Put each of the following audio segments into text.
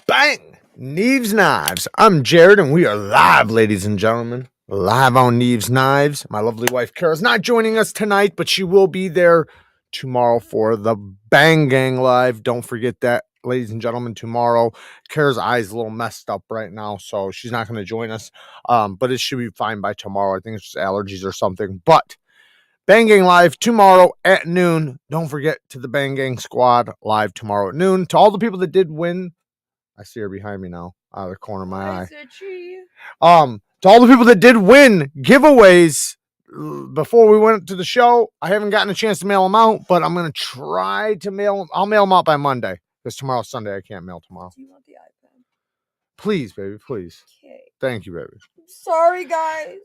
Bang! Neevesknives. I'm Jared, and we are live, ladies and gentlemen. Live on Neevesknives. My lovely wife, Kara's not joining us tonight, but she will be there tomorrow for the Bang Gang Live. Don't forget that, ladies and gentlemen, tomorrow. Kara's eye's a little messed up right now, so she's not going to join us. But it should be fine by tomorrow. I think it's just allergies or something. But Bang Gang Live tomorrow at noon. Don't forget to the Bang Gang Squad live tomorrow at noon. To all the people that did win, I see her behind me now, out of the corner of my eye. To all the people that did win giveaways before we went to the show, I haven't gotten a chance to mail them out, but I'm going to try to mail them. I'll mail them out by Monday, because tomorrow's Sunday. I can't mail tomorrow. Do you want the iPad? Please, baby, please. Okay. Thank you, baby. Sorry, guys.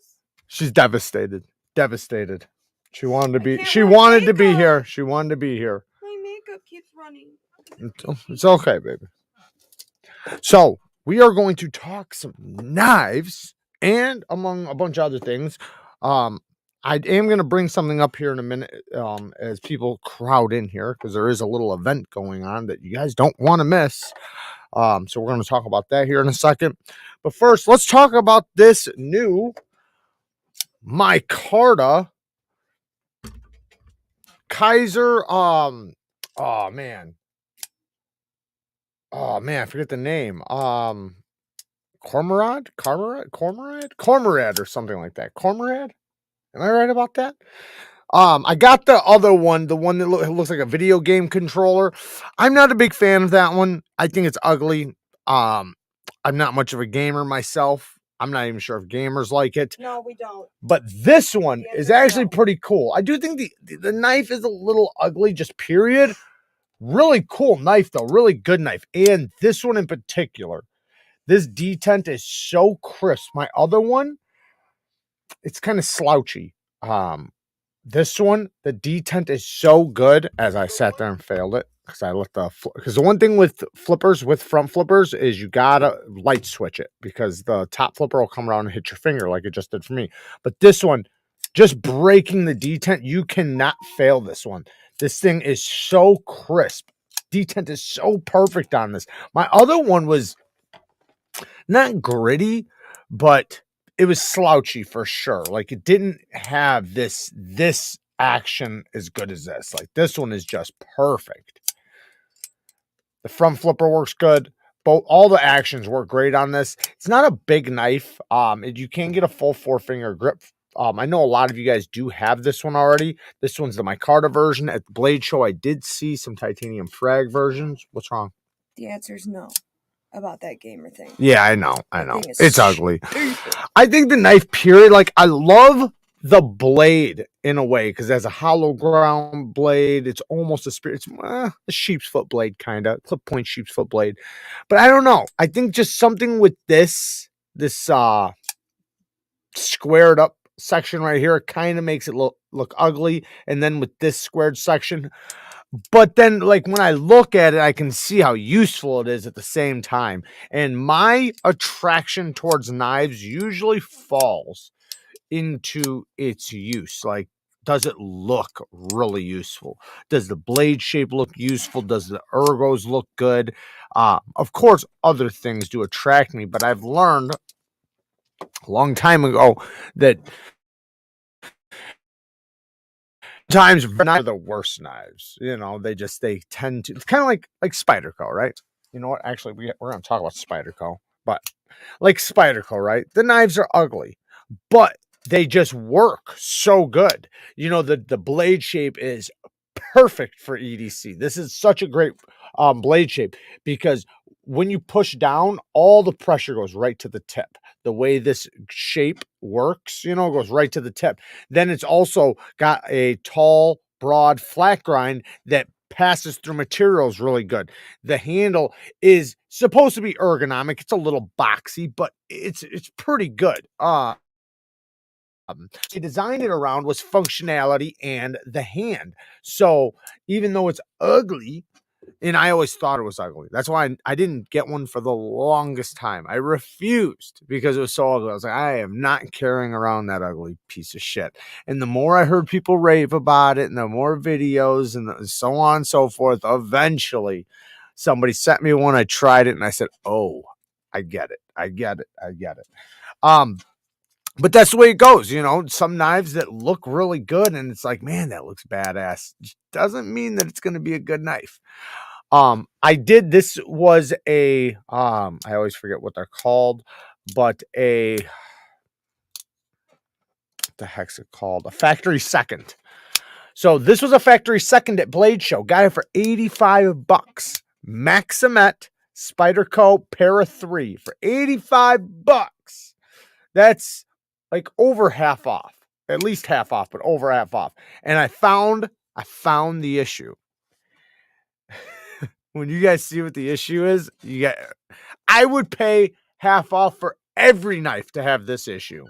She's devastated. Devastated. She wanted to be. She wanted to be here. She wanted to be here. My makeup keeps running. It's okay, baby. So we are going to talk some knives, and among a bunch of other things. I am going to bring something up here in a minute as people crowd in here, because there is a little event going on that you guys don't want to miss. So we're going to talk about that here in a second. But first, let's talk about this new micarta Kaiser. Oh man, I forget the name. Cormorant or something like that. Cormorant? Am I right about that? I got the other one, the one that looks like a video game controller. I'm not a big fan of that one. I think it's ugly. I'm not much of a gamer myself. I'm not even sure if gamers like it. No, we don't. But this one is actually pretty cool. I do think the knife is a little ugly, just period. Really cool knife, though. Really good knife. And this one in particular, this detent is so crisp. My other one, it's kind of slouchy. This one, the detent is so good. As I sat there and failed it, because the one thing with flippers, with front flippers, is you gotta light switch it, because the top flipper will come around and hit your finger like it just did for me. But this one, just breaking the detent, you cannot fail this one. This thing is so crisp. Detent is so perfect on this. My other one was not gritty, but it was slouchy for sure. Like, it didn't have this action as good as this. Like, this one is just perfect. The front flipper works good. All the actions work great on this. It's not a big knife. You can get a full 4-finger grip. I know a lot of you guys do have this one already. This one's the micarta version. At the Blade Show, I did see some titanium frag versions. What's wrong? The answer is no about that gamer thing. Yeah, I know. It's ugly. I think the knife, period, like, I love the blade in a way, because it has a hollow ground blade. It's almost a sheep's foot blade, kind of. Clip point sheep's foot blade. But I don't know. I think just something with this squared up section right here kind of makes it look ugly. And then with this squared section, but then, like, when I look at it, I can see how useful it is at the same time. And my attraction towards knives usually falls into its use. Like, does it look really useful? Does the blade shape look useful? Does the ergos look good? Of course, other things do attract me, but I've learned a long time ago that times not the worst knives. You know, they tend to. It's kind of like Spyderco, right? You know what? Actually, we're going to talk about Spyderco, but like Spyderco, right? The knives are ugly, but they just work so good. You know, the blade shape is perfect for EDC. This is such a great blade shape, because when you push down, all the pressure goes right to the tip. The way this shape works, you know, goes right to the tip. Then it's also got a tall, broad, flat grind that passes through materials really good. The handle is supposed to be ergonomic. It's a little boxy, but it's pretty good. They designed it around was functionality and the hand. So even though it's ugly, and I always thought it was ugly. That's why I didn't get one for the longest time. I refused, because it was so ugly. I was like, I am not carrying around that ugly piece of shit. And the more I heard people rave about it, and the more videos and so on and so forth, eventually Somebody sent me one. I tried it and I said, oh, I get it. I get it. But that's the way it goes. You know, some knives that look really good and it's like, man, that looks badass. Doesn't mean that it's going to be a good knife. This was a, I always forget what they're called, but what the heck's it called? A factory second. So this was a factory second at Blade Show. Got it for $85. Maximet Spyderco Para 3 for $85. That's like over half off. At least half off, but over half off. And I found the issue. When you guys see what the issue is, I would pay half off for every knife to have this issue.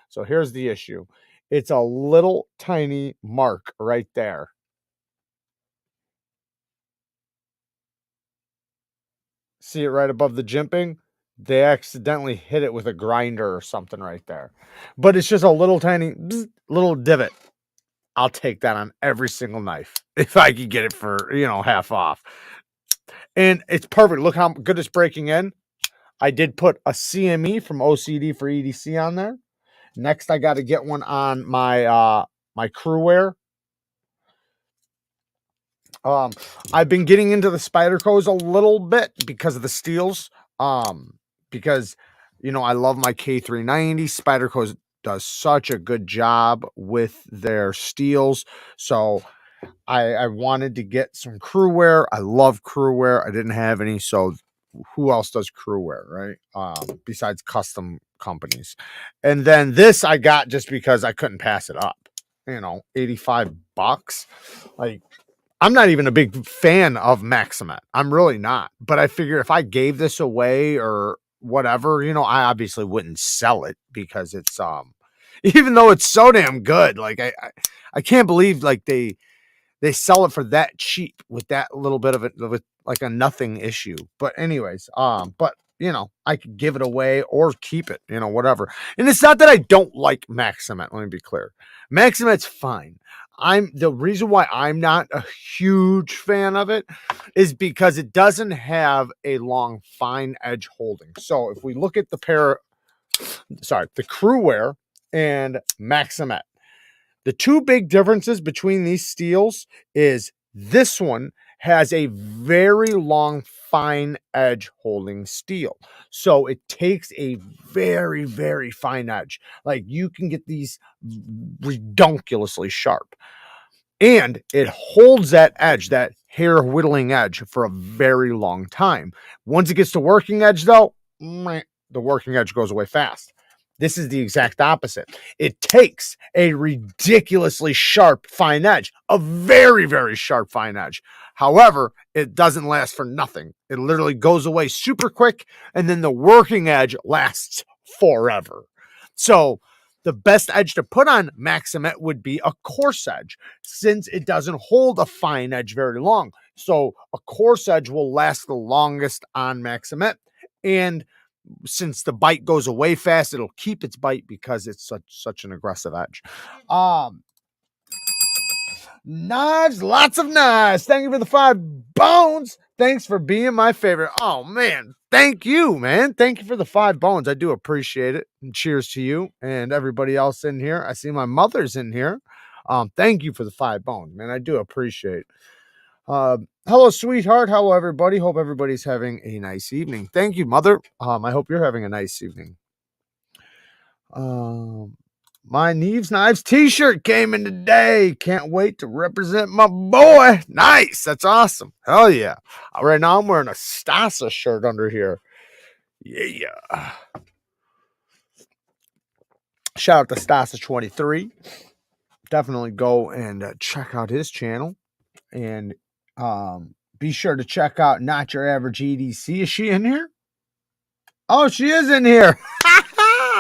So here's the issue. It's a little tiny mark right there. See it right above the jimping? They accidentally hit it with a grinder or something right there. But it's just a little tiny little divot. I'll take that on every single knife if I could get it for, half off. And it's perfect. Look how good it's breaking in. I did put a CME from OCD for EDC on there. Next, I got to get one on my my crew wear. I've been getting into the Spydercos a little bit because of the steels. Because I love my K390. Spydercos does such a good job with their steels. So I wanted to get some crew wear. I love crew wear. I didn't have any, so who else does crew wear, right? Besides custom companies. And then this I got just because I couldn't pass it up. $85. Like, I'm not even a big fan of Maximet. I'm really not. But I figure if I gave this away or whatever, I obviously wouldn't sell it because it's even though it's so damn good. Like I can't believe like they sell it for that cheap with that little bit of it, with like a nothing issue. But anyways, but I could give it away or keep it, whatever. And it's not that I don't like Maximet. Let me be clear. Maximet's fine. The reason why I'm not a huge fan of it is because it doesn't have a long fine edge holding. So if we look at the crew wear and Maximet, the two big differences between these steels is this one has a very long fine edge holding steel. So it takes a very, very fine edge. Like you can get these redonkulously sharp. And it holds that edge, that hair whittling edge, for a very long time. Once it gets to working edge, though, the working edge goes away fast. This is the exact opposite. It takes a ridiculously sharp fine edge, a very, very sharp fine edge. However, it doesn't last for nothing. It literally goes away super quick, and then the working edge lasts forever. So the best edge to put on Maximet would be a coarse edge, since it doesn't hold a fine edge very long. So a coarse edge will last the longest on Maximet, and since the bite goes away fast, it'll keep its bite because it's such an aggressive edge. Knives, lots of knives. Thank you for the 5 bones. Thanks for being my favorite. Oh man, thank you, man. Thank you for the 5 bones. I do appreciate it. And cheers to you and everybody else in here. I see my mother's in here. Thank you for the 5 bones, man. I do appreciate it. Hello, sweetheart. Hello, everybody. Hope everybody's having a nice evening. Thank you, mother. I hope you're having a nice evening. My Neevesknives t-shirt came in today. Can't wait to represent my boy. Nice. That's awesome. Hell yeah. Right now I'm wearing a Stasa shirt under here. Yeah. Shout out to Stasa23. Definitely go and check out his channel. And be sure to check out Not Your Average EDC. Is she in here? Oh, she is in here.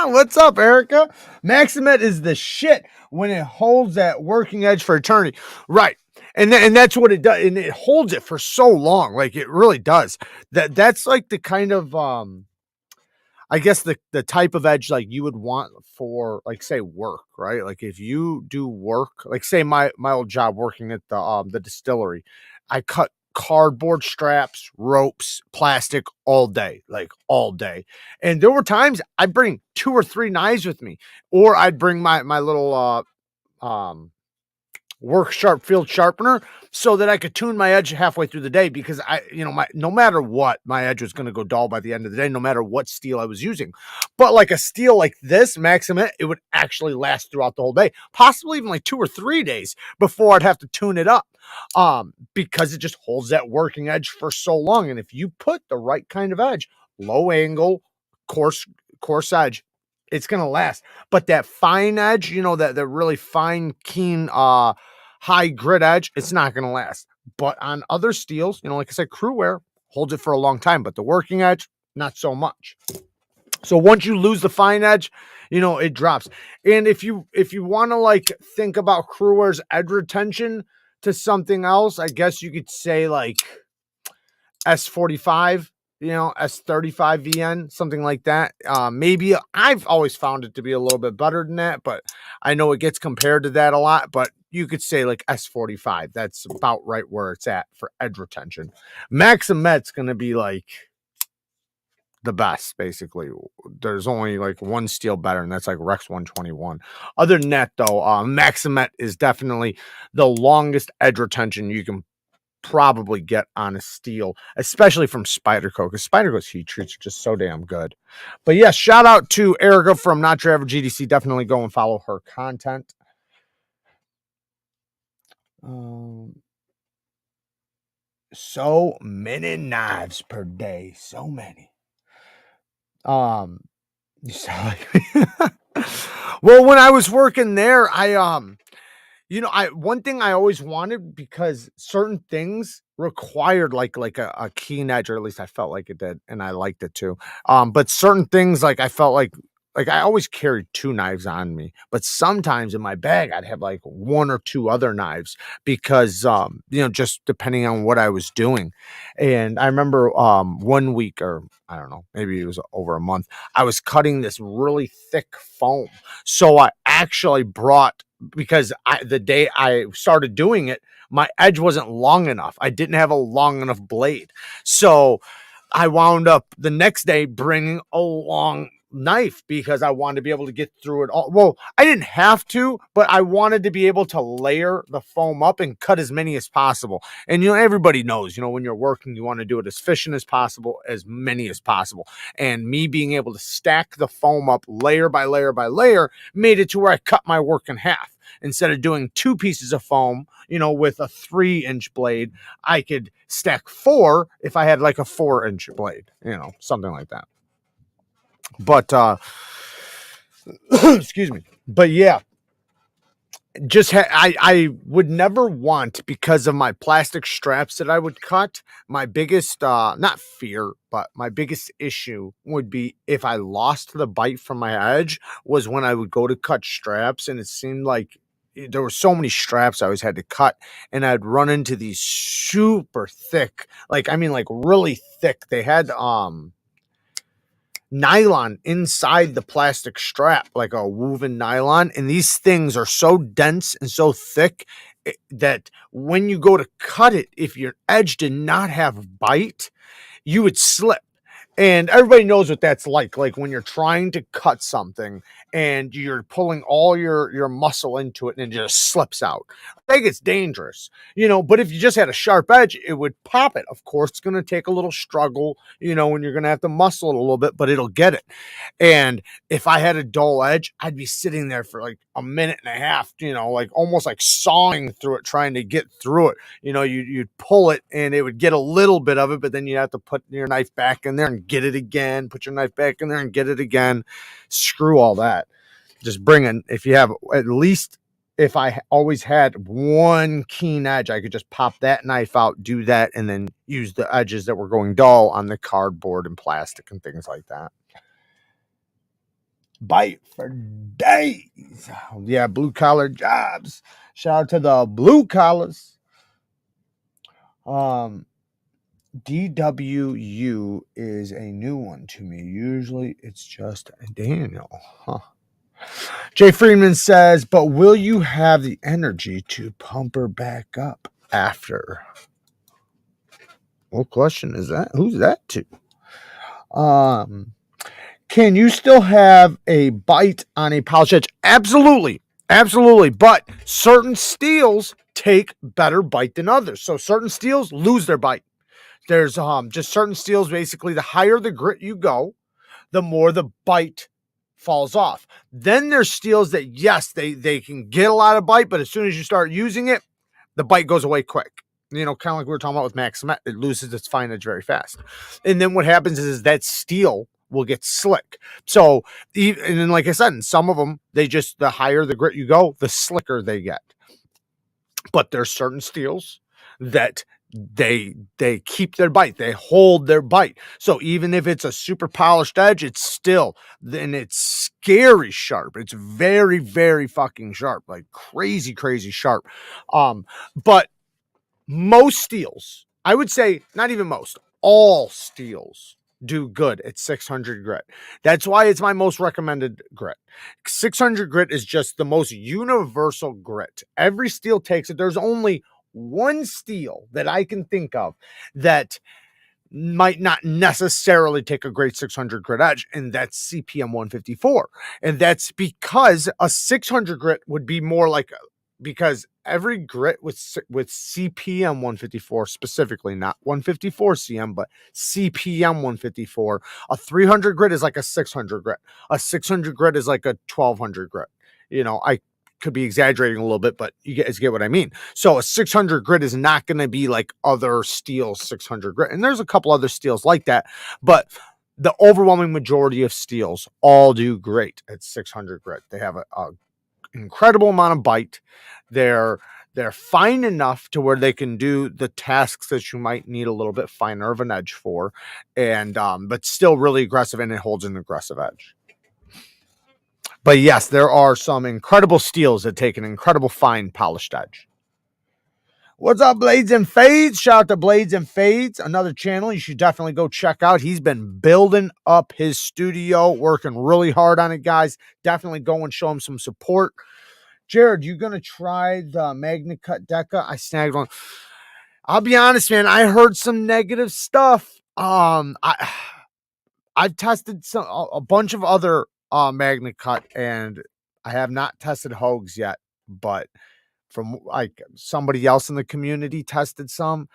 What's up, Erica? Maximet is the shit when it holds that working edge for eternity. Right. And that's what it does. And it holds it for so long. Like it really does. That's like the kind of I guess the type of edge like you would want for like say work, right? Like if you do work, like say my old job working at the distillery, I cut cardboard straps, ropes, plastic all day, like all day. And there were times I'd bring 2 or 3 knives with me, or I'd bring my little work sharp field sharpener so that I could tune my edge halfway through the day, because no matter what, my edge was going to go dull by the end of the day, no matter what steel I was using. But like a steel like this Maximum, it would actually last throughout the whole day, possibly even like 2 or 3 days before I'd have to tune it up, because it just holds that working edge for so long. And if you put the right kind of edge, low angle, coarse edge, it's going to last. But that fine edge, that the really fine, keen, high grit edge, it's not going to last. But on other steels, like I said, Crewware holds it for a long time, but the working edge, not so much. So once you lose the fine edge, it drops. And if you want to like think about Crewware's edge retention to something else, I guess you could say like S45, S35 VN, something like that. Maybe I've always found it to be a little bit better than that, but I know it gets compared to that a lot. But you could say like S45. That's about right where it's at for edge retention. Maximet's going to be like the best, basically. There's only like one steel better, and that's like Rex 121. Other than that, though, Maximet is definitely the longest edge retention you can probably get on a steel, especially from Spyderco, because Spyderco's heat treats are just so damn good. But yes, shout out to Erica from Not Your Average GDC. Definitely go and follow her content. So many knives per day, so many. You sound like me. Well, when I was working there, one thing I always wanted, because certain things required like a keen edge, or at least I felt like it did, and I liked it too. But certain things, like I felt like I always carried 2 knives on me, but sometimes in my bag I'd have like 1 or 2 other knives, because just depending on what I was doing. And I remember 1 week, or I don't know, maybe it was over a month, I was cutting this really thick foam. So I actually brought, because the day I started doing it, my edge wasn't long enough. I didn't have a long enough blade. So I wound up the next day bringing a long knife, because I wanted to be able to get through it all. Well, I didn't have to, but I wanted to be able to layer the foam up and cut as many as possible. And everybody knows, when you're working, you want to do it as efficient as possible, as many as possible. And me being able to stack the foam up layer by layer by layer made it to where I cut my work in half. Instead of doing 2 pieces of foam, with a 3-inch blade, I could stack 4 if I had like a 4-inch blade, something like that. But excuse me. But yeah, I would never want, because of my plastic straps that I would cut, my biggest not fear, but my biggest issue would be if I lost the bite from my edge, was when I would go to cut straps, and it seemed like there were so many straps I always had to cut, and I'd run into these super thick, like really thick. They had nylon inside the plastic strap, like a woven nylon, and these things are so dense and so thick that when you go to cut it, if your edge did not have bite, you would slip. And everybody knows what that's like when you're trying to cut something and you're pulling all your muscle into it and it just slips out. I think it's dangerous, but if you just had a sharp edge, it would pop it. Of course, it's going to take a little struggle, when you're going to have to muscle it a little bit, but it'll get it. And if I had a dull edge, I'd be sitting there for like a minute and a half, like almost like sawing through it, trying to get through it. You'd pull it and it would get a little bit of it, but then you have to put your knife back in there and get it again, put your knife back in there and get it again. Screw all that. Just bring in, if you have at least, if I always had 1 keen edge, I could just pop that knife out, do that, and then use the edges that were going dull on the cardboard and plastic and things like that. Bite for days. Yeah, blue collar jobs. Shout out to the blue collars. DWU is a new one to me. Usually it's just Daniel. Huh. Jay Freeman says, but will you have the energy to pump her back up after? What question is that? Who's that to? Can you still have a bite on a polished edge? Absolutely. Absolutely. But certain steels take better bite than others. So certain steels lose their bite. There's just certain steels, basically, the higher the grit you go, the more the bite falls off. Then there's steels that, yes, they can get a lot of bite, but as soon as you start using it, the bite goes away quick. You know, kind of like we were talking about with Max Cement, it loses its fine edge very fast. And then what happens is that steel will get slick. So, and then like I said, in some of them, they just, the higher the grit you go, the slicker they get. But there's certain steels that they keep their bite, they hold their bite. So even if it's a super polished edge, it's still, then it's scary sharp. It's very, very fucking sharp, like crazy sharp. But most steels, I would say, not even most, all steels do good at 600 grit. That's why it's my most recommended grit. 600 grit is just the most universal grit. Every steel takes it. There's only one steel that I can think of that might not necessarily take a great 600 grit edge, and that's CPM 154. And that's because a 600 grit would be more like, because every grit with CPM 154 specifically, not 154 CM, but CPM 154, a 300 grit is like a 600 grit. A 600 grit is like a 1200 grit. You know, I could be exaggerating a little bit, but you guys get what I mean. So a 600 grit is not going to be like other steels 600 grit. And there's a couple other steels like that, but the overwhelming majority of steels all do great at 600 grit. They have a incredible amount of bite. They're fine enough to where they can do the tasks that you might need a little bit finer of an edge for, and but still really aggressive, and it holds an aggressive edge. But yes, there are some incredible steels that take an incredible fine polished edge. What's up, Blades and Fades? Shout out to Blades and Fades, another channel you should definitely go check out. He's been building up his studio, working really hard on it, guys. Definitely go and show him some support. Jared, you gonna try the Magna Cut Deca? I snagged one. I'll be honest, man. I heard some negative stuff. I've tested a bunch of other Magna Cut, and I have not tested Hogues yet. But from like somebody else in the community tested some.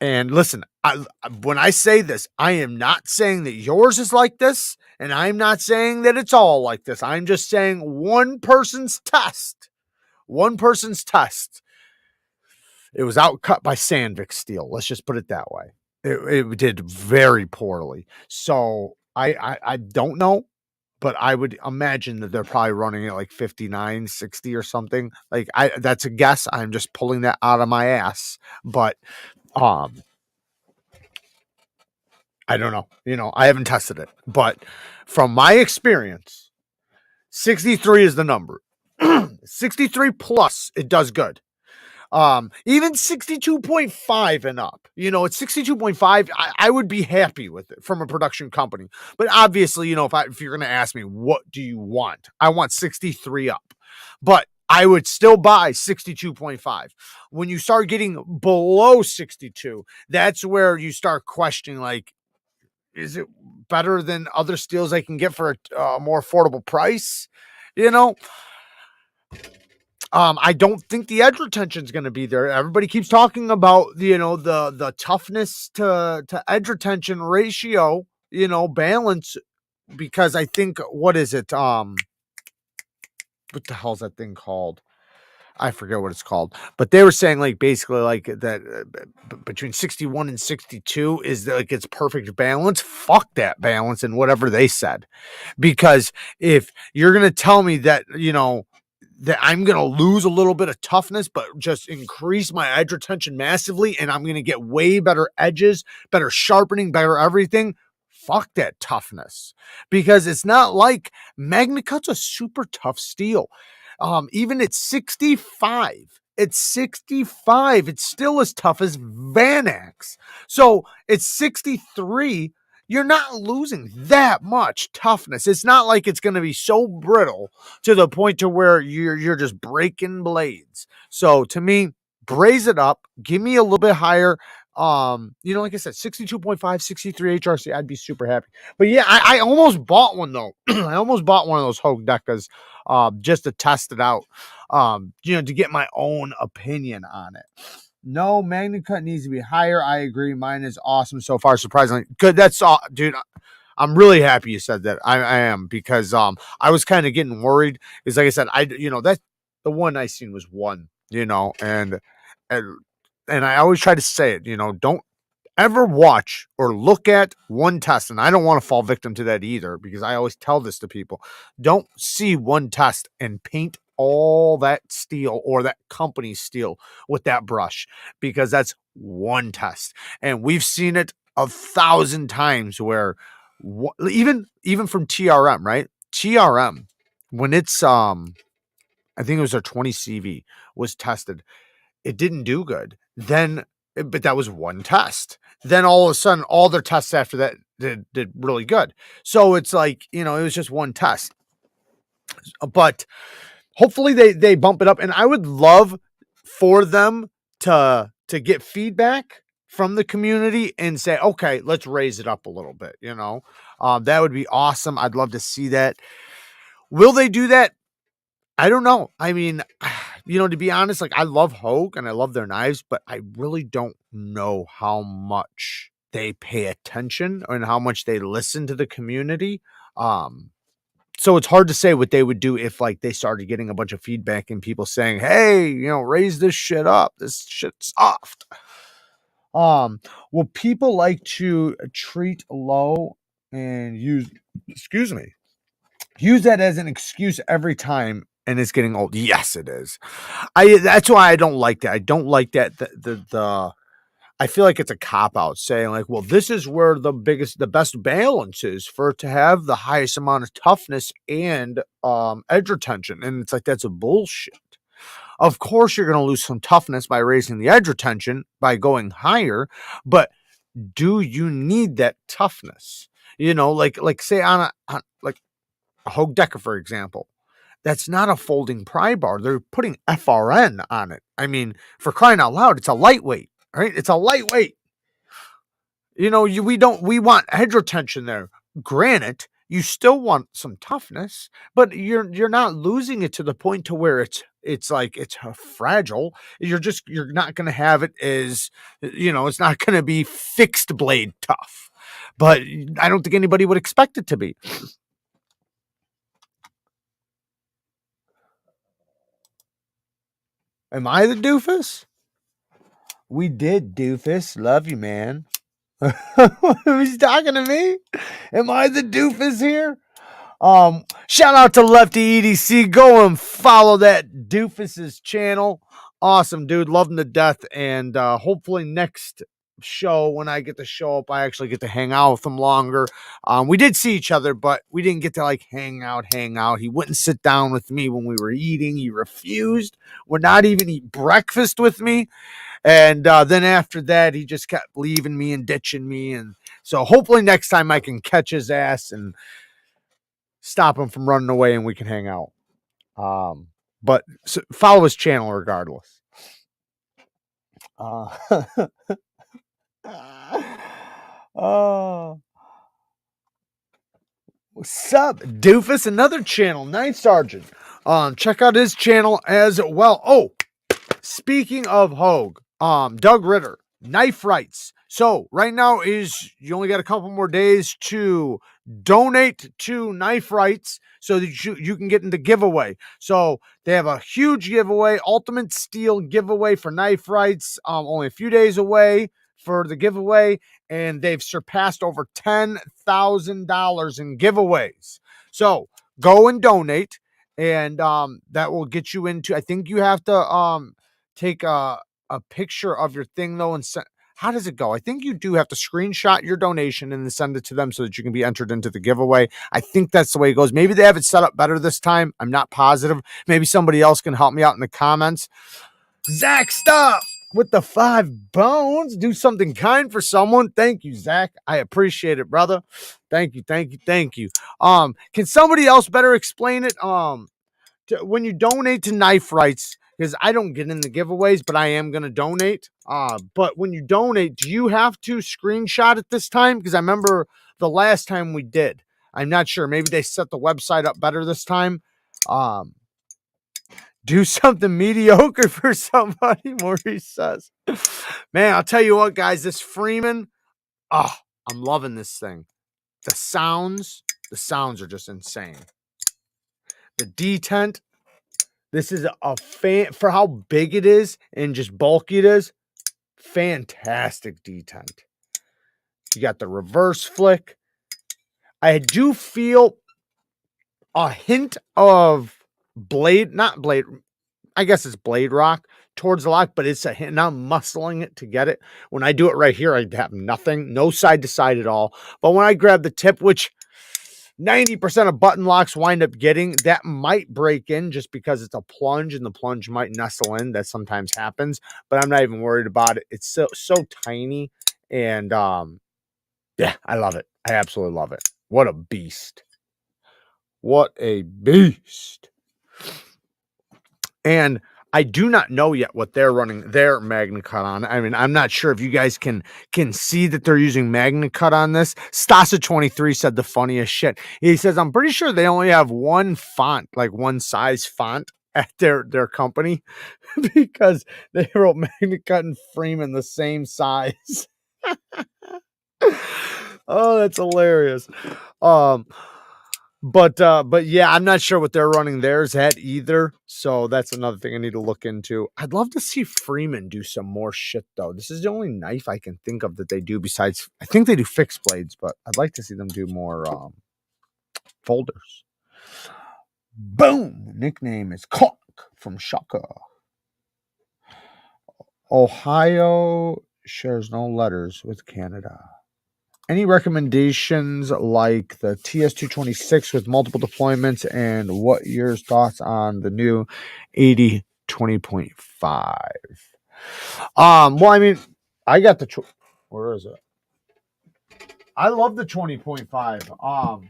And listen, when I say this, I am not saying that yours is like this, and I'm not saying that it's all like this. I'm just saying one person's test. It was outcut by Sandvik steel. Let's just put it that way. It did very poorly. So I don't know, but I would imagine that they're probably running at like 59, 60 or something. Like that's a guess. I'm just pulling that out of my ass. But I don't know. You know, I haven't tested it. But from my experience, 63 is the number. 63 plus, it does good. Even 62.5 and up, you know, at 62.5, I would be happy with it from a production company. But obviously, you know, if you're going to ask me, what do you want? I want 63 up, but I would still buy 62.5. When you start getting below 62, that's where you start questioning, like, is it better than other steels I can get for a more affordable price? You know, I don't think the edge retention is going to be there. Everybody keeps talking about, you know, the toughness to edge retention ratio, you know, balance, because I think, what is it? What the hell is that thing called? I forget what it's called, but they were saying like basically like that between 61 and 62 is like its perfect balance. Fuck that balance and whatever they said, because if you're going to tell me that, you know, that I'm going to lose a little bit of toughness, but just increase my edge retention massively, and I'm going to get way better edges, better sharpening, better everything. Fuck that toughness, because it's not like Magna Cut's a super tough steel. Even at 65, it's still as tough as Vanax. So at 63, you're not losing that much toughness. It's not like it's going to be so brittle to the point to where you're just breaking blades. So to me, braise it up, give me a little bit higher You know, like I said, 62.5, 63 HRC, I'd be super happy. But yeah, I almost bought one though. I almost bought one of those Hogue Decas just to test it out. You know, to get my own opinion on it. No, Magna Cut needs to be higher. I agree. Mine is awesome so far. Surprisingly good. That's all, dude. I'm really happy you said that. I am, because I was kind of getting worried. Is like I said, that the one I seen was one, and I always try to say it, don't ever watch or look at one test. And I don't want to fall victim to that either, because I always tell this to people. Don't see one test and paint all that steel or that company's steel with that brush, because that's one test. And we've seen it 1,000 times where even from TRM, right? TRM, when it's I think it was our 20 CV was tested, it didn't do good. Then, but that was one test. Then all of a sudden, all their tests after that did really good. So it's like, it was just one test. But hopefully they bump it up. And I would love for them to get feedback from the community and say, okay, let's raise it up a little bit. That would be awesome. I'd love to see that. Will they do that? I don't know. I mean, to be honest, like, I love Hogue and I love their knives, but I really don't know how much they pay attention and how much they listen to the community. So it's hard to say what they would do if, like, they started getting a bunch of feedback and people saying, hey, raise this shit up. This shit's soft. Will people like to treat low and use that as an excuse every time and it's getting old? Yes, it is. That's why I don't like that. I don't like that. I feel like it's a cop out saying, like, well, this is where the best balance is for it to have the highest amount of toughness and edge retention. And it's like, that's a bullshit. Of course, you're going to lose some toughness by raising the edge retention by going higher, but do you need that toughness? Like say on a Hogue Decker, for example. That's not a folding pry bar. They're putting FRN on it. I mean, for crying out loud, it's a lightweight, right? It's a lightweight. We want edge retention there. Granted, you still want some toughness, but you're not losing it to the point to where it's like it's fragile. You're not going to have it as, it's not going to be fixed blade tough. But I don't think anybody would expect it to be. Am I the doofus? We did, doofus. Love you, man. Who's talking to me? Am I the doofus here? Shout out to Lefty EDC. Go and follow that doofus's channel. Awesome, dude. Love him to death. And hopefully next show, when I get to show up, I actually get to hang out with him longer. We did see each other, but we didn't get to like hang out. He wouldn't sit down with me when we were eating. He refused. Would not even eat breakfast with me. And then after that, he just kept leaving me and ditching me. And so hopefully next time I can catch his ass and stop him from running away and we can hang out. But follow his channel regardless. Oh, what's up, doofus? Another channel, Night Sergeant. Check out his channel as well. Oh, speaking of Hogue, Doug Ritter, Knife Rights. So right now you only got a couple more days to donate to Knife Rights so that you can get into giveaway. So they have a huge giveaway, Ultimate Steel giveaway for Knife Rights. Only a few days away for the giveaway, and they've surpassed over $10,000 in giveaways. So go and donate, and that will get you into. I think you have to take a picture of your thing though and send. How does it go? I think you do have to screenshot your donation and then send it to them so that you can be entered into the giveaway. I think that's the way it goes. Maybe they have it set up better this time. I'm not positive. Maybe somebody else can help me out in the comments. Zach, stop with the 5 bones. Do something kind for someone. Thank you, Zach. I appreciate it, brother. Thank you. Can somebody else better explain it? When you donate to Knife Rights, because I don't get in the giveaways, but I am going to donate. But when you donate, do you have to screenshot it this time? Because I remember the last time we did. I'm not sure. Maybe they set the website up better this time. Do something mediocre for somebody, Maurice says. Man, I'll tell you what, guys, this Freeman, I'm loving this thing. The sounds are just insane. The Detent, this is a fan for how big it is and just bulky it is. Fantastic Detent. You got the reverse flick. I do feel a hint of blade, not blade, I guess it's blade rock towards the lock, but it's a hint. Now I'm muscling it to get it. When I do it right here, I have nothing, no side to side at all. But when I grab the tip, which 90% of button locks wind up getting, that might break in just because it's a plunge and the plunge might nestle in. That sometimes happens, but I'm not even worried about it. It's so tiny. And yeah, I love it. I absolutely love it. What a beast. What a beast. And I do not know yet what they're running their Magna Cut on. I mean, I'm not sure if you guys can see that they're using Magna Cut on this. Stasa23 said the funniest shit. He says, I'm pretty sure they only have one font, like one size font at their company because they wrote Magna Cut and Freeman the same size. Oh, that's hilarious. But yeah, I'm not sure what they're running theirs at either. So that's another thing I need to look into. I'd love to see Freeman do some more shit though. This is the only knife I can think of that they do besides, I think they do fixed blades, but I'd like to see them do more folders. Boom! Nickname is Cock from Shaka. Ohio shares no letters with Canada. Any recommendations like the TS226 with multiple deployments, and what your thoughts on the new 80 20.5? Well, I mean, I got the where is it? I love the 20.5.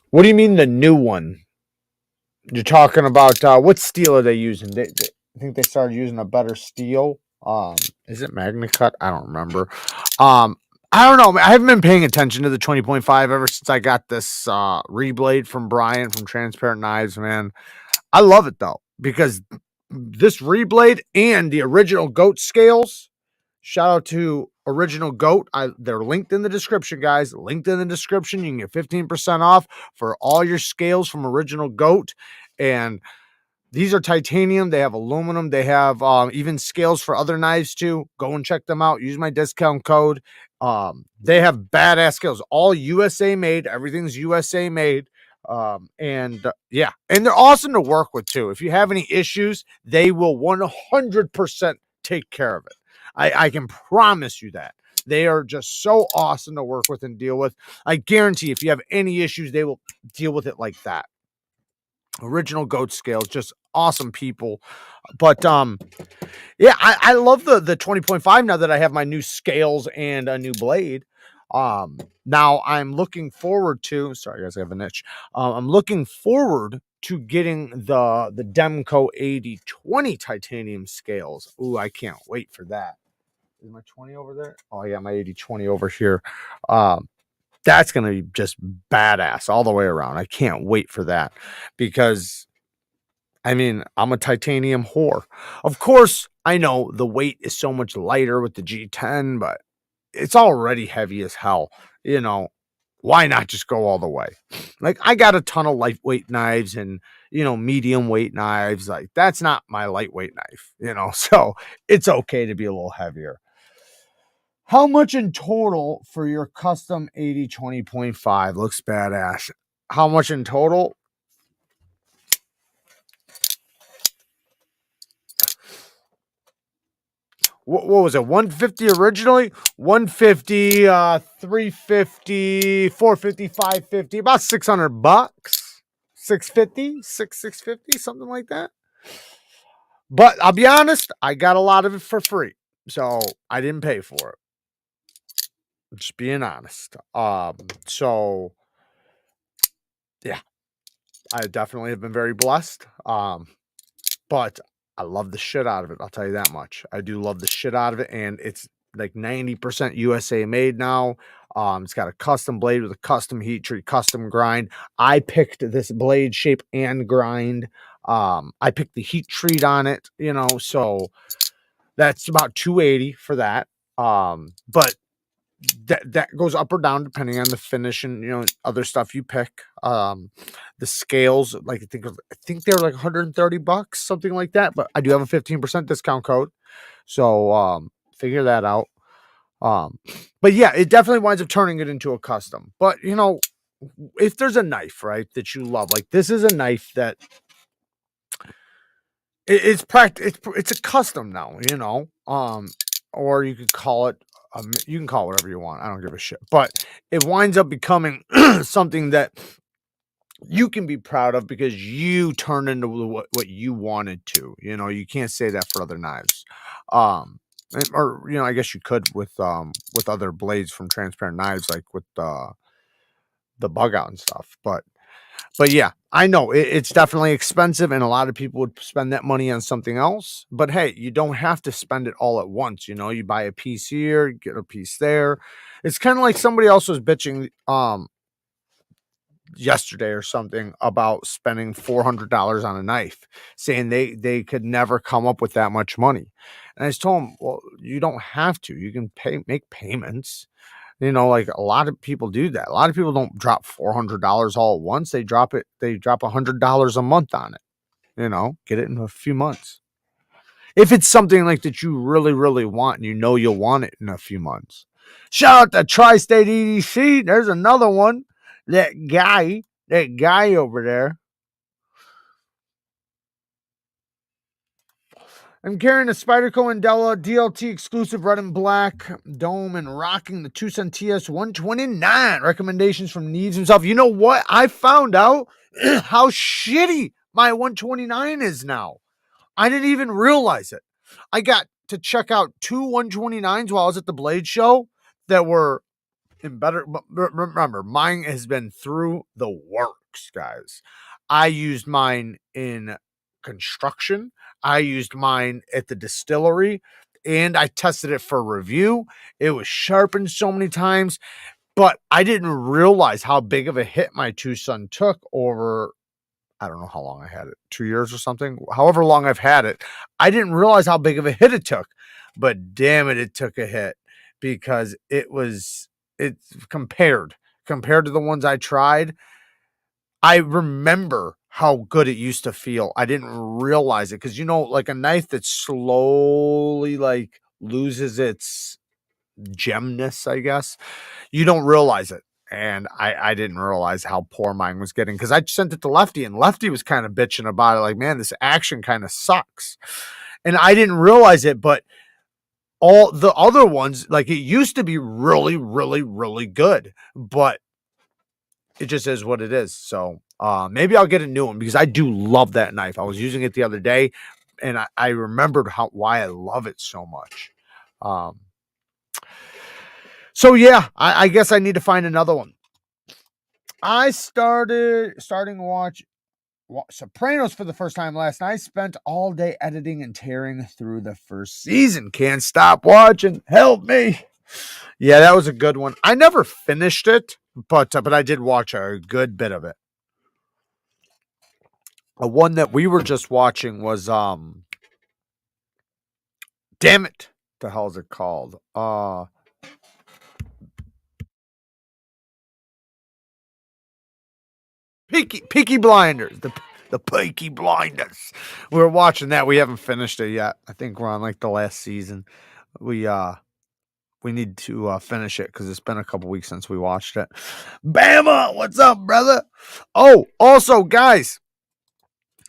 What do you mean the new one? You're talking about what steel are they using? I think they started using a better steel. Is it Magna Cut? I don't remember. I don't know. I haven't been paying attention to the 20.5 ever since I got this reblade from Brian from Transparent Knives, man. I love it though, because this reblade and the original goat scales, shout out to Original Goat. They're linked in the description, guys. Linked in the description. You can get 15% off for all your scales from Original Goat. And these are titanium. They have aluminum. They have even scales for other knives too. Go and check them out. Use my discount code. They have badass scales. All USA made. Everything's USA made. Yeah, and they're awesome to work with too. If you have any issues, they will 100% take care of it. I can promise you that. They are just so awesome to work with and deal with. I guarantee if you have any issues, they will deal with it like that. Original Goat Scales, just awesome people. But yeah, I love the 20.5 now that I have my new scales and a new blade. Now I'm looking forward to, sorry guys, I have an itch. I'm looking forward to getting the Demco 80/20 titanium scales. Ooh, I can't wait for that. Is my 20 over there? Oh yeah, my 80/20 over here. That's going to be just badass all the way around. I can't wait for that because, I mean, I'm a titanium whore. Of course, I know the weight is so much lighter with the G10, but it's already heavy as hell. You know, why not just go all the way? Like, I got a ton of lightweight knives and, medium weight knives. Like, that's not my lightweight knife, so it's okay to be a little heavier. How much in total for your custom 80/20.5? Looks badass. How much in total? What was it? 150 originally? 150, 350, 450, 550, about $600. 650, 650, something like that. But I'll be honest, I got a lot of it for free. So I didn't pay for it. Just being honest. So yeah. I definitely have been very blessed. But I love the shit out of it. I'll tell you that much. I do love the shit out of it, and it's like 90% USA made now. It's got a custom blade with a custom heat treat, custom grind. I picked this blade shape and grind. I picked the heat treat on it, you know, so that's about 280 for that. But that goes up or down depending on the finish and, you know, other stuff you pick. The scales, like I think they're like $130, something like that, but I do have a 15% discount code, so figure that out. But yeah, it definitely winds up turning it into a custom. But you know, if there's a knife, right, that you love, like this is a knife that it's a custom now, you know. Or you could call it you can call it whatever you want. I don't give a shit. But it winds up becoming something that you can be proud of because you turned into what you wanted to. You know, you can't say that for other knives. Or you know, I guess you could with other blades from Transparent Knives, like with the bug out and stuff. But yeah, I know it's definitely expensive, and a lot of people would spend that money on something else. But hey, you don't have to spend it all at once. You know, you buy a piece here, get a piece there. It's kind of like somebody else was bitching yesterday or something about spending $400 on a knife, saying they could never come up with that much money. And I just told them, well, you don't have to. You can make payments. You know, like a lot of people do that. A lot of people don't drop $400 all at once. They drop $100 a month on it. You know, get it in a few months. If it's something like that you really, really want and you know you'll want it in a few months. Shout out to Tri-State EDC. There's another one. That guy over there. I'm carrying a Spyderco Andela DLT exclusive red and black dome and rocking the Tucson TS 129. Recommendations from Neves himself. You know what? I found out how shitty my 129 is now. I didn't even realize it. I got to check out two 129s while I was at the Blade Show that were in better. Remember, mine has been through the works, guys. I used mine in construction. I used mine at the distillery, and I tested it for review. It was sharpened so many times, but I didn't realize how big of a hit my Tucson took over. I don't know how long I had it, 2 years or something. However long I've had it, I didn't realize how big of a hit it took. But damn it, it took a hit because it's compared to the ones I tried. I remember how good it used to feel. I didn't realize it because, you know, like a knife that slowly like loses its gemness, I guess. You don't realize it. And I didn't realize how poor mine was getting because I sent it to Lefty and Lefty was kind of bitching about it. Like, man, this action kind of sucks. And I didn't realize it, but all the other ones, like it used to be really, really, really good, but it just is what it is. So maybe I'll get a new one because I do love that knife. I was using it the other day and I remembered why I love it so much. So yeah, I guess I need to find another one. I starting to watch Sopranos for the first time last night. Spent all day editing and tearing through the first season. Can't stop watching. Help me. Yeah, that was a good one. I never finished it, but I did watch a good bit of it. The one that we were just watching was damn it. The hell is it called? Peaky Blinders. The Peaky Blinders. We're watching that. We haven't finished it yet. I think we're on like the last season. We need to finish it because it's been a couple weeks since we watched it. Bama, what's up, brother? Oh, also, guys,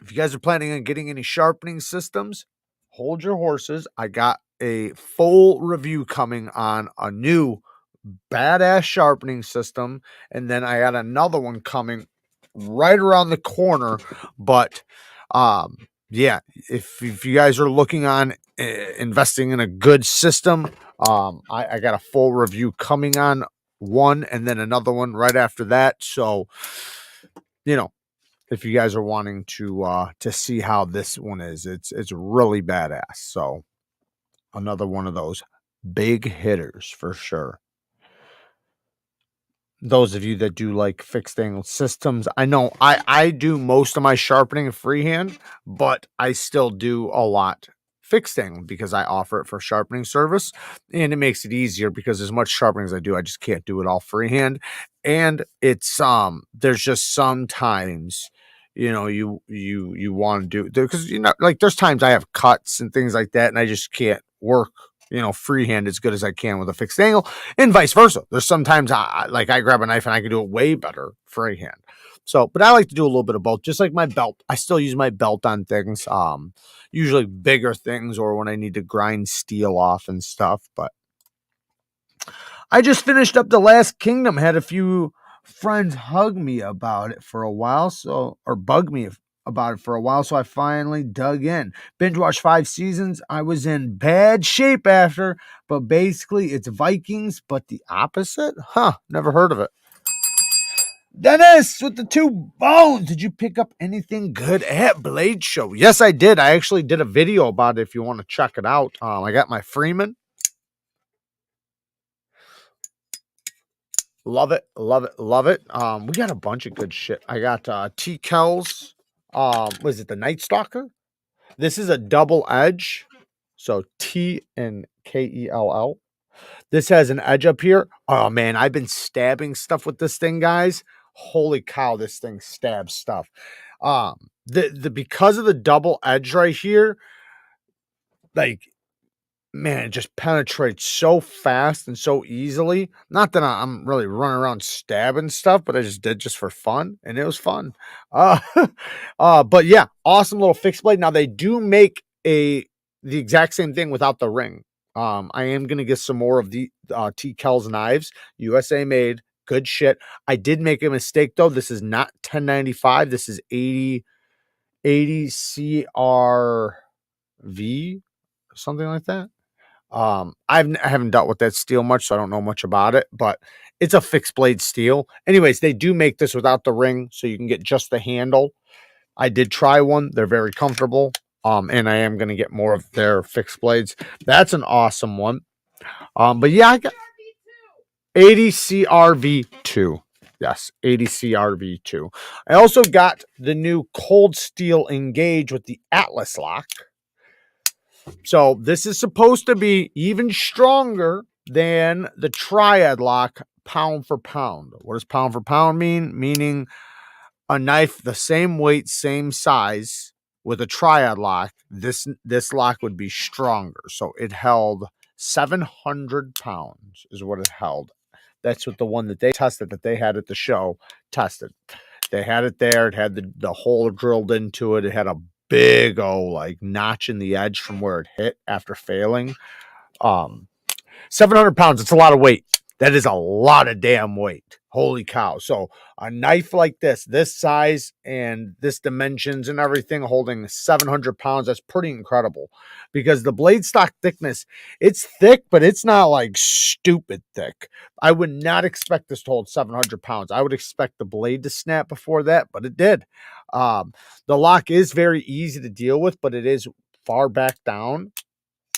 if you guys are planning on getting any sharpening systems, hold your horses. I got a full review coming on a new badass sharpening system, and then I got another one coming right around the corner. But yeah, if you guys are looking on investing in a good system, I got a full review coming on one and then another one right after that. So, you know, if you guys are wanting to see how this one is. It's really badass. So another one of those big hitters for sure. Those of you that do like fixed angle systems, I know I do most of my sharpening freehand, but I still do a lot fixed angle because I offer it for sharpening service, and it makes it easier because as much sharpening as I do, I just can't do it all freehand. And it's there's just sometimes, you know, you want to do, because you know, like there's times I have cuts and things like that and I just can't work, you know, freehand as good as I can with a fixed angle, and vice versa. There's sometimes I grab a knife and I can do it way better freehand. So, but I like to do a little bit of both, just like my belt. I still use my belt on things, usually bigger things or when I need to grind steel off and stuff. But I just finished up The Last Kingdom, had a few friends hug me about it for a while, or bug me about it for a while, so I finally dug in. Binge watched 5 seasons. I was in bad shape after, but basically it's Vikings, but the opposite? Huh, never heard of it. Dennis with the 2 bones. Did you pick up anything good at Blade Show? Yes, I did. I actually did a video about it if you want to check it out. I got my Freeman. Love it, love it, love it. We got a bunch of good shit. I got T. Kells. Was it the Night Stalker? This is a double edge. So T and KELL. This has an edge up here. Oh man, I've been stabbing stuff with this thing, guys. Holy cow, this thing stabs stuff. Because of the double edge right here, like, man, it just penetrates so fast and so easily. Not that I'm really running around stabbing stuff, but I just did just for fun, and it was fun. But yeah, awesome little fixed blade. Now they do make the exact same thing without the ring. I am gonna get some more of the T. Kells knives, USA made, good shit. I did make a mistake though. This is not 1095. This is 80 CRV, something like that. I haven't dealt with that steel much, so I don't know much about it, but it's a fixed blade steel. Anyways, they do make this without the ring, so you can get just the handle. I did try one. They're very comfortable. And I am going to get more of their fixed blades. That's an awesome one. But yeah, I got 80 CRV2. Yes, 80 CRV2. I also got the new Cold Steel Engage with the Atlas lock. So this is supposed to be even stronger than the Triad lock pound for pound. What does pound for pound mean? Meaning a knife the same weight, same size with a Triad lock. This lock would be stronger. So it held 700 pounds is what it held. That's what the one that they tested, that they had at the show, tested. They had it there. It had the hole drilled into it. It had a big like notch in the edge from where it hit after failing. 700 pounds. It's a lot of weight. That is a lot of damn weight. Holy cow. So a knife like this size and this dimensions and everything, holding 700 pounds, that's pretty incredible, because the blade stock thickness, it's thick, but it's not like stupid thick. I would not expect this to hold 700 pounds. I would expect the blade to snap before that, but it did. The lock is very easy to deal with, but it is far back down,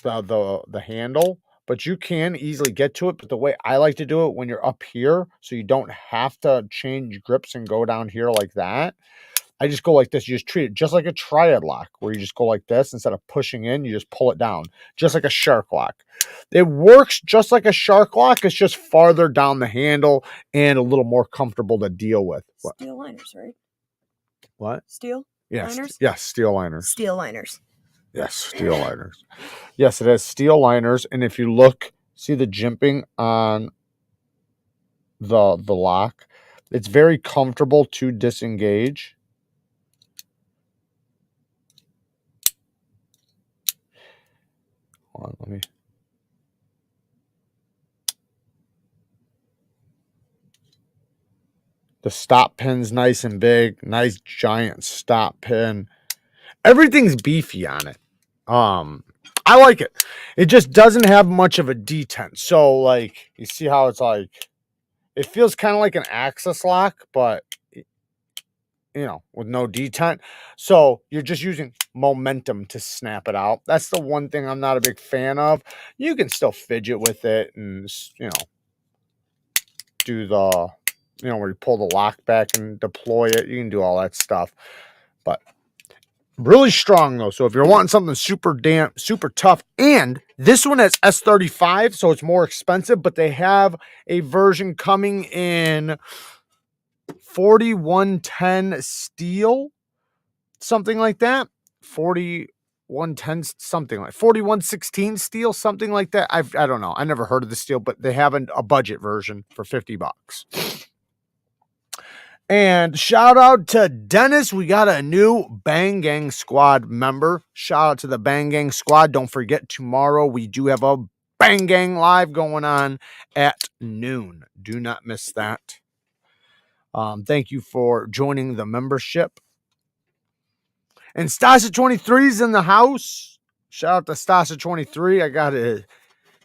the handle. But you can easily get to it. But the way I like to do it, when you're up here, so you don't have to change grips and go down here like that, I just go like this. You just treat it just like a Triad lock, where you just go like this. Instead of pushing in, you just pull it down, just like a shark lock. It works just like a shark lock. It's just farther down the handle and a little more comfortable to deal with. Steel liners, right? What? Steel liners? Yes, steel liners. Steel liners. Yes, steel liners. Yes, it has steel liners, and if you look, see the jimping on the lock, it's very comfortable to disengage. Hold on, let me. The stop pin's nice and big, nice giant stop pin. Everything's beefy on it. I like it. It just doesn't have much of a detent. So, like, you see how it's like, it feels kind of like an Axis lock, but you know, with no detent. So you're just using momentum to snap it out. That's the one thing I'm not a big fan of. You can still fidget with it and, you know, do the, you know, where you pull the lock back and deploy it. You can do all that stuff. But really strong though. So if you're wanting something super damp, super tough, and this one has S35, so it's more expensive, but they have a version coming in 4110 steel, something like that. 4110, something like 4116 steel, something like that. I don't know. I never heard of the steel, but they have a budget version for $50. And shout out to Dennis. We got a new Bang Gang Squad member. Shout out to the Bang Gang Squad. Don't forget, tomorrow we do have a Bang Gang live going on at noon. Do not miss that. Thank you for joining the membership. And Stasha23's in the house. Shout out to Stasha23. I got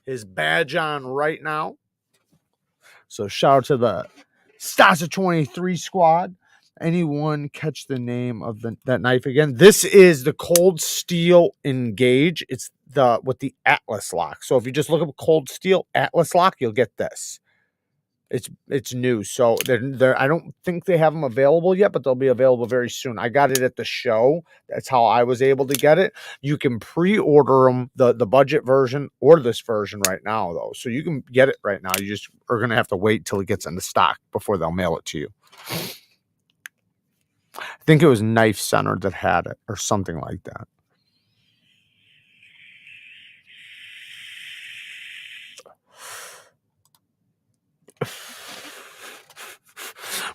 his badge on right now. So shout out to the Stasha23 squad. Anyone catch the name of that knife again? This is the Cold Steel Engage. It's the with the Atlas lock. So if you just look up Cold Steel Atlas lock, you'll get this. It's new. So they're I don't think they have them available yet, but they'll be available very soon. I got it at the show. That's how I was able to get it. You can pre-order them, the budget version or this version right now, though. So you can get it right now. You just are going to have to wait till it gets into stock before they'll mail it to you. I think it was Knife Center that had it or something like that.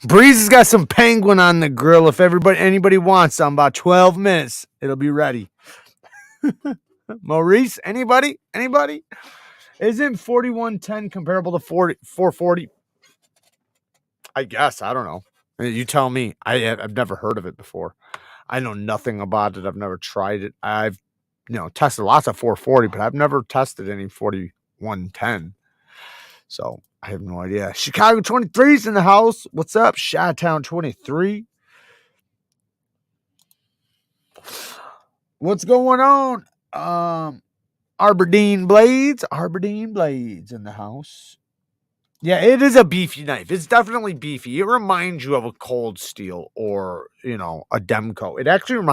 Breeze has got some penguin on the grill. If anybody wants some, about 12 minutes, it'll be ready. Maurice, anybody? Isn't 4110 comparable to 440? I guess. I don't know. You tell me. I've never heard of it before. I know nothing about it. I've never tried it. I've tested lots of 440, but I've never tested any 4110. So I have no idea. Chicago 23's in the house. What's up? Chi-Town 23. What's going on? Aberdeen Blades in the house. Yeah, it is a beefy knife. It's definitely beefy. It reminds you of a Cold Steel or, a Demco. It actually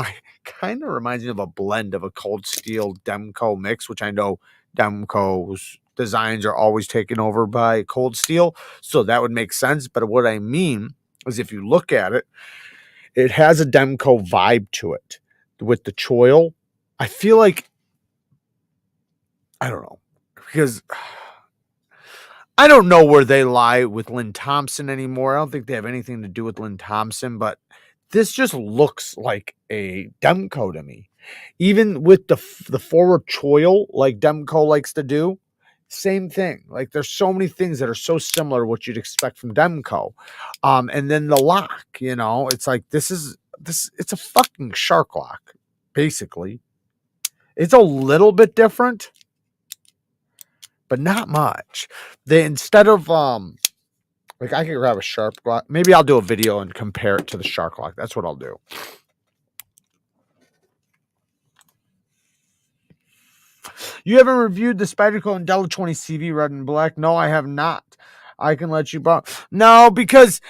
kind of reminds me of a blend of a Cold Steel Demco mix, which I know Demco's designs are always taken over by Cold Steel. So that would make sense. But what I mean is if you look at it, it has a Demco vibe to it with the choil. I feel like, I don't know, because I don't know where they lie with Lynn Thompson anymore. I don't think they have anything to do with Lynn Thompson, but this just looks like a Demco to me. Even with the forward choil, like Demco likes to do, same thing. Like there's so many things that are so similar to what you'd expect from Demco. And then the lock, it's like it's a fucking shark lock, basically. It's a little bit different, but not much. They instead of like I could grab a sharp lock. Maybe I'll do a video and compare it to the shark lock. That's what I'll do. You haven't reviewed the Spyderco Indela 20 CV red and black? No, I have not. I can let you borrow. No, because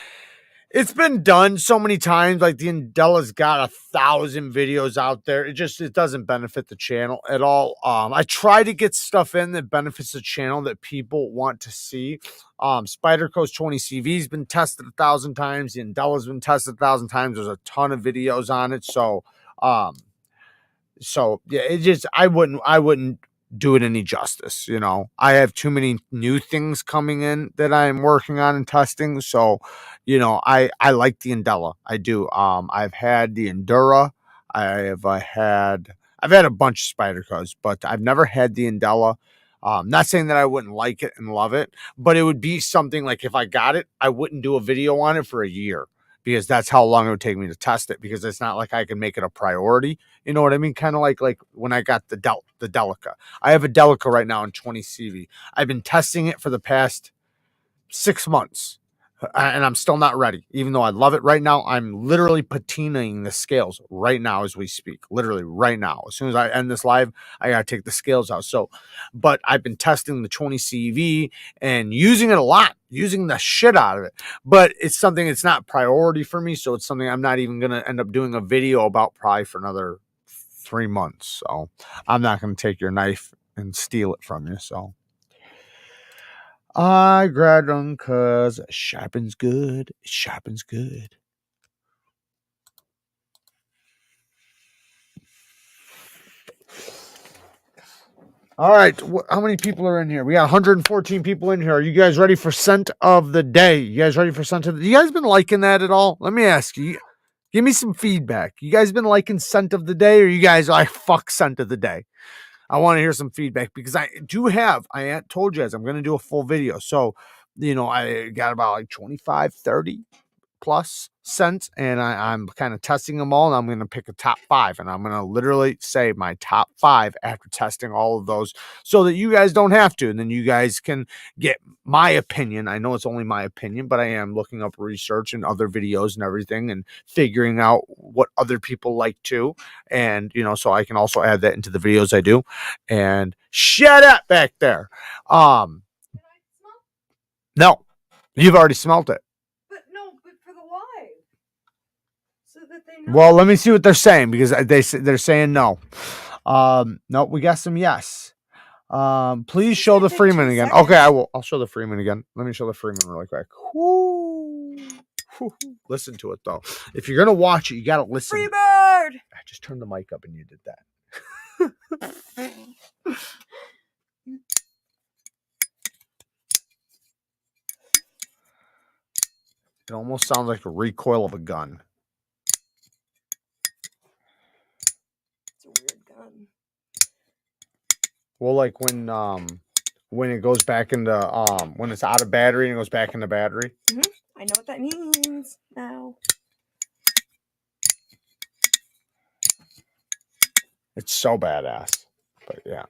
it's been done so many times. Like the Indela's got 1,000 videos out there. It doesn't benefit the channel at all. I try to get stuff in that benefits the channel that people want to see. Spyderco's 20 CV's been tested 1,000 times. The Indela's been tested 1,000 times. There's a ton of videos on it. So yeah, I wouldn't do it any justice. I have too many new things coming in that I'm working on and testing. So, I like the Indela. I do. I've had the Endura. I've had a bunch of Spydercos, but I've never had the Indela. Not saying that I wouldn't like it and love it, but it would be something like if I got it, I wouldn't do a video on it for a year. Because that's how long it would take me to test it. Because it's not like I can make it a priority. You know what I mean? Kind of like when I got the Delica. I have a Delica right now in 20 CV. I've been testing it for the past 6 months. And I'm still not ready, even though I love it right now. I'm literally patinaing the scales right now as we speak, literally right now. As soon as I end this live, I got to take the scales out. So, but I've been testing the 20 CV and using it a lot, using the shit out of it. But it's something, it's not priority for me. So it's something I'm not even going to end up doing a video about probably for another 3 months. So I'm not going to take your knife and steal it from you. So I grabbed them because it sharpens good. It sharpens good. All right. How many people are in here? We got 114 people in here. Are you guys ready for scent of the day? You guys ready for scent of the day? You guys been liking that at all? Let me ask you. Give me some feedback. You guys been liking scent of the day, or you guys are like, fuck scent of the day? I want to hear some feedback because I told you guys I'm going to do a full video. So, I got about like 25, 30 plus scents, and I'm kind of testing them all, and I'm going to pick a top 5, and I'm going to literally say my top 5 after testing all of those so that you guys don't have to, and then you guys can get my opinion. I know it's only my opinion, but I am looking up research and other videos and everything and figuring out what other people like too, and so I can also add that into the videos I do. And shut up back there. No, you've already smelt it. Well, let me see what they're saying, because they're saying no. No, we got some yes. Please show the Freeman again. Okay, I'll show the Freeman again. Let me show the Freeman really quick. Woo. Listen to it though. If you're gonna watch it, you gotta listen. Freebird! I just turned the mic up and you did that. It almost sounds like a recoil of a gun. It's a weird gun. Well, like when it goes back into when it's out of battery and it goes back into battery. Mm-hmm. I know what that means now. It's so badass. But yeah.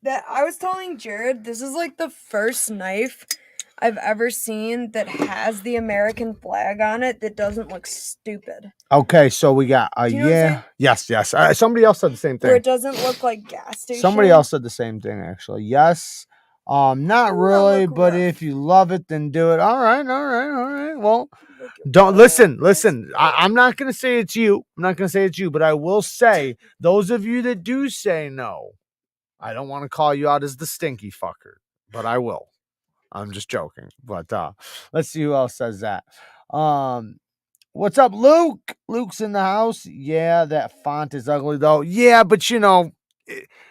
That I was telling Jared, this is like the first knife I've ever seen that has the American flag on it that doesn't look stupid. Okay, so we got Do you know what I'm saying? yes. Somebody else said the same thing. Where it doesn't look like gas station. Somebody else said the same thing actually. Yes. Not really, but if you love it, then do it. All right. Well, don't listen. I'm not gonna say it's you. But I will say, those of you that do say no, I don't want to call you out as the stinky fucker, but I will. I'm just joking. But let's see who else says that. What's up, Luke? Luke's in the house. Yeah, that font is ugly though. Yeah, but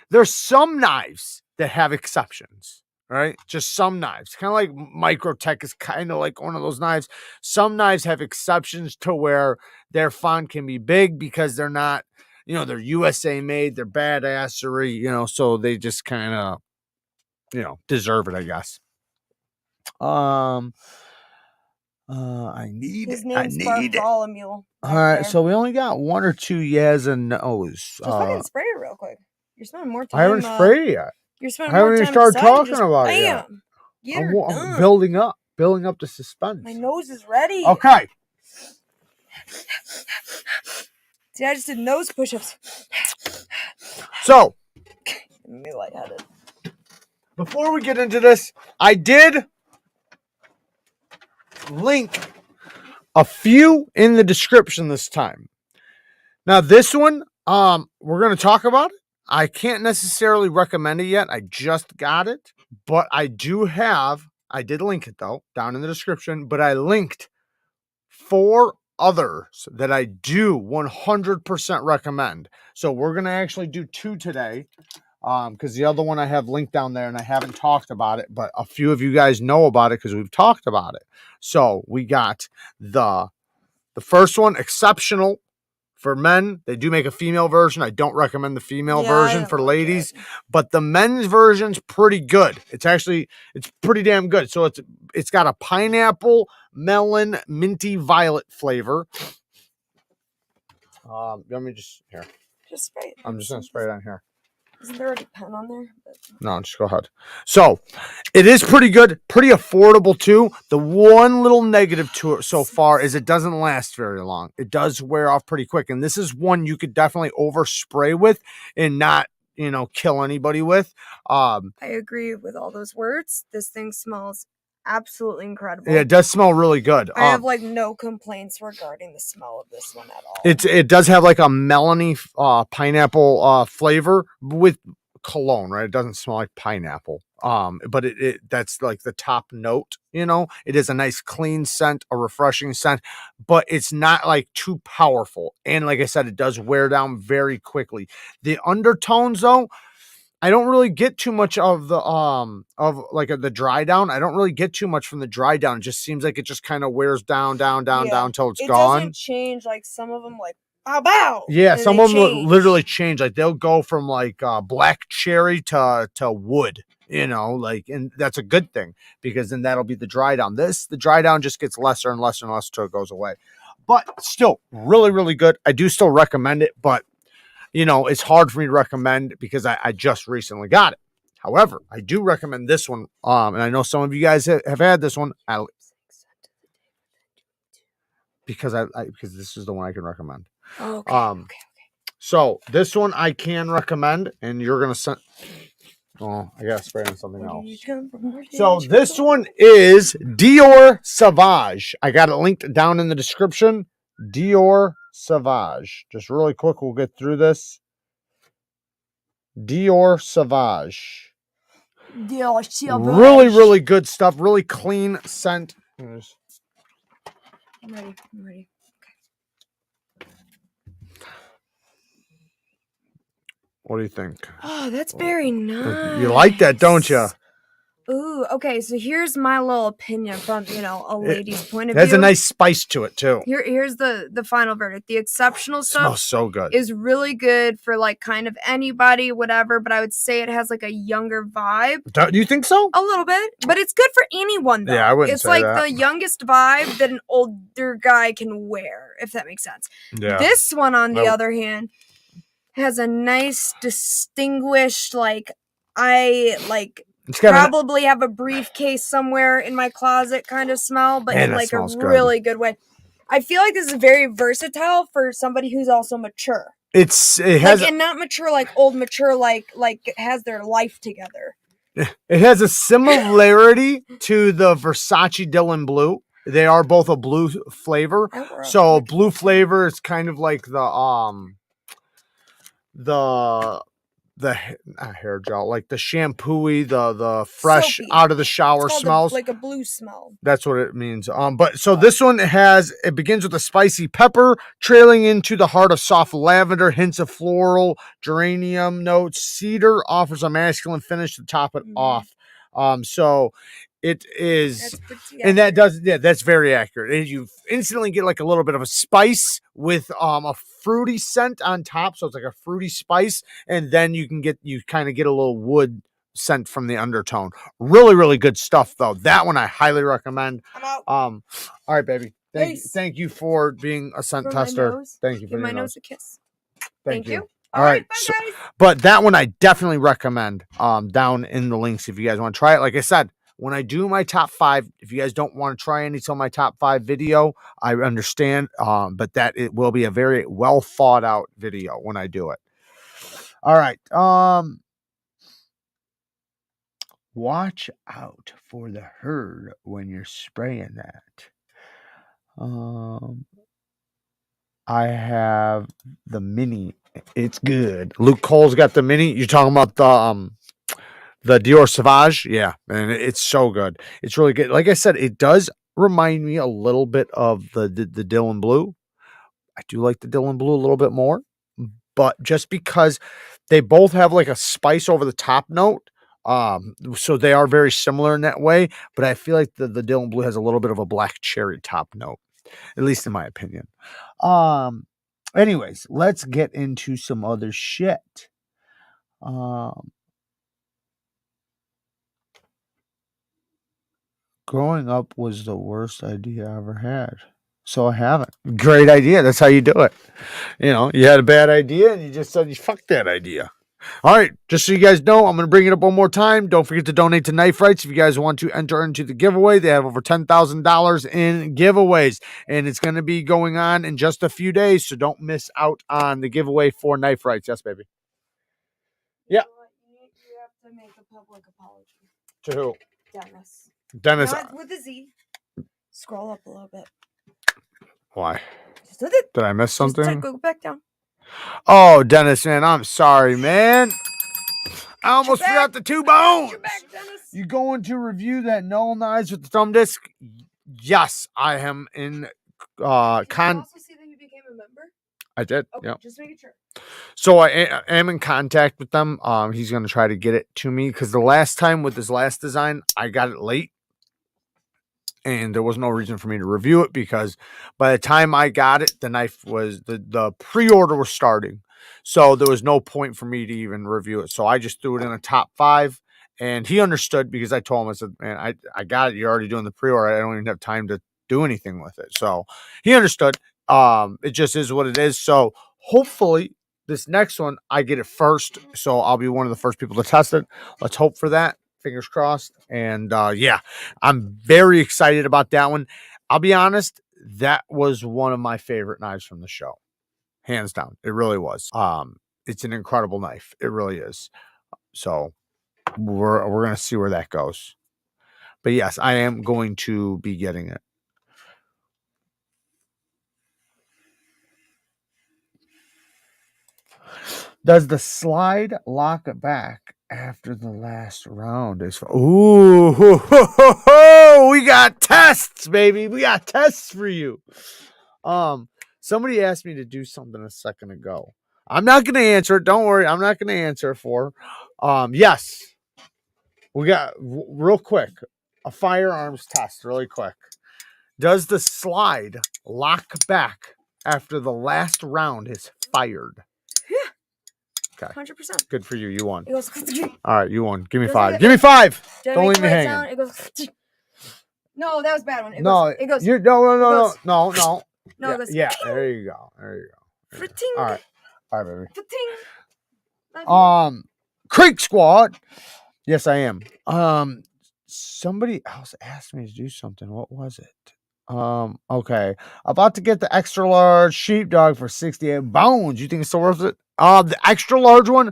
there's some knives that have exceptions, right? Just some knives. Kind of like Microtech is kind of like one of those knives. Some knives have exceptions to where their font can be big because they're not, they're USA made, they're badassery, so they just kind of, deserve it, I guess. I need His name's Bartholomew. All right, so we only got 1 or 2 yes and no's. Just fucking spray it real quick. You're spending more time. I haven't sprayed it yet. You're spending more time. I haven't even started talking about it yet. I'm building up the suspense. My nose is ready. Okay. See, I just did nose push-ups. So, me lightheaded. Before we get into this, I did link a few in the description this time. Now, this one, we're going to talk about it. I can't necessarily recommend it yet. I just got it, but I did link it though, down in the description, but I linked 4 others that I do 100% recommend. So we're going to actually do 2 today. Because the other one I have linked down there and I haven't talked about it, but a few of you guys know about it because we've talked about it. So we got the first one, Exceptional for men. They do make a female version. I don't recommend the female version for ladies, but the men's version's pretty good. It's pretty damn good. So it's got a pineapple, melon, minty, violet flavor. Let me just here. Just spray it. I'm just gonna spray it on here. Isn't there already pen on there? No, just go ahead. So it is pretty good, pretty affordable too. The one little negative to it so far is it doesn't last very long. It does wear off pretty quick. And this is one you could definitely overspray with and not, you know, kill anybody with. I agree with all those words. This thing smells absolutely incredible. Yeah, it does smell really good. I have like no complaints regarding the smell of this one at all. It does have like a melony pineapple flavor with cologne, right? It doesn't smell like pineapple. But it that's like the top note, you know. It is a nice clean scent, a refreshing scent, but it's not like too powerful. And like I said, it does wear down very quickly. The undertones though, I don't really get too much of the the dry down. I don't really get too much from the dry down. It just seems like it just kind of wears down till it's gone. It doesn't change like some of them, like bow. Yeah, some of them literally change. Like they'll go from like black cherry to wood, you know, like, and that's a good thing because then that'll be the dry down. The dry down just gets lesser and lesser and lesser till it goes away. But still really, really good. I do still recommend it, but you know, it's hard for me to recommend because I just recently got it. However, I do recommend this one. And I know some of you guys have had this one. Because because this is the one I can recommend. Oh, okay. So this one I can recommend, and you're gonna send. Oh, I gotta spray on something else. So this one is Dior Sauvage. I got it linked down in the description. Dior Sauvage. Just really quick, we'll get through this. Dior Sauvage. Dior Sauvage. Really, really good stuff. Really clean scent. I'm ready. Okay. What do you think? Oh, that's very nice. You like that, don't you? Ooh, okay. So here's my little opinion from, you know, a lady's point of view. There's a nice spice to it too. Here's the final verdict. The exceptional stuff smells so good. Is really good for like kind of anybody, whatever. But I would say it has like a younger vibe. Do you think so? A little bit, but it's good for anyone though. Yeah, I wouldn't It's say like that. the youngest vibe that an older guy can wear, if that makes sense. Yeah. This one, on the other hand, has a nice, distinguished, like probably have a briefcase somewhere in my closet kind of smell, but in like a really good way. I feel like this is very versatile for somebody who's also mature. It has and not mature like old, mature like it has their life together. It has a similarity to the Versace Dylan Blue. They are both a blue flavor. So blue flavor is kind of like the hair gel, like the shampooy, the fresh soapy, out of the shower smells, like a blue smell. That's what it means. But so this one it begins with a spicy pepper, trailing into the heart of soft lavender, hints of floral, geranium notes. Cedar offers a masculine finish to top it off. So it is, and that's very accurate. And you instantly get like a little bit of a spice with a fruity scent on top. So it's like a fruity spice. And then you kind of get a little wood scent from the undertone. Really, really good stuff though. That one I highly recommend. I'm out. All right, baby. Thank you for being a scent tester. Thank you for give my nose a kiss. Thank you. All right. So, but that one I definitely recommend down in the links if you guys want to try it. Like I said, when I do my top 5, if you guys don't want to try any till my top 5 video, I understand. But that it will be a very well thought out video when I do it. All right. Watch out for the herd when you're spraying that. I have the mini. It's good. Luke Cole's got the mini. You're talking about the Dior Sauvage? Yeah, and it's so good. It's really good. Like I said, it does remind me a little bit of the Dylan Blue. I do like the Dylan Blue a little bit more, but just because they both have like a spice over the top note, so they are very similar in that way, but I feel like the Dylan Blue has a little bit of a black cherry top note, at least in my opinion. Anyways, let's get into some other shit. Growing up was the worst idea I ever had. So I haven't. Great idea. That's how you do it. You know, you had a bad idea and you just said, fuck that idea. All right, just so you guys know, I'm going to bring it up one more time. Don't forget to donate to Knife Rights if you guys want to enter into the giveaway. They have over $10,000 in giveaways, and it's going to be going on in just a few days, so don't miss out on the giveaway for Knife Rights. Yes, baby. Yeah. You have to make a public apology. To who? Dennis. Dennis. Not with a Z. Scroll up a little bit. Why? Just with it. Did I miss something? Just go back down. Oh, Dennis, man, I'm sorry, man. I almost forgot the 2 bones. You going to review that Null Knives with the thumb disc? Yes, I am in. Did you also see that you became a member? I did. Okay, yeah. Just making sure. So I am in contact with them. He's going to try to get it to me because the last time with his last design, I got it late. And there was no reason for me to review it because by the time I got it, the knife was the pre-order was starting. So there was no point for me to even review it. So I just threw it in a top 5 and he understood because I told him, I said, man, I got it. You're already doing the pre-order. I don't even have time to do anything with it. So he understood. It just is what it is. So hopefully this next one, I get it first. So I'll be one of the first people to test it. Let's hope for that. Fingers crossed. And yeah, I'm very excited about that one. I'll be honest, that was one of my favorite knives from the show. Hands down. It really was. It's an incredible knife. It really is. So we're going to see where that goes. But yes, I am going to be getting it. Does the slide lock it back after the last round is? Ooh, ho, ho, ho, ho. We got tests, baby. We got tests for you. Somebody asked me to do something a second ago. I'm not going to answer it. Don't worry. I'm not going to answer it for. Yes, we got real quick a firearms test. Really quick. Does the slide lock back after the last round is fired? Okay. 100%. Good for you. You won. It goes. All right, you won. Give me 5. Give me 5. Don't leave me hanging. Sound, it goes. No, that was a bad one. It goes. No. No. No, it goes. Yeah. There you go. Fritting. All right, baby. Fritting. Creek Squad. Yes, I am. Somebody else asked me to do something. What was it? Okay. About to get the extra large sheepdog for 68 bones. You think it's still worth it? The extra large one,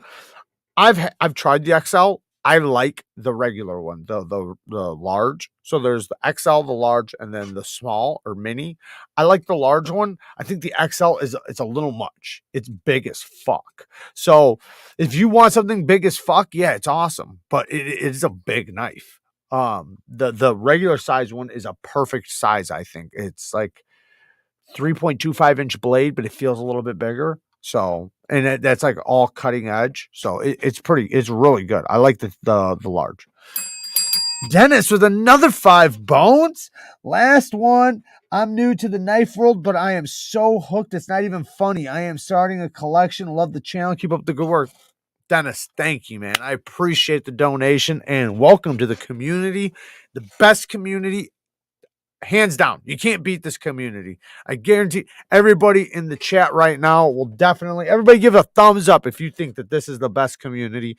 I've tried the XL. I like the regular one, the large. So there's the XL, the large, and then the small or mini. I like the large one. I think the XL it's a little much. It's big as fuck. So if you want something big as fuck, yeah, it's awesome. But it is a big knife. The regular size one is a perfect size. I think it's like 3.25-inch blade, but it feels a little bit bigger. So, and that's like all cutting edge. So it's really good. I like the large. Dennis with another 5 bones. Last one. I'm new to the knife world, but I am so hooked. It's not even funny. I am starting a collection. Love the channel. Keep up the good work. Dennis, thank you, man. I appreciate the donation and welcome to the community. The best community. Hands down, you can't beat this community. I guarantee everybody in the chat right now will definitely, everybody give a thumbs up if you think that this is the best community,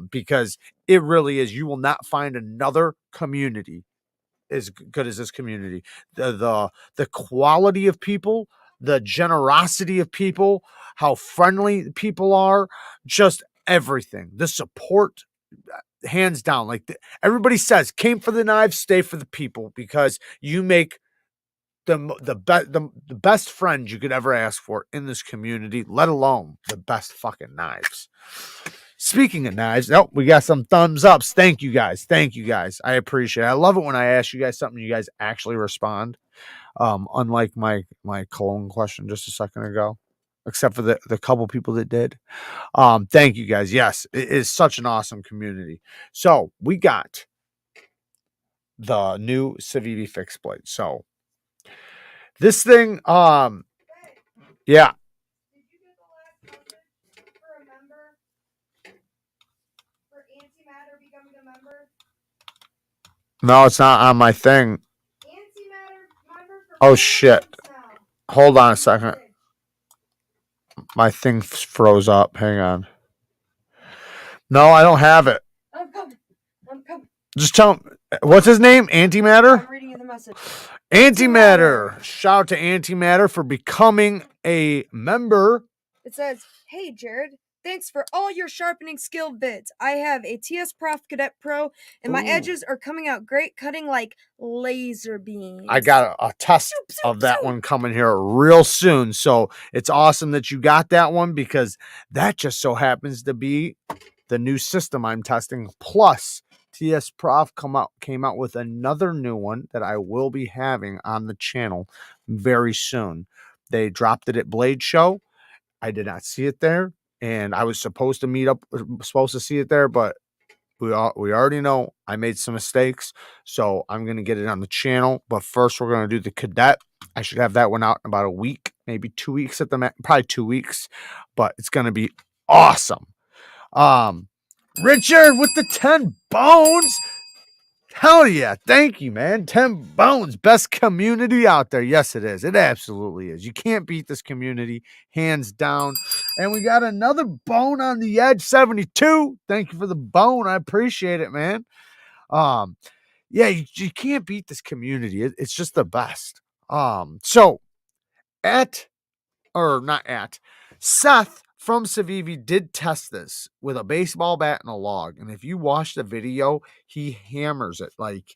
because it really is. You will not find another community as good as this community. The quality of people, the generosity of people, how friendly people are, just everything. The support. Hands down, like everybody says, came for the knives, stay for the people, because you make the best friends you could ever ask for in this community, let alone the best fucking knives. Speaking of knives, we got some thumbs ups. Thank you guys. I appreciate it. I love it when I ask you guys something, you guys actually respond. Unlike my cologne question just a second ago, except for the couple people that did. Thank you guys. Yes, it is such an awesome community. So we got the new Civivi fixed blade. So this thing, yeah. Did you get the last message for a member? For Antimatter becoming a member? No, it's not on my thing. Antimatter member for oh shit. Hold on a second. My thing froze up. Hang on. No, I don't have it. I'm coming. I'm coming. Just tell him. What's his name? Antimatter? I'm reading you the message. Antimatter. Shout out to Antimatter for becoming a member. It says, "Hey, Jared. Thanks for all your sharpening skill vids. I have a TSPROF Cadet Pro, and my edges are coming out great, cutting like laser beams." I got a test of that one coming here real soon. So it's awesome that you got that one, because that just so happens to be the new system I'm testing. Plus, TSPROF came out with another new one that I will be having on the channel very soon. They dropped it at Blade Show. I did not see it there, and I was supposed to see it there, but we already know I made some mistakes, so I'm gonna get it on the channel. But first, we're gonna do the Cadet. I should have that one out in about a week, maybe 2 weeks at the probably 2 weeks, but it's gonna be awesome. Richard with the 10 bones. Hell yeah. Thank you, man. 10 bones. Best community out there. Yes, it is. It absolutely is. You can't beat this community, hands down. And we got another bone on the edge, 72. Thank you for the bone. I appreciate it, man. Yeah, you can't beat this community. It's just the best. So Seth from Savivi did test this with a baseball bat and a log. And if you watch the video, he hammers it like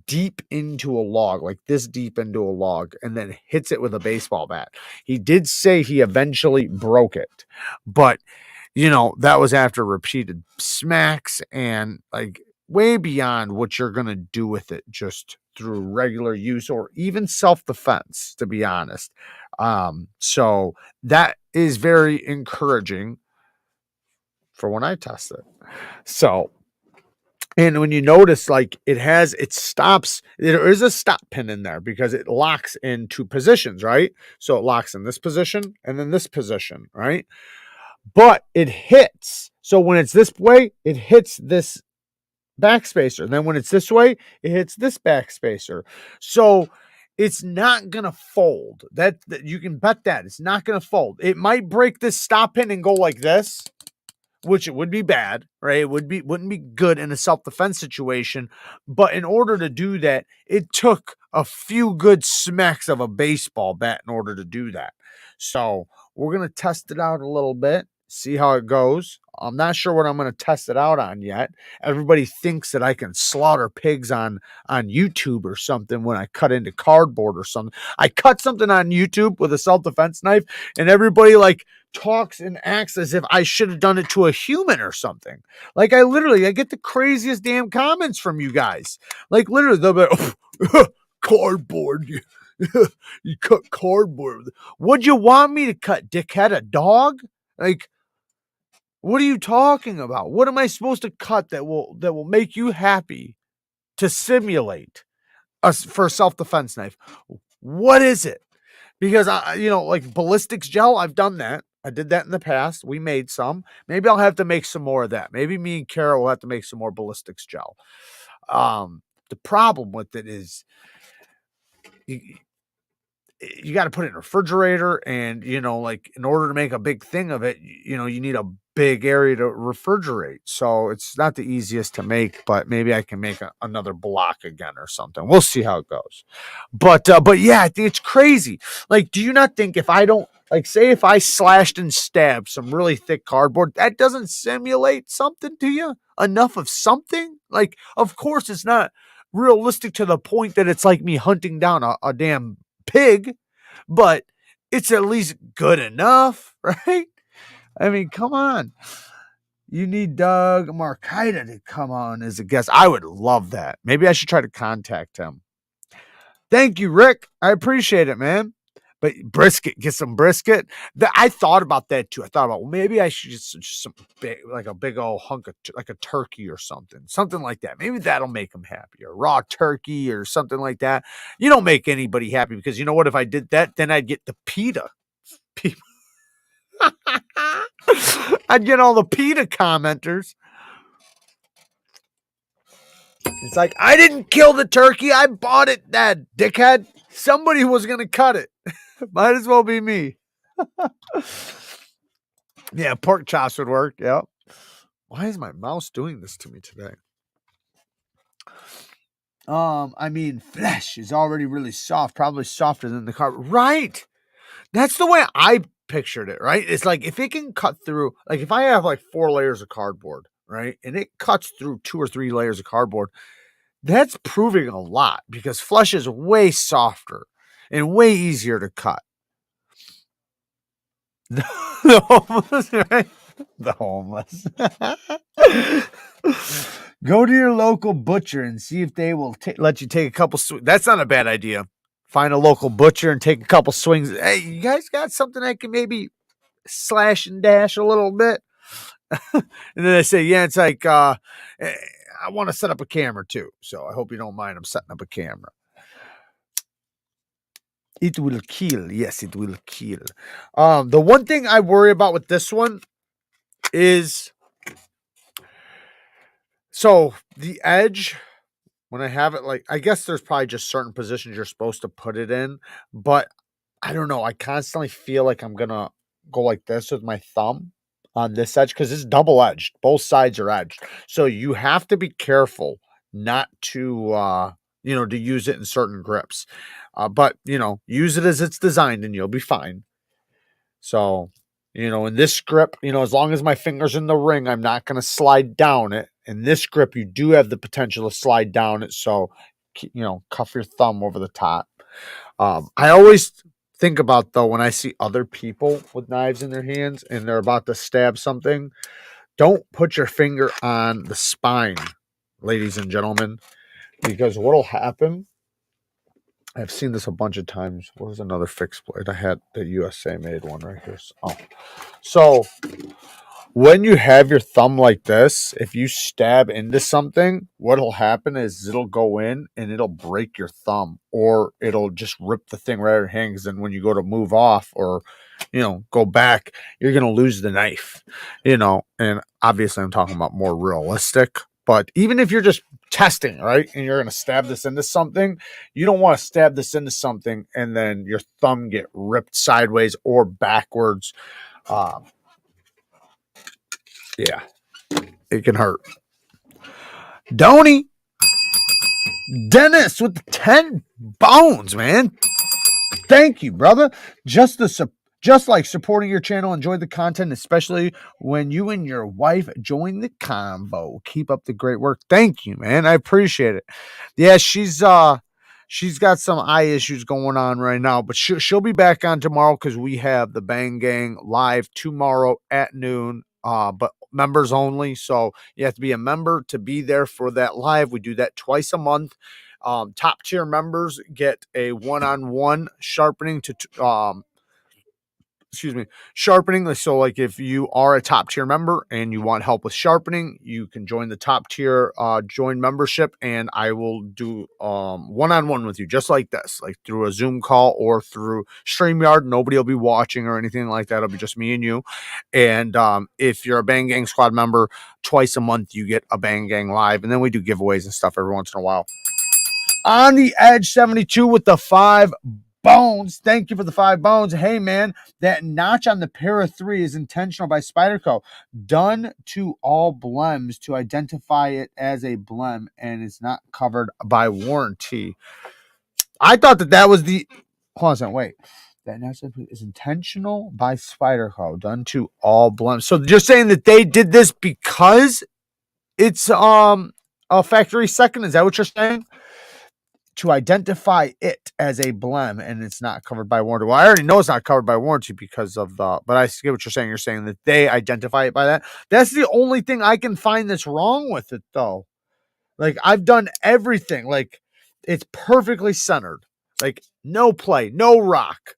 deep into a log, like this deep into a log, and then hits it with a baseball bat. He did say he eventually broke it, but you know, that was after repeated smacks and like way beyond what you're going to do with it just through regular use or even self-defense, to be honest. So that is very encouraging for when I test it. So, and when you notice, like it stops, there is a stop pin in there because it locks in 2 positions, right? So it locks in this position and then this position, right? But it hits. So when it's this way, it hits this backspacer. Then when it's this way, it hits this backspacer. So it's not going to fold. That you can bet that it's not going to fold. It might break this stop pin and go like this, which it would be bad, right? It wouldn't be good in a self-defense situation. But in order to do that, it took a few good smacks of a baseball bat in order to do that. So we're going to test it out a little bit, see how it goes. I'm not sure what I'm going to test it out on yet. Everybody thinks that I can slaughter pigs on YouTube or something when I cut into cardboard or something. I cut something on YouTube with a self-defense knife, and everybody like talks and acts as if I should have done it to a human or something. Like I get the craziest damn comments from you guys. Like literally they'll be like, oh, cardboard. You cut cardboard. What'd you want me to cut, dickhead? A dog? Like, what are you talking about? What am I supposed to cut that will make you happy to simulate us for a self-defense knife? What is it? Because like ballistics gel, I've done that. I did that in the past. We made some. Maybe I'll have to make some more of that. Maybe me and Kara will have to make some more ballistics gel. The problem with it is you got to put it in a refrigerator, and like in order to make a big thing of it, you need a big area to refrigerate. So it's not the easiest to make, but maybe I can make another block again or something. We'll see how it goes. But yeah, I think it's crazy. Like, do you not think if I don't, like, say if I slashed and stabbed some really thick cardboard, that doesn't simulate something to you? Enough of something? Like, of course it's not realistic to the point that it's like me hunting down a damn pig, but it's at least good enough, right? I mean, come on. You need Doug Markita to come on as a guest. I would love that. Maybe I should try to contact him. Thank you, Rick. I appreciate it, man. But brisket, get some brisket. I thought about that too. I thought about, well, maybe I should just some big, like a big old hunk of like a turkey or something like that. Maybe that'll make them happy, or raw turkey or something like that. You don't make anybody happy, because you know what? If I did that, then I'd get the PETA people. I'd get all the PETA commenters. It's like, I didn't kill the turkey. I bought it, Dad, dickhead. Somebody was going to cut it. Might as well be me. Yeah, pork chops would work. Yep. Why is my mouse doing this to me today? I mean, flesh is already really soft, probably softer than the cardboard. Right. That's the way I pictured it, right? It's like if it can cut through, like if I have like 4 layers of cardboard, right? And it cuts through 2 or 3 layers of cardboard, that's proving a lot because flesh is way softer and way easier to cut. The homeless, right? The homeless. Go to your local butcher and see if they will let you take a couple swings. That's not a bad idea. Find a local butcher and take a couple swings. Hey, you guys got something I can maybe slash and dash a little bit? And then they say, yeah, it's like, I want to set up a camera too. So I hope you don't mind. I'm setting up a camera. It will kill. Yes, it will kill. The one thing I worry about with this one is, so the edge, when I have it, like, I guess there's probably just certain positions you're supposed to put it in, but I don't know. I constantly feel like I'm going to go like this with my thumb on this edge because it's double edged. Both sides are edged. So you have to be careful not to, to use it in certain grips. But, use it as it's designed and you'll be fine. So, in this grip, as long as my finger's in the ring, I'm not going to slide down it. In this grip, you do have the potential to slide down it. So, cuff your thumb over the top. I always think about, though, when I see other people with knives in their hands and they're about to stab something, don't put your finger on the spine, ladies and gentlemen, because what'll happen, I've seen this a bunch of times. What was another fixed blade? I had the USA made one right here. So when you have your thumb like this, if you stab into something, what'll happen is it'll go in and it'll break your thumb, or it'll just rip the thing right out of your hand. Because then when you go to move off or, go back, you're going to lose the knife, and obviously I'm talking about more realistic. But even if you're just testing, right, and you're going to stab this into something, you don't want to stab this into something and then your thumb get ripped sideways or backwards. Yeah, it can hurt. Donnie Dennis with the 10 bones, man. Thank you, brother. Just like supporting your channel, enjoy the content, especially when you and your wife join the convo. Keep up the great work. Thank you, man. I appreciate it. Yeah, she's got some eye issues going on right now, but she'll be back on tomorrow because we have the Bang Gang live tomorrow at noon. But members only. So you have to be a member to be there for that live. We do that twice a month. Top tier members get a one-on-one sharpening sharpening. So like if you are a top tier member and you want help with sharpening, you can join the top tier join membership, and I will do one-on-one with you just like this, like through a Zoom call or through StreamYard. Nobody will be watching or anything like that. It'll be just me and you. And if you're a Bang Gang Squad member, twice a month you get a Bang Gang live, and then we do giveaways and stuff every once in a while. On the Edge 72 with the 5 bones. Thank you for the 5 bones. Hey, man, that notch on the Para 3 is intentional by Spyderco. Done to all blems to identify it as a blem, and it's not covered by warranty. I thought that was the... Hold on a second, wait. That notch is intentional by Spyderco. Done to all blems. So you're saying that they did this because it's a factory second? Is that what you're saying? To identify it as a blem, and it's not covered by warranty. Well, I already know it's not covered by warranty because of the, but I get what you're saying. You're saying that they identify it by that. That's the only thing I can find that's wrong with it, though. Like, I've done everything. Like, it's perfectly centered. Like, no play, no rock.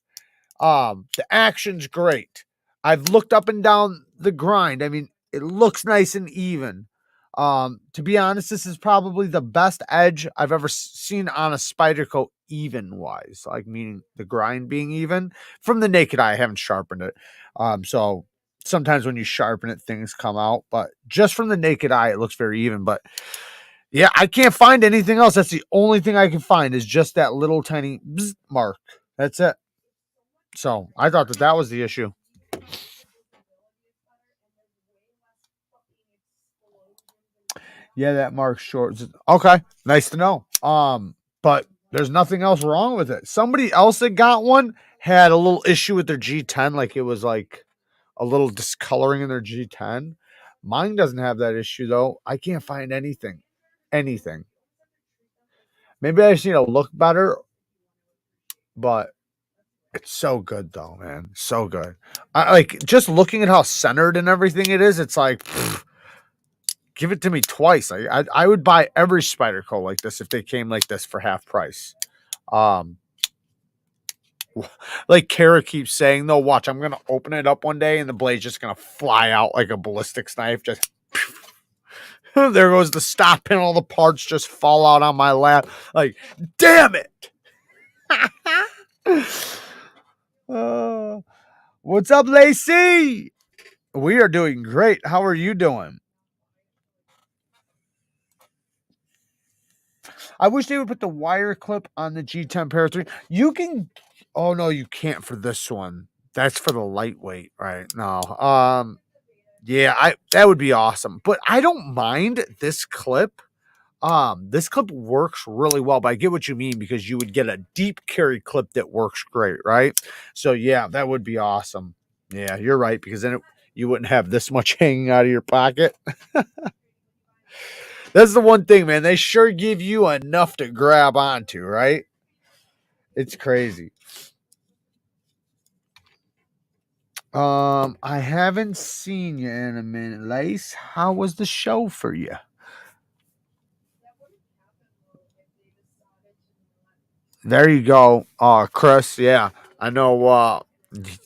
The action's great. I've looked up and down the grind. I mean, it looks nice and even. To be honest, this is probably the best edge I've ever seen on a Spyderco even wise, like meaning the grind being even. From the naked eye, I haven't sharpened it. So sometimes when you sharpen it, things come out, but just from the naked eye, it looks very even. But yeah, I can't find anything else. That's the only thing I can find is just that little tiny mark. That's it. So I thought that was the issue. Yeah, that marks short. Okay, nice to know. But there's nothing else wrong with it. Somebody else that got one had a little issue with their G10, like it was like a little discoloring in their G10. Mine doesn't have that issue though. I can't find anything. Anything. Maybe I just need to look better, but it's so good though, man. So good. I like just looking at how centered and everything it is. It's like, pfft, give it to me twice. I would buy every Spyderco like this if they came like this for half price. Like Kara keeps saying, though, watch, I'm gonna open it up one day and the blade's just gonna fly out like a ballistics knife. Just there goes the stop pin, all the parts just fall out on my lap. Like, damn it. What's up, Lacey? We are doing great. How are you doing? I wish they would put the wire clip on the G10 Para 3. You can. Oh no, you can't for this one. That's for the lightweight, right? No. Yeah, that would be awesome. But I don't mind this clip. This clip works really well, but I get what you mean because you would get a deep carry clip that works great, right? So yeah, that would be awesome. Yeah, you're right, because then you wouldn't have this much hanging out of your pocket. That's the one thing, man. They sure give you enough to grab onto, right? It's crazy. I haven't seen you in a minute, Lace. How was the show for you? There you go, Chris. Yeah, I know.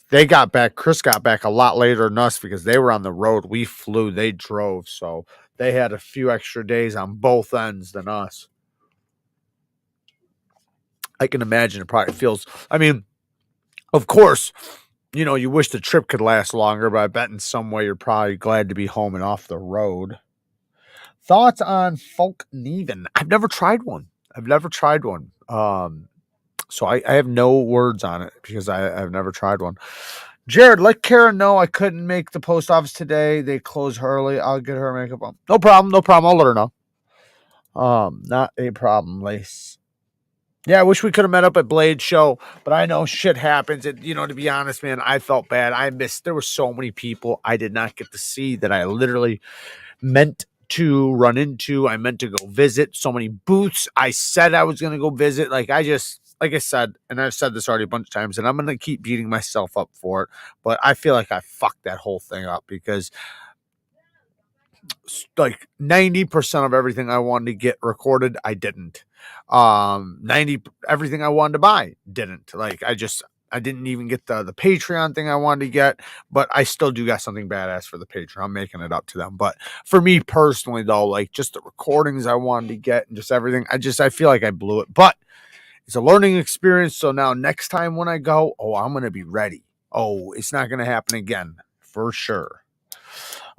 They got back. Chris got back a lot later than us because they were on the road. We flew. They drove, so they had a few extra days on both ends than us. I can imagine it probably feels. I mean, of course, you know, you wish the trip could last longer, but I bet in some way you're probably glad to be home and off the road. Thoughts on Folk Neven? I've never tried one. So I have no words on it because I've never tried one. Jared, let Karen know I couldn't make the post office today. They close early. I'll get her makeup on. No problem. I'll let her know. Not a problem, Lace. Yeah, I wish we could have met up at Blade Show, but I know shit happens. And, you know, to be honest, man, I felt bad. There were so many people I did not get to see that I literally meant to run into. I meant to go visit. So many booths I said I was going to go visit. Like I said, and I've said this already a bunch of times, and I'm going to keep beating myself up for it. But I feel like I fucked that whole thing up because like 90% of everything I wanted to get recorded, I didn't. 90 everything I wanted to buy didn't. Like I didn't even get the Patreon thing I wanted to get, but I still do got something badass for the Patreon. I'm making it up to them. But for me personally though, like just the recordings I wanted to get and just everything, I feel like I blew it. But it's a learning experience. So now next time when I go, I'm going to be ready. It's not going to happen again for sure.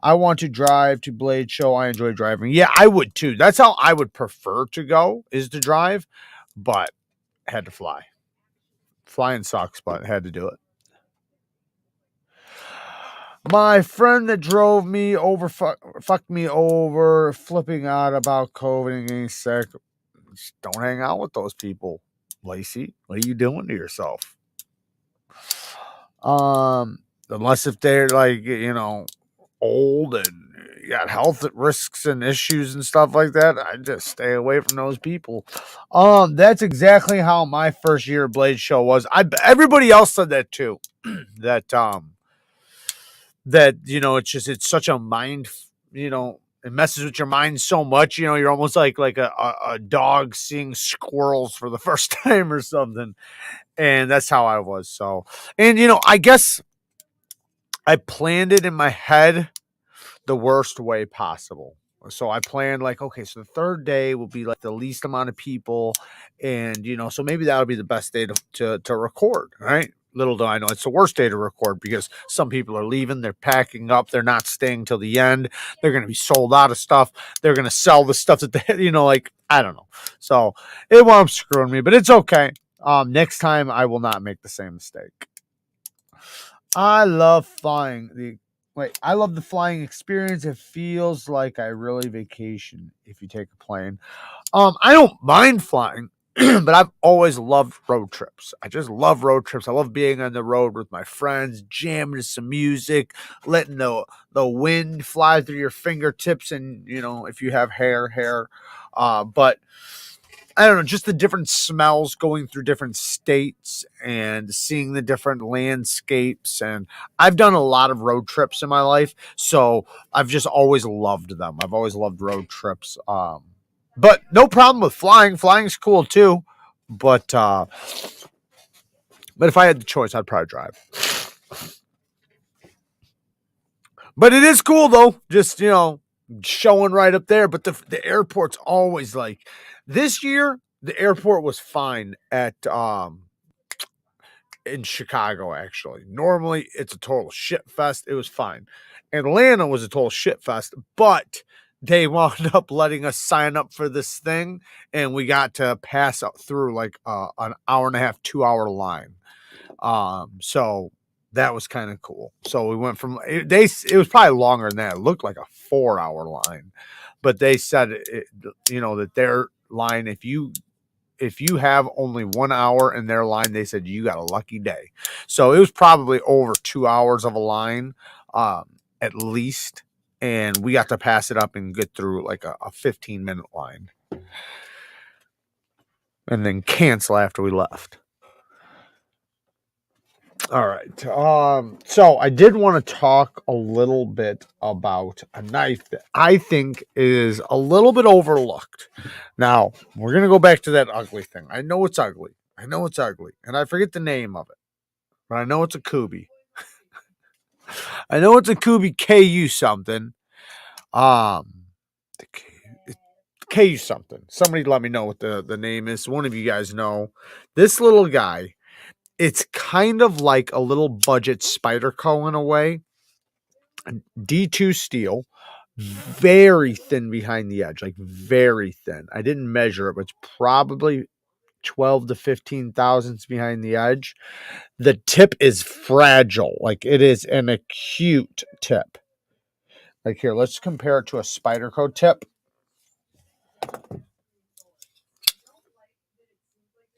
I want to drive to Blade Show. I enjoy driving. Yeah, I would too. That's how I would prefer to go, is to drive, but had to fly. Flying sucks, but had to do it. My friend that drove me over, fucked me over, flipping out about COVID and getting sick. Just don't hang out with those people, Lacey. What are you doing to yourself? Unless if they're like, you know, old and you got health risks and issues and stuff like that, I just stay away from those people. That's exactly how my first year of Blade Show was. Everybody else said that too. that you know, it's such a mind, you know, it messes with your mind so much, you know, you're almost like a dog seeing squirrels for the first time or something. And that's how I was. So, and you know, I guess I planned it in my head the worst way possible. So I planned like, okay, so the third day will be like the least amount of people. And, you know, so maybe that'll be the best day to record, right? Little do I know it's the worst day to record because some people are leaving, they're packing up, they're not staying till the end. They're going to be sold out of stuff. They're going to sell the stuff that they, you know, like, I don't know. So it wound up screwing me, but it's okay. Next time I will not make the same mistake. I love flying. Wait, I love the flying experience. It feels like I really vacation if you take a plane. I don't mind flying, but I've always loved road trips. I just love road trips. I love being on the road with my friends, jamming to some music, letting the wind fly through your fingertips, and if you have hair. But I don't know, just the different smells going through different states and seeing the different landscapes. And I've done a lot of road trips in my life, so I've just always loved them. I've always loved road trips. But no problem with flying. Flying's cool too. But if I had the choice, I'd probably drive. But it is cool though, just showing right up there. But the airport's always like this year. The airport was fine at in Chicago, actually. Normally, it's a total shit fest. It was fine. Atlanta was a total shit fest, but they wound up letting us sign up for this thing, and we got to pass out through like an hour and a half, 2 hour line. So that was kind of cool. So we went from it was probably longer than that. It looked like a 4 hour line, but they said that their line, if you have only 1 hour in their line, they said you got a lucky day. So it was probably over 2 hours of a line, at least. And we got to pass it up and get through like a 15-minute line. And then cancel after we left. All right. So I did want to talk a little bit about a knife that I think is a little bit overlooked. Now, we're going to go back to that ugly thing. I know it's ugly. And I forget the name of it. But I know it's a Kubi. I know it's a Kubi KU something. KU something. Somebody let me know what the name is. One of you guys know. This little guy, it's kind of like a little budget Spyderco in a way. D2 steel, very thin behind the edge, like very thin. I didn't measure it, but it's probably 12 to 15 thousandths behind the edge. The tip is fragile, like it is an acute tip. Like here, let's compare it to a Spyderco tip.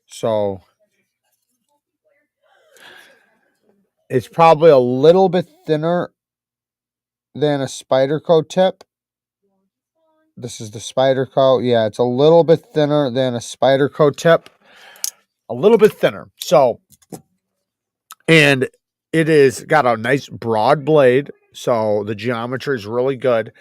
So it's probably a little bit thinner than a Spyderco tip. This is the Spyderco. Yeah, it's a little bit thinner than a Spyderco tip. A little bit thinner. So, and it is got a nice broad blade. So the geometry is really good.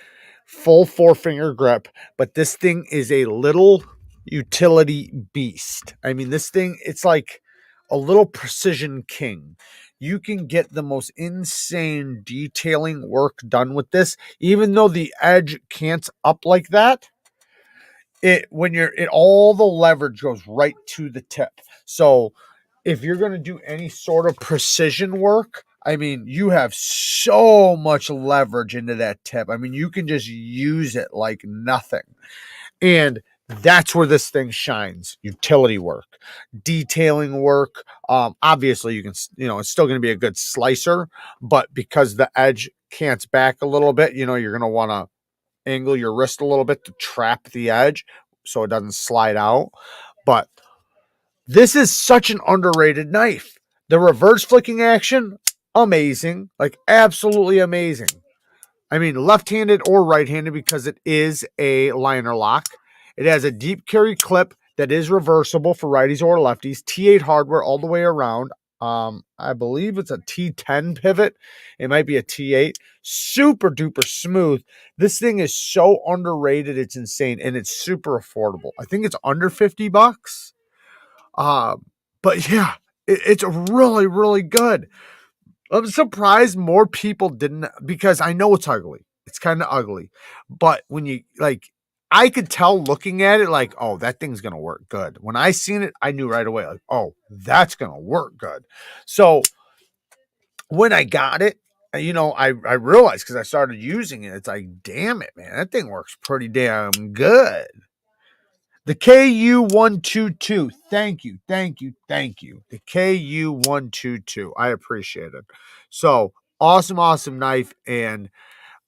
Full 4-finger grip. But this thing is a little utility beast. I mean, this thing, it's like a little precision king. You can get the most insane detailing work done with this, even though the edge cants up like that. All the leverage goes right to the tip. So if you're going to do any sort of precision work, I mean, you have so much leverage into that tip. I mean, you can just use it like nothing. And that's where this thing shines. Utility work, detailing work. Obviously you can, it's still going to be a good slicer, but because the edge cants back a little bit, you're going to want to angle your wrist a little bit to trap the edge so it doesn't slide out. But this is such an underrated knife. The reverse flicking action, amazing, like absolutely amazing. I mean, left-handed or right-handed because it is a liner lock. It has a deep carry clip that is reversible for righties or lefties. T8 hardware all the way around. I believe it's a T10 pivot. It might be a T8. Super duper smooth. This thing is so underrated. It's insane. And it's super affordable. I think it's under $50. But yeah, it's really, really good. I'm surprised more people didn't, because I know it's ugly. It's kind of ugly. But when you I could tell looking at it like, oh, that thing's going to work good. When I seen it, I knew right away, like, oh, that's going to work good. So when I got it, I realized because I started using it, it's like, damn it, man, that thing works pretty damn good. The KU122. Thank you. The KU122. I appreciate it. So Awesome, awesome knife. And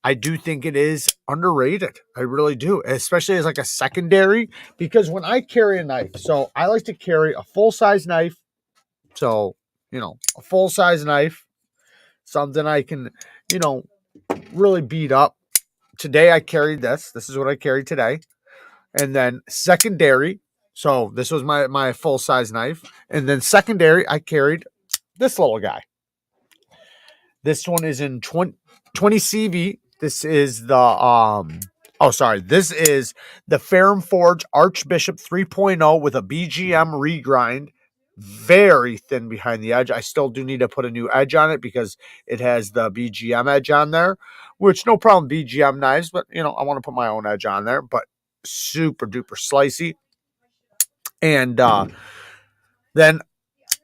I do think it is underrated. I really do, especially as like a secondary, because when I carry a knife, so I like to carry a full-size knife. So, you know, a full-size knife, something I can, you know, really beat up. Today I carried this. This is what I carried today. And then secondary. So this was my full-size knife. And then secondary, I carried this little guy. This one is in 20 CV. This is the this is the Ferrum Forge Archbishop 3.0 with a BGM regrind. Very thin behind the edge. I still do need to put a new edge on it because it has the BGM edge on there, which no problem, BGM knives, but you know, I want to put my own edge on there, but super duper slicey. And then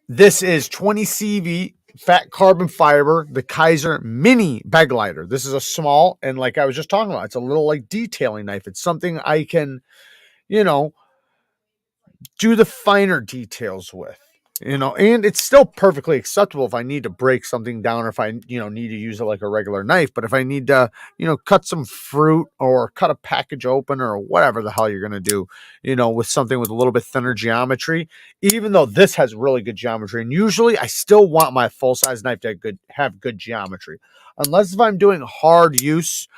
this is 20 CV fat carbon fiber, the Kaiser mini bag lighter. This is a small, and like I was just talking about, it's a little like detailing knife. It's something I can, you know, do the finer details with, you know, and it's still perfectly acceptable if I need to break something down or if I, you know, need to use it like a regular knife. But if I need to, you know, cut some fruit or cut a package open or whatever the hell you're going to do, you know, with something with a little bit thinner geometry, even though this has really good geometry, and usually I still want my full-size knife to have good geometry, unless if I'm doing hard use,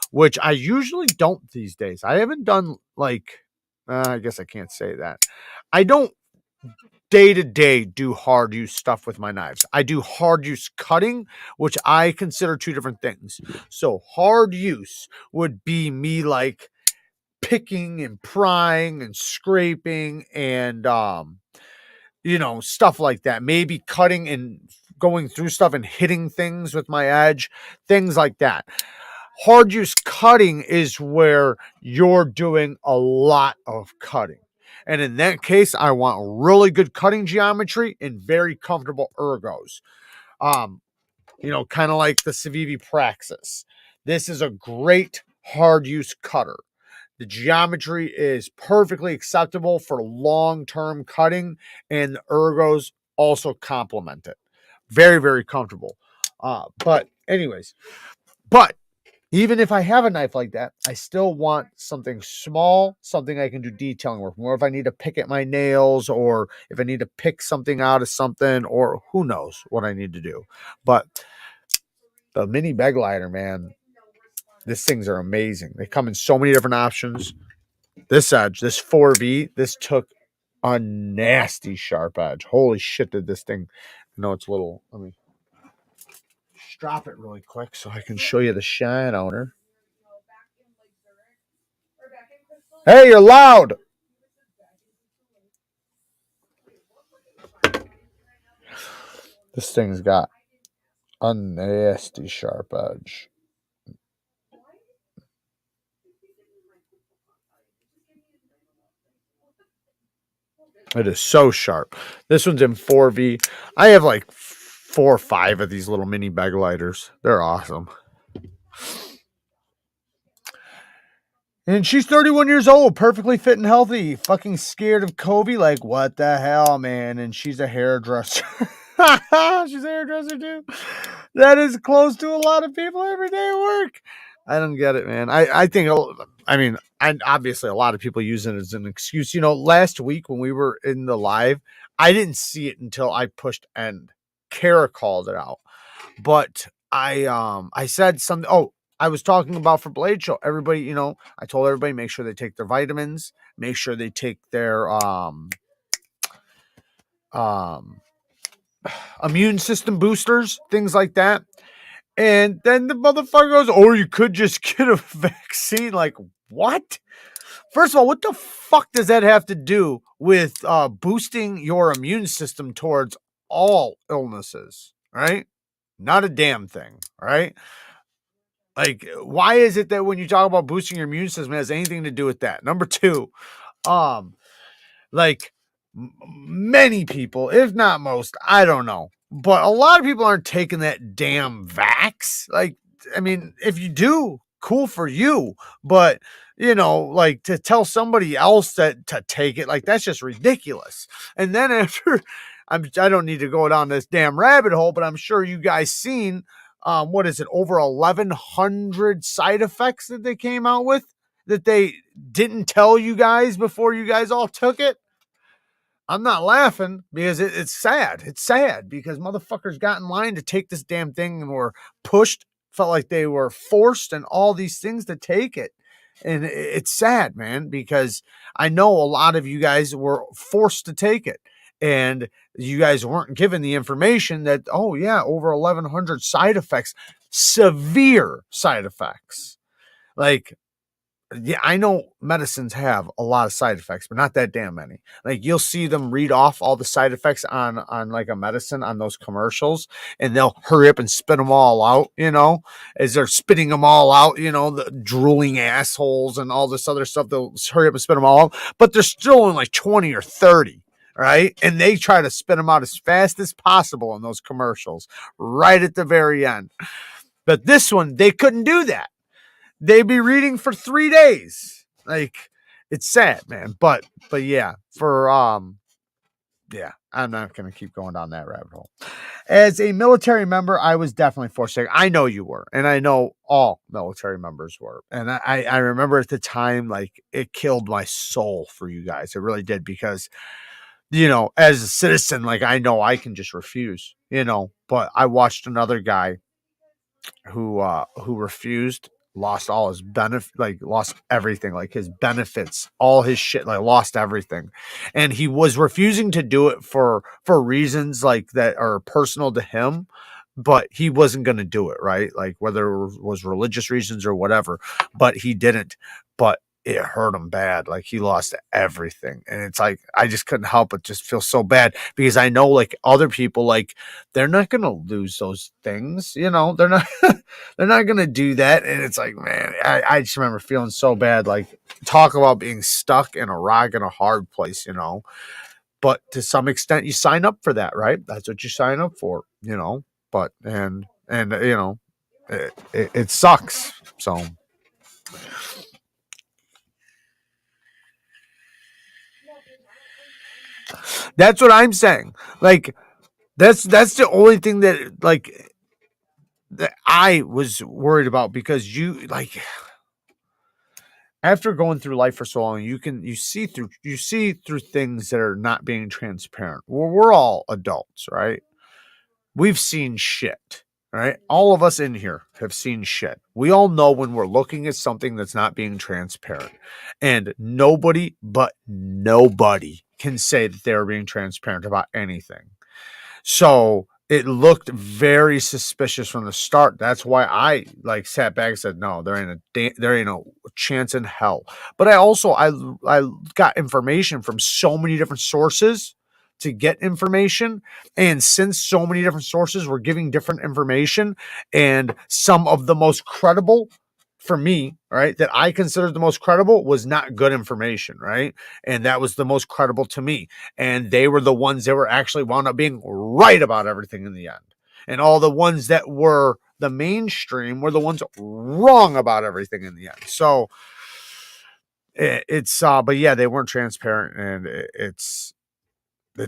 which I usually don't these days. I haven't done like, I guess I can't say that. I don't day-to-day do hard use stuff with my knives. I do hard use cutting, which I consider two different things. So hard use would be me like picking and prying and scraping and you know, stuff like that. Maybe cutting and going through stuff and hitting things with my edge, things like that. Hard use cutting is where you're doing a lot of cutting. And in that case, I want really good cutting geometry and very comfortable ergos. You know, kind of like the Civivi Praxis. This is a great hard use cutter. The geometry is perfectly acceptable for long-term cutting, and the ergos also complement it. Very, very comfortable. But even if I have a knife like that, I still want something small, something I can do detailing work. More if I need to pick at my nails or if I need to pick something out of something, or who knows what I need to do. But the mini bag lighter, man, these things are amazing. They come in so many different options. This edge, this 4V, this took a nasty sharp edge. Holy shit, did this thing. I know it's a little, let me strop it really quick so I can show you the shine on her. Hey, you're loud. This thing's got a nasty sharp edge. It is so sharp. This one's in 4V. I have like 4 or 5 of these little mini bag lighters. They're awesome. And she's 31 years old, perfectly fit and healthy, fucking scared of COVID. Like, what the hell, man? And she's a hairdresser. She's a hairdresser, too. That is close to a lot of people every day at work. I don't get it, man. I think, I mean, obviously a lot of people use it as an excuse. You know, last week when we were in the live, I didn't see it until I pushed end. Kara called it out. But I said something. Oh, I was talking about for Blade Show. Everybody, you know, I told everybody make sure they take their vitamins, make sure they take their immune system boosters, things like that. And then the motherfucker goes, or you could just get a vaccine. Like, what? First of all, what the fuck does that have to do with boosting your immune system towards all illnesses, right? Not a damn thing, right? Like, why is it that when you talk about boosting your immune system, it has anything to do with that? Number two, like many people, if not most, I don't know, but a lot of people aren't taking that damn vax. Like, I mean, if you do, cool for you, but you know, like to tell somebody else that to take it, like that's just ridiculous. And then after I don't need to go down this damn rabbit hole, but I'm sure you guys seen, what is it, over 1,100 side effects that they came out with that they didn't tell you guys before you guys all took it. I'm not laughing because it's sad. It's sad because motherfuckers got in line to take this damn thing and were pushed, felt like they were forced and all these things to take it. And it's sad, man, because I know a lot of you guys were forced to take it and you guys weren't given the information that, oh yeah, over 1,100 side effects, severe side effects. Like, yeah, I know medicines have a lot of side effects, but not that damn many. Like you'll see them read off all the side effects on like a medicine on those commercials, and they'll hurry up and spit them all out, you know, as they're spitting them all out, you know, the drooling assholes and all this other stuff. They'll hurry up and spit them all out, but there's still only like 20 or 30, right? And they try to spit them out as fast as possible in those commercials, right at the very end. But this one, they couldn't do that. They'd be reading for 3 days. Like, it's sad, man. But yeah, yeah, I'm not going to keep going down that rabbit hole. As a military member, I was definitely forced to. I know you were, and I know all military members were. And I remember at the time, like, it killed my soul for you guys. It really did, because, you know, as a citizen, like, I know I can just refuse, you know, but I watched another guy who refused, lost all his benefit, like lost everything, like his benefits, all his shit, like lost everything. And he was refusing to do it for reasons like that are personal to him, but he wasn't going to do it, right? Like whether it was religious reasons or whatever, but he didn't. But it hurt him bad. Like he lost everything. And it's like, I just couldn't help but just feel so bad, because I know like other people, like they're not going to lose those things, you know, they're not, they're not going to do that. And it's like, man, I just remember feeling so bad. Like, talk about being stuck in a rock and a hard place, you know, but to some extent you sign up for that, right? That's what you sign up for, you know, but, and you know, it sucks. So that's what I'm saying. Like, that's the only thing that, like, that I was worried about, because you, like, after going through life for so long, you see through things that are not being transparent. Well, we're all adults, right? We've seen shit, right? All of us in here have seen shit. We all know when we're looking at something that's not being transparent, and nobody can say that they're being transparent about anything. So it looked very suspicious from the start. That's why I like sat back and said, no, there ain't a chance in hell. But I got information from so many different sources to get information. And since so many different sources were giving different information, and some of the most credible for me, right, that I considered the most credible was not good information, right? And that was the most credible to me. And they were the ones that were actually wound up being right about everything in the end. And all the ones that were the mainstream were the ones wrong about everything in the end. So it's but yeah, they weren't transparent, and it's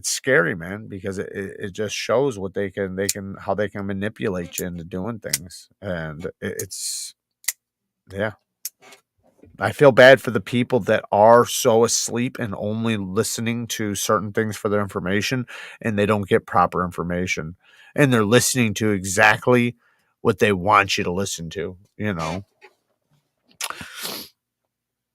scary, man, because it just shows what how they can manipulate you into doing things. And it's, yeah, I feel bad for the people that are so asleep and only listening to certain things for their information, and they don't get proper information, and they're listening to exactly what they want you to listen to, you know.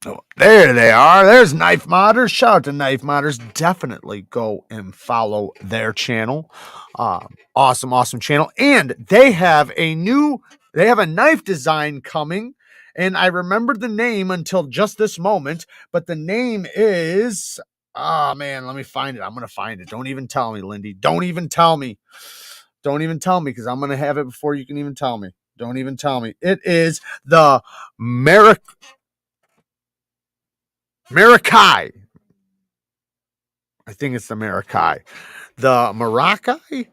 Oh, there they are. There's Knife Modders. Shout out to Knife Modders. Definitely go and follow their channel. Awesome channel. And they have a knife design coming. And I remembered the name until just this moment. But the name is, oh man, let me find it. I'm going to find it. Don't even tell me, Lindy. Don't even tell me. Don't even tell me, because I'm going to have it before you can even tell me. Don't even tell me. It is the Marakai. I think it's the Marakai. The Marakai?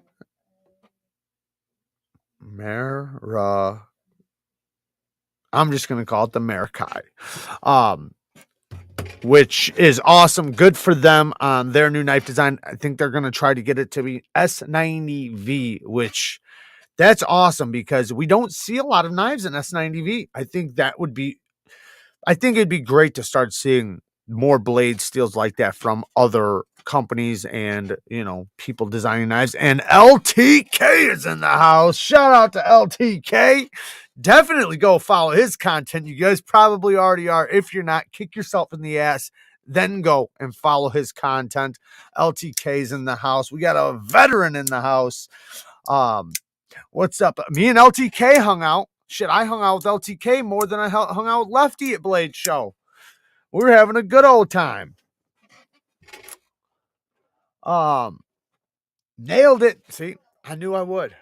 I'm just going to call it the Marakai. which is awesome. Good for them on their new knife design. I think they're going to try to get it to be S90V, which that's awesome because we don't see a lot of knives in S90V. I think it'd be great to start seeing more blade steels like that from other companies and, you know, people designing knives. And LTK is in the house. Shout out to LTK. Definitely go follow his content. You guys probably already are. If you're not, kick yourself in the ass. Then go and follow his content. LTK's in the house. We got a veteran in the house. What's up? Me and LTK hung out. Shit, I hung out with LTK more than I hung out with Lefty at Blade Show. We were having a good old time. Nailed it. See, I knew I would.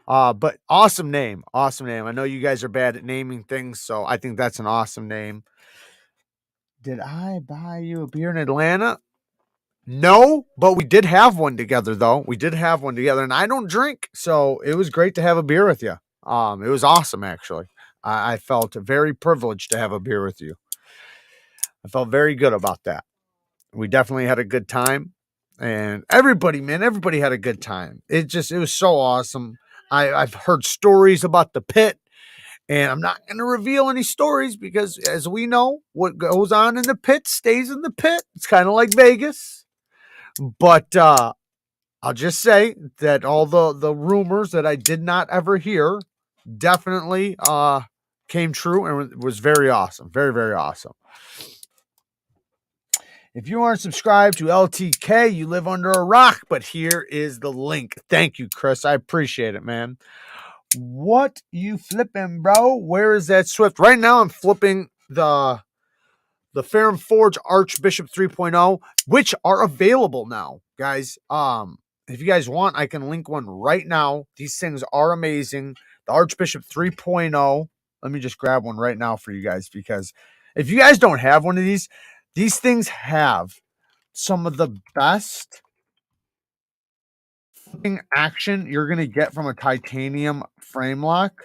But awesome name. Awesome name. I know you guys are bad at naming things, so I think that's an awesome name. Did I buy you a beer in Atlanta? No, but we did have one together, though. And I don't drink, so it was great to have a beer with you. It was awesome, actually. I felt very privileged to have a beer with you. I felt very good about that. We definitely had a good time, and everybody had a good time. It was so awesome. I've heard stories about the pit, and I'm not going to reveal any stories because, as we know, what goes on in the pit stays in the pit. It's kind of like Vegas. But I'll just say that all the rumors that I did not ever hear definitely came true and was very awesome. Very, very awesome. If you aren't subscribed to LTK, you live under a rock, but here is the link. Thank you, Chris. I appreciate it, man. What you flipping, bro? Where is that Swift? Right now, I'm flipping the Ferrum Forge Archbishop 3.0, which are available now, guys. If you guys want, I can link one right now. These things are amazing. The Archbishop 3.0. Let me just grab one right now for you guys, because if you guys don't have one of these things have some of the best flipping action you're going to get from a titanium frame lock.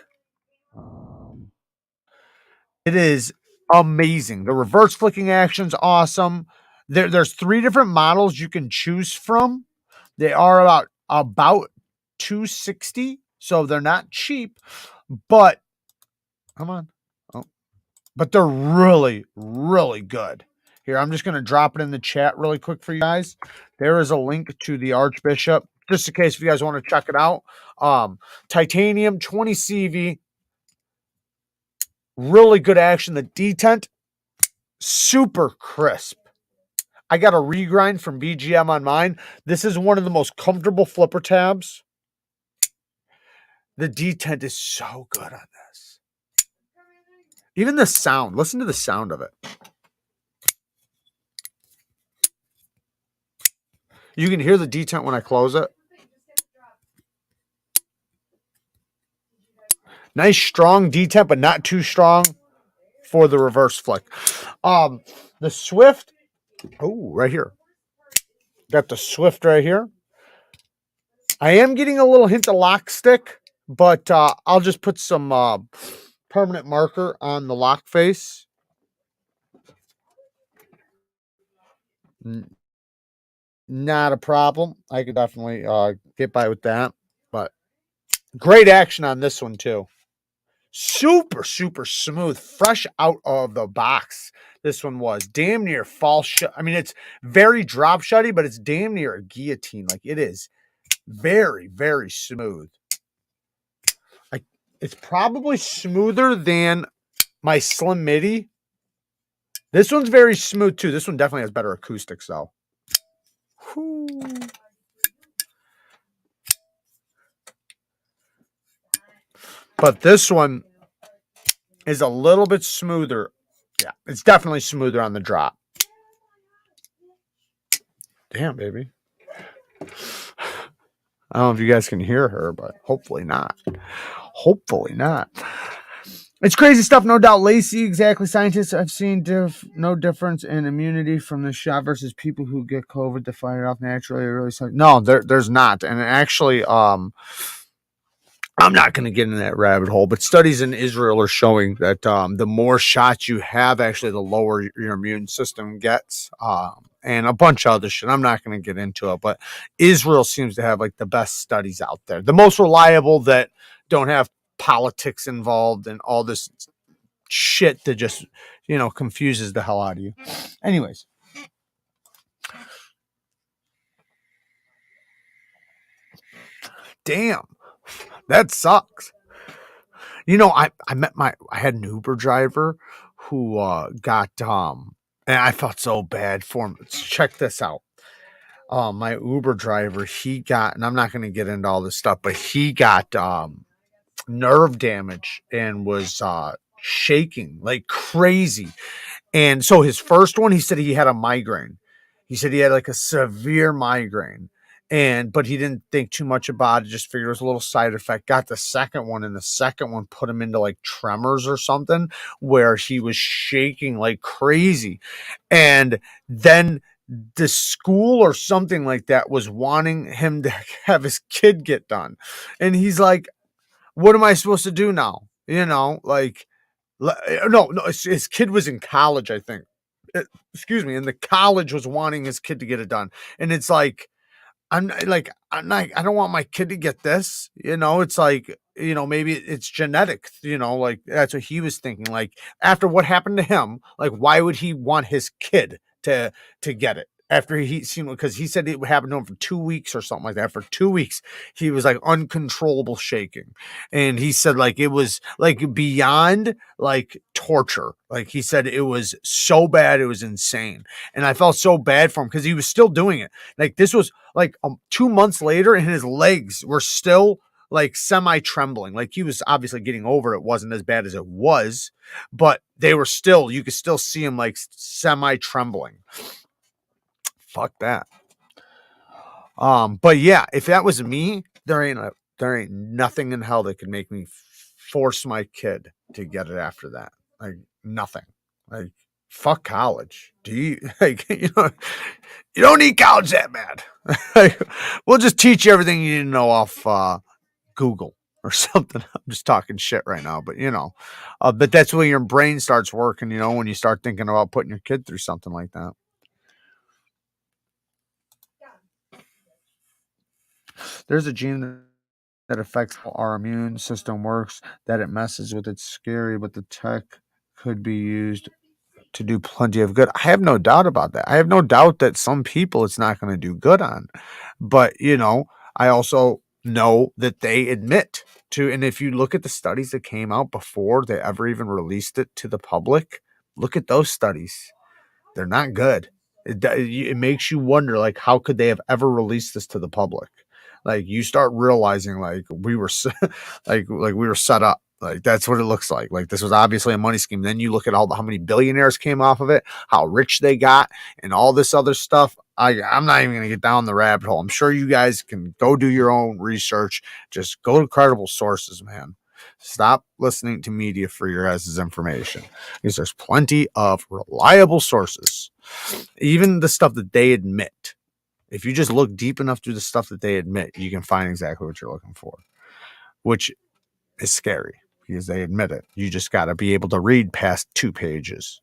It is amazing. The reverse flicking action's awesome. There's 3 different models you can choose from. They are about $260, so they're not cheap, but come on. Oh, but they're really, really good. Here, I'm just going to drop it in the chat really quick for you guys. There is a link to the Archbishop, just in case if you guys want to check it out. Titanium 20 CV. Really good action. The detent, super crisp. I got a regrind from BGM on mine. This is one of the most comfortable flipper tabs. The detent is so good on this. Even the sound. Listen to the sound of it. You can hear the detent when I close it. Nice strong detent, but not too strong for the reverse flick. The Swift. Oh, right here. Got the Swift right here. I am getting a little hint of lock stick, but I'll just put some permanent marker on the lock face. Not a problem. I could definitely get by with that. But great action on this one, too. Super, super smooth. Fresh out of the box. This one was damn near fall shut. I mean, it's very drop shutty, but it's damn near a guillotine. Like, it is very, very smooth. It's probably smoother than my Slim Midi. This one's very smooth, too. This one definitely has better acoustics, though. Whew. But this one is a little bit smoother. Yeah, it's definitely smoother on the drop. Damn, baby. I don't know if you guys can hear her, but hopefully not. Hopefully not. It's crazy stuff, no doubt. Lacey, exactly. Scientists have seen no difference in immunity from the shot versus people who get COVID to fight it off naturally. No, there's not. And actually, I I'm not going to get into that rabbit hole, but studies in Israel are showing that the more shots you have, actually, the lower your immune system gets, and a bunch of other shit. I'm not going to get into it, but Israel seems to have like the best studies out there, the most reliable, that don't have politics involved and all this shit that just, you know, confuses the hell out of you. Anyways. Damn, that sucks. You know, I had an Uber driver who got and I felt so bad for him. Check this out. My Uber driver, he got, and I'm not going to get into all this stuff, but he got nerve damage and was shaking like crazy. And so his first one, he said he had a migraine. He said he had like a severe migraine. But he didn't think too much about it, just figured it was a little side effect. Got the second one, and the second one put him into like tremors or something, where he was shaking like crazy. And then the school or something like that was wanting him to have his kid get done. And he's like, what am I supposed to do now? You know, like, no, his kid was in college, I think. Excuse me. And the college was wanting his kid to get it done. And it's like, I don't want my kid to get this, you know. It's like, you know, maybe it's genetic, you know, like that's what he was thinking. Like, after what happened to him, like, why would he want his kid to get it? After he seen, because he said it happened to him for 2 weeks or something like that. For 2 weeks, he was like uncontrollable shaking. And he said like it was like beyond like torture. Like he said it was so bad, it was insane. And I felt so bad for him because he was still doing it. Like this was like 2 months later, and his legs were still like semi trembling. Like he was obviously getting over it. Wasn't as bad as it was, but they were still, you could still see him like semi trembling. Fuck that. But yeah, if that was me, there ain't nothing in hell that could make me force my kid to get it after that. Like nothing. Like fuck college. Do you like, you know, you don't need college that bad. We'll just teach you everything you need to know off Google or something. I'm just talking shit right now, but you know, but that's when your brain starts working, you know, when you start thinking about putting your kid through something like that. There's a gene that affects how our immune system works, that it messes with. It's scary, but the tech could be used to do plenty of good. I have no doubt about that. I have no doubt that some people it's not going to do good on. But, you know, I also know that they admit to, and if you look at the studies that came out before they ever even released it to the public, look at those studies. They're not good. It makes you wonder, like, how could they have ever released this to the public? Like, you start realizing, like, we were like we were set up. Like, that's what it looks like. Like, this was obviously a money scheme. Then you look at how many billionaires came off of it, how rich they got, and all this other stuff. I'm not even going to get down the rabbit hole. I'm sure you guys can go do your own research. Just go to credible sources, man. Stop listening to media for your guys' information, because there's plenty of reliable sources. Even the stuff that they admit. If you just look deep enough through the stuff that they admit, you can find exactly what you're looking for, which is scary because they admit it. You just got to be able to read past 2 pages.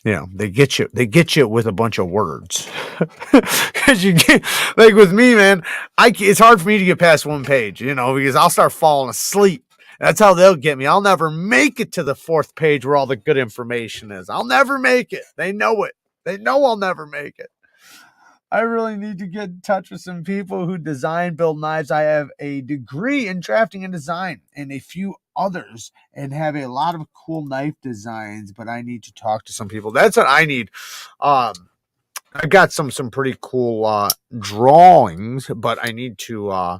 You know, they get you with a bunch of words. Because you get, like with me, man, it's hard for me to get past 1 page, you know, because I'll start falling asleep. That's how they'll get me. I'll never make it to the 4th page where all the good information is. I'll never make it. They know it. They know I'll never make it. I really need to get in touch with some people who design, build knives. I have a degree in drafting and design and a few others, and have a lot of cool knife designs, but I need to talk to some people. That's what I need. I got some pretty cool drawings, but I need to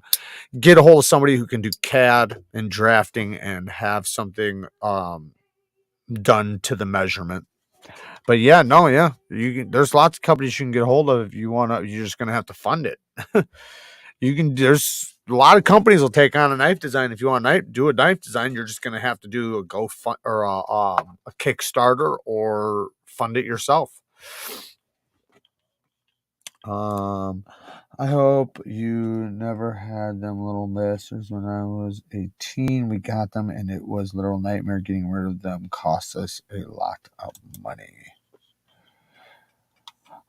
get a hold of somebody who can do CAD and drafting and have something done to the measurement. But yeah, no, yeah, there's lots of companies you can get a hold of if you want to. You're just gonna have to fund it. There's a lot of companies will take on a knife design. If you want to do a knife design, you're just gonna have to do a GoFund or a Kickstarter or fund it yourself. I hope you never had them little bastards. When I was 18, we got them, and it was a literal nightmare. Getting rid of them cost us a lot of money.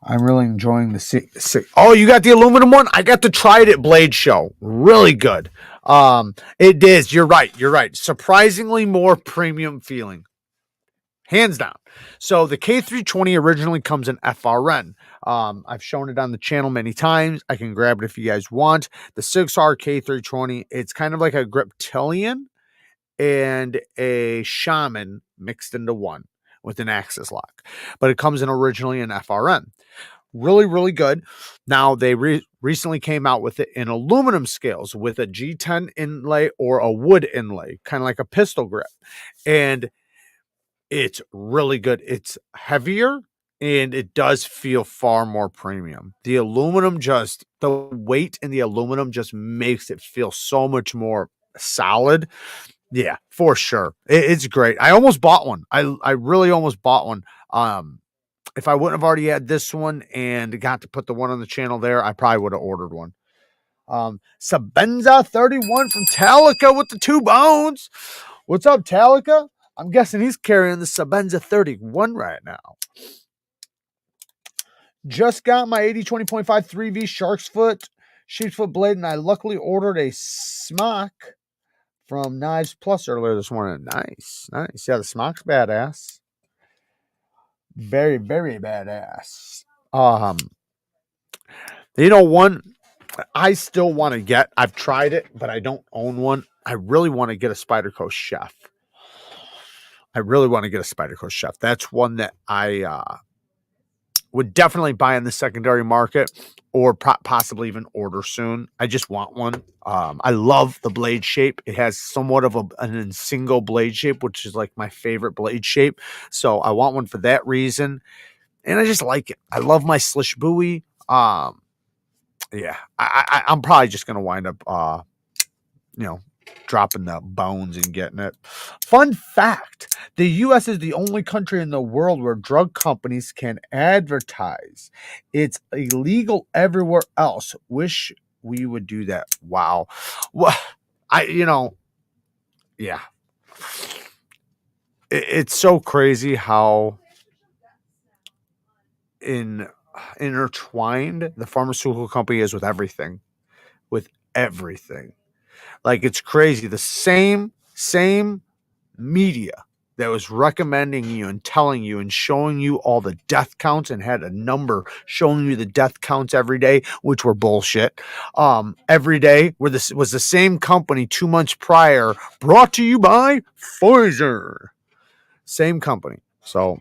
I'm really enjoying the Oh, you got the aluminum one? I got to try it at Blade Show. Really good. It is. You're right. You're right. Surprisingly more premium feeling. Hands down. So the K320 originally comes in FRN. I've shown it on the channel many times. I can grab it if you guys want. The 6R K320, it's kind of like a Griptilian and a Shaman mixed into one with an axis lock. But it comes in originally in FRN. Really, really good. Now, they recently came out with it in aluminum scales with a G10 inlay or a wood inlay, kind of like a pistol grip. And it's really good. It's heavier and it does feel far more premium. The aluminum the weight in the aluminum just makes it feel so much more solid. Yeah, for sure. It's great. I almost bought one. I really almost bought one. If I wouldn't have already had this one and got to put the one on the channel there, I probably would have ordered one. Sabenza 31 from Talica with the 2 bones. What's up, Talica? I'm guessing he's carrying the Sabenza 31 right now. Just got my 80-20.5 3V Shark's Foot sheep's foot blade, and I luckily ordered a smock from Knives Plus earlier this morning. Nice, nice. Yeah, the smock's badass. Very, very badass. You know, one I still want to get. I've tried it, but I don't own one. I really want to get a Spyder Coast Chef. That's one that I would definitely buy in the secondary market or possibly even order soon. I just want one. I love the blade shape. It has somewhat of an single blade shape, which is like my favorite blade shape. So I want one for that reason. And I just like it. I love my Slish Buoy. Yeah, I'm probably just going to wind up, dropping the bones and getting it. Fun fact, the U.S. is the only country in the world where drug companies can advertise. It's illegal everywhere else. Wish we would do that. Wow. Well, yeah. It's so crazy how intertwined the pharmaceutical company is with everything. Like, it's crazy. The same media that was recommending you and telling you and showing you all the death counts and had a number showing you the death counts every day, which were bullshit. Every day was the same company 2 months prior, brought to you by Pfizer. Same company. So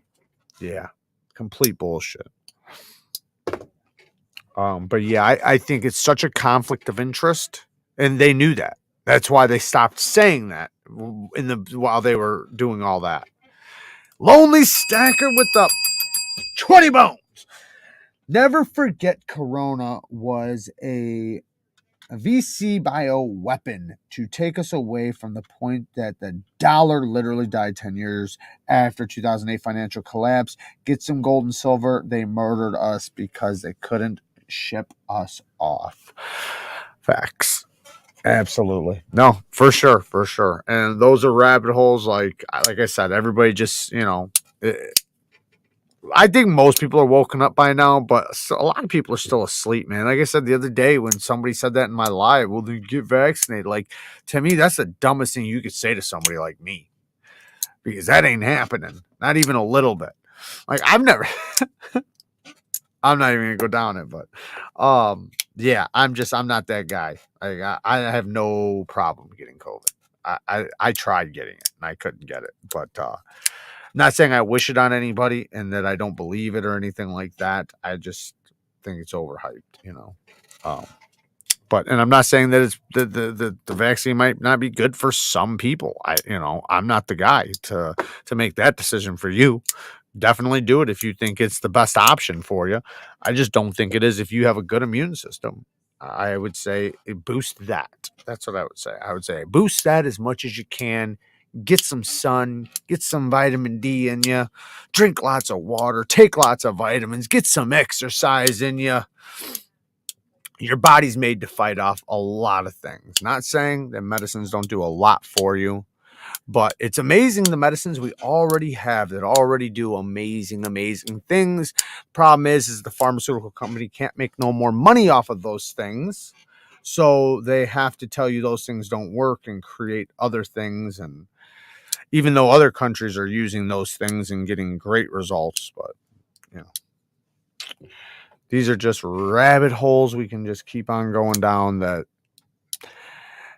yeah, complete bullshit. But yeah, I think it's such a conflict of interest, and they knew that. That's why they stopped saying that while they were doing all that. Lonely Stacker with the 20 bones. Never forget, Corona was a VC bio weapon to take us away from the point that the dollar literally died 10 years after 2008 financial collapse. Get some gold and silver. They murdered us because they couldn't ship us off. Facts. Absolutely. No, for sure. And those are rabbit holes. Like I said, everybody just, I think most people are woken up by now, but a lot of people are still asleep, man. Like I said the other day when somebody said that in my live, well, then get vaccinated. Like, to me, that's the dumbest thing you could say to somebody like me, because that ain't happening. Not even a little bit. Like, I'm not even gonna go down it, but yeah, I'm not that guy. I have no problem getting COVID. I tried getting it and I couldn't get it, but not saying I wish it on anybody and that I don't believe it or anything like that. I just think it's overhyped, But I'm not saying that it's the vaccine might not be good for some people. I'm not the guy to make that decision for you. Definitely do it if you think it's the best option for you. I just don't think it is if you have a good immune system. I would say boost that. That's what I would say. I would say boost that as much as you can. Get some sun, get some vitamin D in you, drink lots of water, take lots of vitamins, get some exercise in you. your body's made to fight off a lot of things. Not saying that medicines don't do a lot for you, but it's amazing the medicines we already have that already do amazing, amazing things. Problem is the pharmaceutical company can't make no more money off of those things. So they have to tell you those things don't work and create other things. And even though other countries are using those things and getting great results, but you know, these are just rabbit holes we can just keep on going down that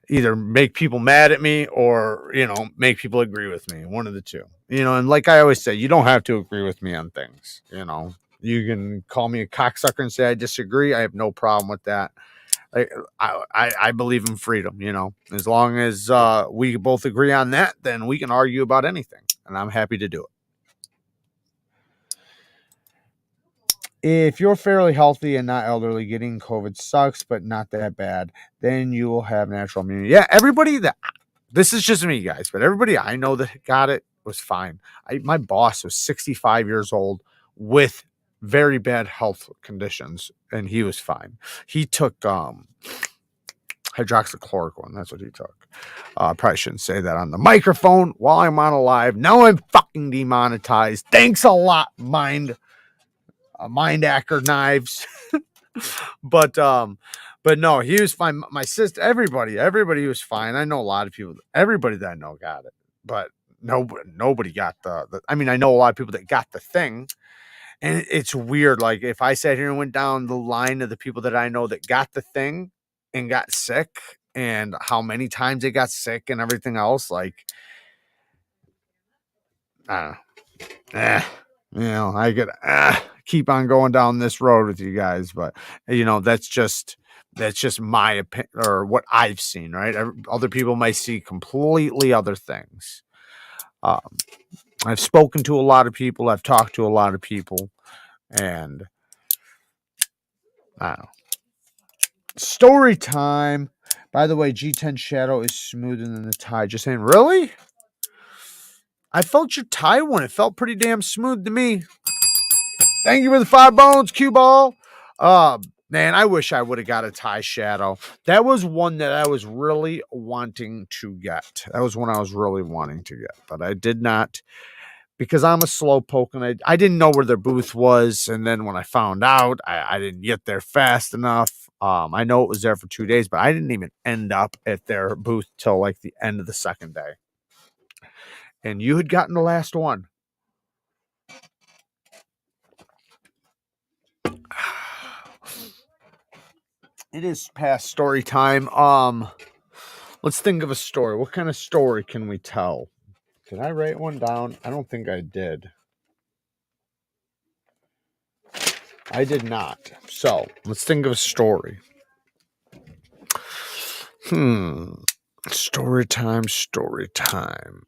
either make people mad at me or, you know, make people agree with me. One of the two, you know, and like I always say, you don't have to agree with me on things. You know, you can call me a cocksucker and say I disagree. I have no problem with that. I believe in freedom, you know, as long as we both agree on that, then we can argue about anything, and I'm happy to do it. If you're fairly healthy and not elderly, getting COVID sucks, but not that bad, then you will have natural immunity. Yeah, everybody that, this is just me, guys, but everybody I know that got it was fine. My boss was 65 years old with very bad health conditions, and he was fine. He took hydroxychloroquine. That's what he took. I probably shouldn't say that on the microphone while I'm on a live. Now I'm fucking demonetized. Thanks a lot, Mind Actor Knives. but no, he was fine. My sister, everybody was fine. I know a lot of people. Everybody that I know got it, but nobody got the. I mean, I know a lot of people that got the thing. And it's weird. Like if I sat here and went down the line of the people that I know that got the thing and got sick and how many times they got sick and everything else, like, I don't know. You know, I could keep on going down this road with you guys, but you know, that's just my opinion or what I've seen, right? Other people might see completely other things. I've spoken to a lot of people. I've talked to a lot of people, and I don't know. Story time. By the way, G10 Shadow is smoother than the tie. Just saying, really? I felt your tie one. It felt pretty damn smooth to me. Thank you for the 5 bones, cue ball. Man, I wish I would have got a tie shadow. That was one that I was really wanting to get. That was one I was really wanting to get, but I did not. Because I'm a slow poke and I didn't know where their booth was. And then when I found out, I didn't get there fast enough. I know it was there for 2 days, but I didn't even end up at their booth till like the end of the second day. And you had gotten the last one. It is past story time. Let's think of a story. What kind of story can we tell? Did I write one down? I don't think I did. I did not. So let's think of a story. Story time, story time.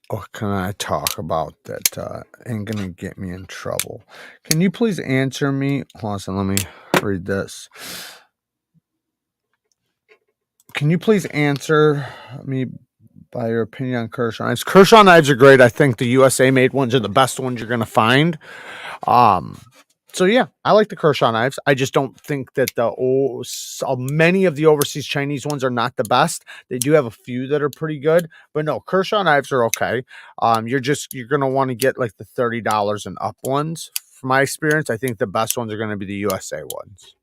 What can I talk about that ain't gonna get me in trouble? Can you please answer me? Hold on, let me read this. Can you please answer me by your opinion on Kershaw knives? Kershaw knives are great. I think the USA made ones are the best ones you're gonna find. So yeah, I like the Kershaw knives. I just don't think that many of the overseas Chinese ones are not the best. They do have a few that are pretty good, but no, Kershaw knives are okay. You're gonna want to get like the $30 and up ones. From my experience, I think the best ones are gonna be the USA ones.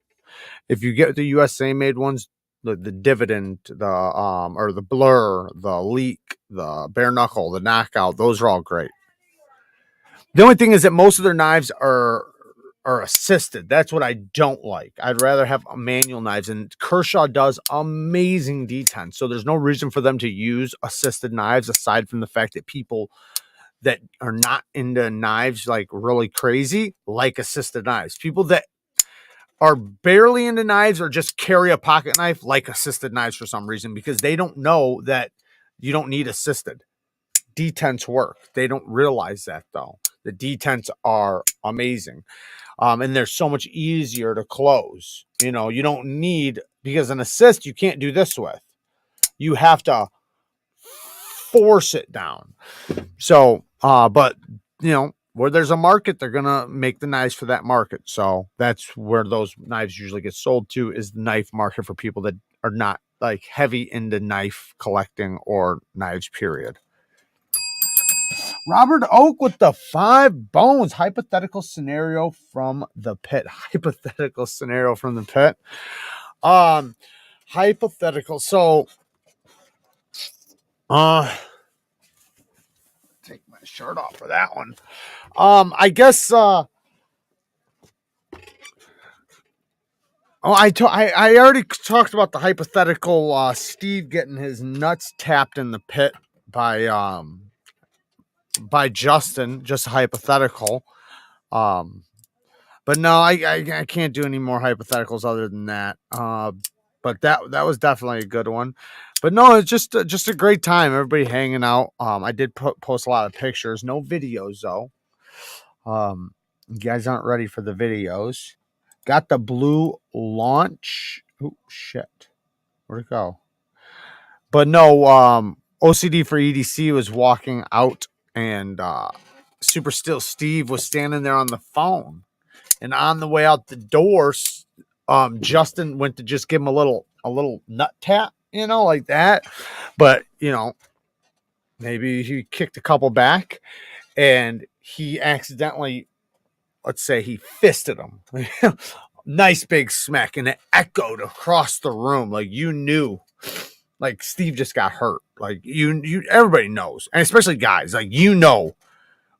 If you get the USA made ones, the Dividend, or the Blur, the Leak, the Bare Knuckle, the Knockout, those are all great. The only thing is that most of their knives are assisted. That's what I don't like. I'd rather have manual knives, and Kershaw does amazing detent. So there's no reason for them to use assisted knives aside from the fact that people that are not into knives like really crazy like assisted knives. People that are barely into knives or just carry a pocket knife like assisted knives for some reason because they don't know that you don't need assisted. Detents work. They don't realize that though. The detents are amazing. And they're so much easier to close. You know, you don't need, because an assist you can't do this with. You have to force it down. So, but you know, where there's a market, they're gonna make the knives for that market. So that's where those knives usually get sold to, is the knife market for people that are not like heavy into knife collecting or knives, period. Robert Oak with the 5 bones. Hypothetical scenario from the pit. Hypothetical scenario from the pit. Hypothetical. So, take my shirt off for that one. I guess, I already talked about the hypothetical, Steve getting his nuts tapped in the pit by Justin, just hypothetical. But no, I can't do any more hypotheticals other than that. But that was definitely a good one. But no, it's just a great time. Everybody hanging out. I did post a lot of pictures, no videos though. You guys aren't ready for the videos. Got the blue launch. Oh shit, where'd it go? But no, OCD for EDC was walking out, and Super Still Steve was standing there on the phone. And on the way out the door, Justin went to just give him a little nut tap, you know, like that. But, you know, maybe he kicked a couple back and he accidentally, let's say he fisted him. Nice big smack, and it echoed across the room. Like, you knew, like, Steve just got hurt. Like, you everybody knows, and especially guys, like, you know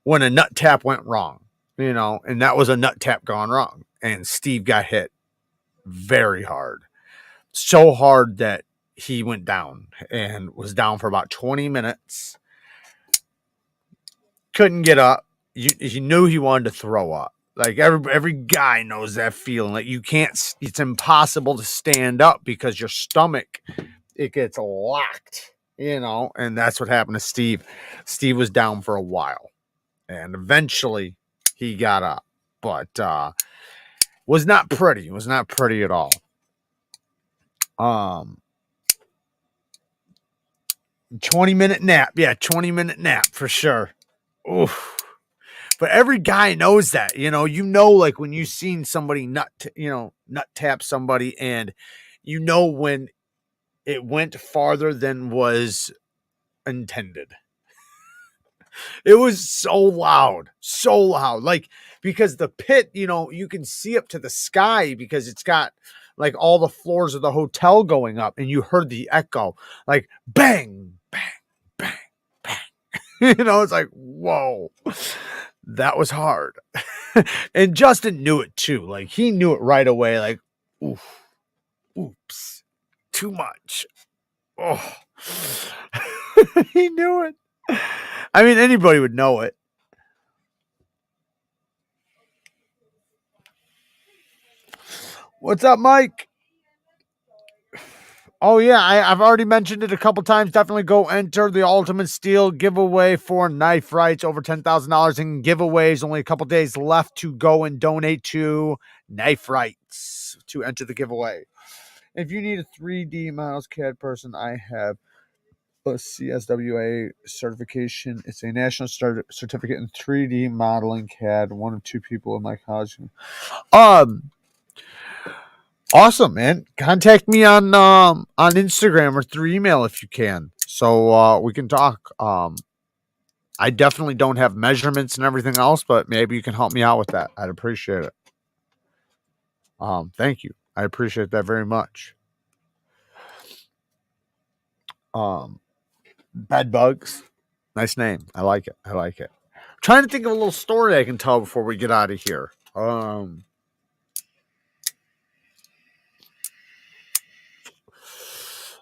when a nut tap went wrong, you know, and that was a nut tap gone wrong. And Steve got hit very hard. So hard that he went down and was down for about 20 minutes. Couldn't get up. You knew he wanted to throw up. Like every guy knows that feeling. Like you can't, it's impossible to stand up because your stomach, it gets locked, you know, and that's what happened to Steve. Steve was down for a while and eventually he got up, but was not pretty. It was not pretty at all. 20-minute nap. Yeah, 20-minute nap for sure. Oof. But every guy knows that, you know, like when you've seen somebody nut tap somebody, and you know when it went farther than was intended. It was so loud, like, because the pit, you know, you can see up to the sky because it's got like all the floors of the hotel going up, and you heard the echo, like bang, bang, bang, bang. You know, it's like, whoa, that was hard. And Justin knew it too. Like he knew it right away. Like, oops, too much. Oh, he knew it. I mean, anybody would know it. What's up, Mike? Oh, yeah, I've already mentioned it a couple times. Definitely go enter the Ultimate Steel giveaway for knife rights, over $10,000 in giveaways. Only a couple days left to go and donate to knife rights to enter the giveaway. If you need a 3D models CAD person, I have a CSWA certification. It's a national certificate in 3D modeling CAD. One of 2 people in my college. Awesome, man. Contact me on Instagram or through email if you can, so we can talk. I definitely don't have measurements and everything else, but maybe you can help me out with that. I'd appreciate it. Thank you. I appreciate that very much. Bed Bugs. Nice name. I like it. I like it. I'm trying to think of a little story I can tell before we get out of here.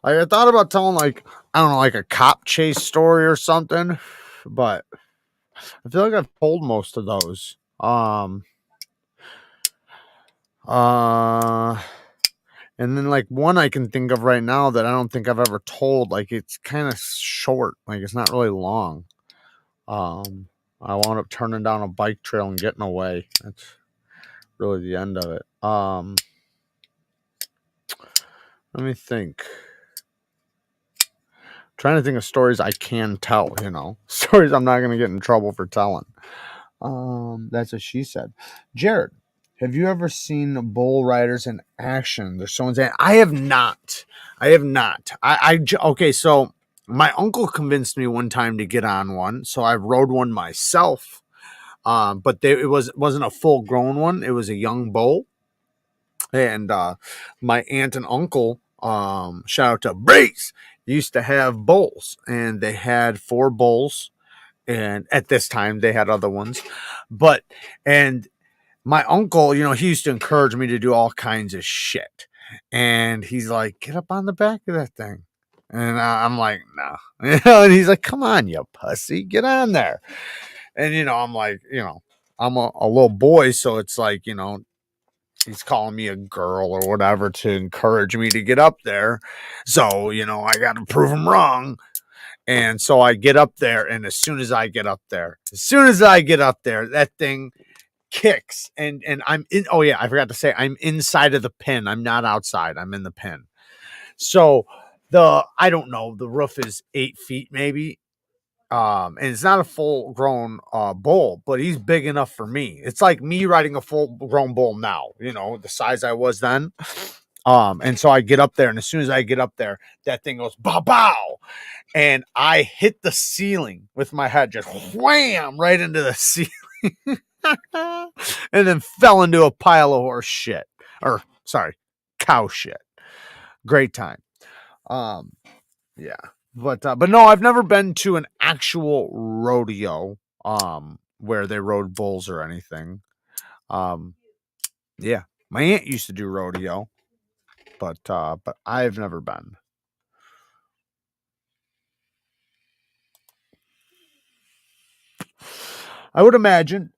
I thought about telling, like, I don't know, like a cop chase story or something, but I feel like I've told most of those. And then like one I can think of right now that I don't think I've ever told. Like it's kind of short. Like it's not really long. I wound up turning down a bike trail and getting away. That's really the end of it. Let me think. Trying to think of stories I can tell, you know, stories I'm not going to get in trouble for telling. That's what she said. Jared, have you ever seen bull riders in action? There's someone saying, I have not. Okay, so my uncle convinced me one time to get on one, so I rode one myself. But it wasn't a full grown one. It was a young bull. And my aunt and uncle, shout out to Brace, used to have bulls, and they had 4 bulls. And at this time they had other ones, and my uncle, you know, he used to encourage me to do all kinds of shit. And he's like, get up on the back of that thing. And I'm like, no. You know, and he's like, come on, you pussy, get on there. And, you know, I'm like, you know, I'm a little boy. So it's like, you know, he's calling me a girl or whatever to encourage me to get up there. So, you know, I got to prove him wrong. And so I get up there, and as soon as I get up there, that thing kicks, and I'm in. Oh yeah, I forgot to say, I'm inside of the pin. I'm not outside. I'm in the pin. So I don't know, the roof is 8 feet maybe. And it's not a full grown bull, but he's big enough for me. It's like me riding a full grown bull now, you know, the size I was then. And so I get up there, and as soon as I get up there, that thing goes bow bow. And I hit the ceiling with my head, just wham, right into the ceiling. And then fell into a pile of horse shit. Or, sorry, cow shit. Great time. Yeah. But no, I've never been to an actual rodeo where they rode bulls or anything. Yeah. My aunt used to do rodeo, but I've never been. I would imagine.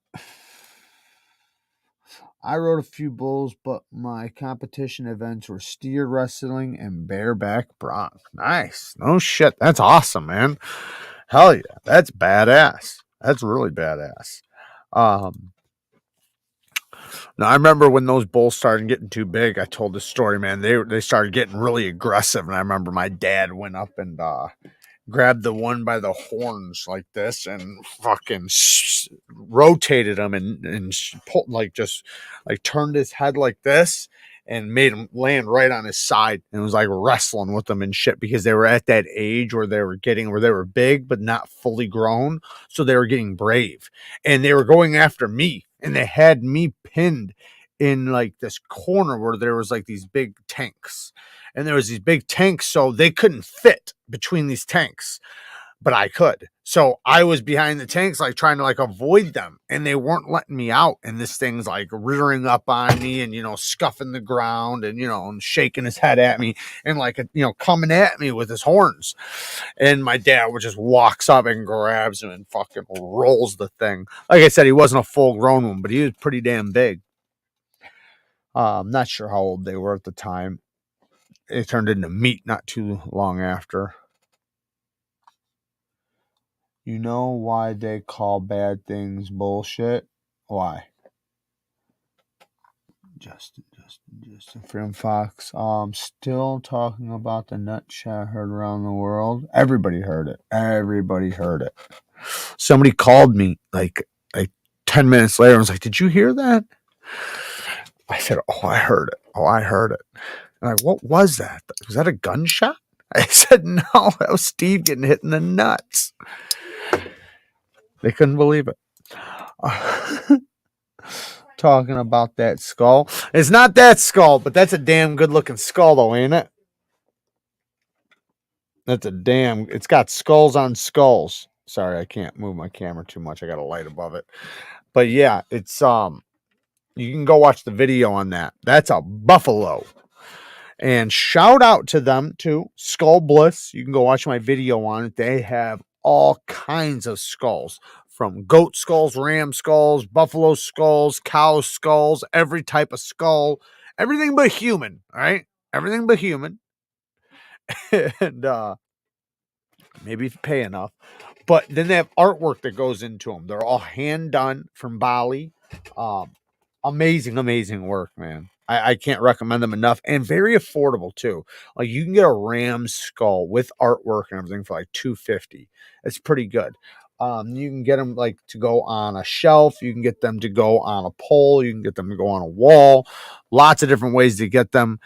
I rode a few bulls, but my competition events were steer wrestling and bareback bronc. Nice. No shit. That's awesome, man. Hell yeah. That's badass. That's really badass. Now I remember when those bulls started getting too big, I told this story, man. They started getting really aggressive, and I remember my dad went up and grabbed the one by the horns like this and fucking rotated him and pulled, like, just like turned his head like this and made him land right on his side, and was like wrestling with them and shit, because they were at that age where they were big but not fully grown, so they were getting brave, and they were going after me, and they had me pinned in like this corner where there was like these big tanks, and there was these big tanks, so they couldn't fit between these tanks, but I could. So I was behind the tanks, like trying to like avoid them, and they weren't letting me out. And this thing's like rearing up on me, and, you know, scuffing the ground, and, you know, and shaking his head at me, and like, you know, coming at me with his horns. And my dad just walks up and grabs him and fucking rolls the thing. Like I said, he wasn't a full grown one, but he was pretty damn big. I'm not sure how old they were at the time. It turned into meat not too long after. You know why they call bad things bullshit? Why? Justin from Fox. Still talking about the nut shot heard around the world. Everybody heard it. Somebody called me like 10 minutes later and was like, "Did you hear that?" I said, "Oh, I heard it." And like, what was that? Was that a gunshot? I said, no, that was Steve getting hit in the nuts. They couldn't believe it. Talking about that skull. It's not that skull, but that's a damn good looking skull though, ain't it? It's got skulls on skulls. Sorry, I can't move my camera too much. I got a light above it. But yeah, it's you can go watch the video on that. That's a buffalo. And shout out to them too. Skull Bliss. You can go watch my video on it. They have all kinds of skulls, from goat skulls, ram skulls, buffalo skulls, cow skulls, every type of skull, everything but human. All right. Everything but human. And maybe if you pay enough. But then they have artwork that goes into them. They're all hand done from Bali. Amazing work, man. I can't recommend them enough, and very affordable too. Like you can get a ram skull with artwork and everything for like $250. It's pretty good. You can get them like to go on a shelf. You can get them to go on a pole. You can get them to go on a wall. Lots of different ways to get them.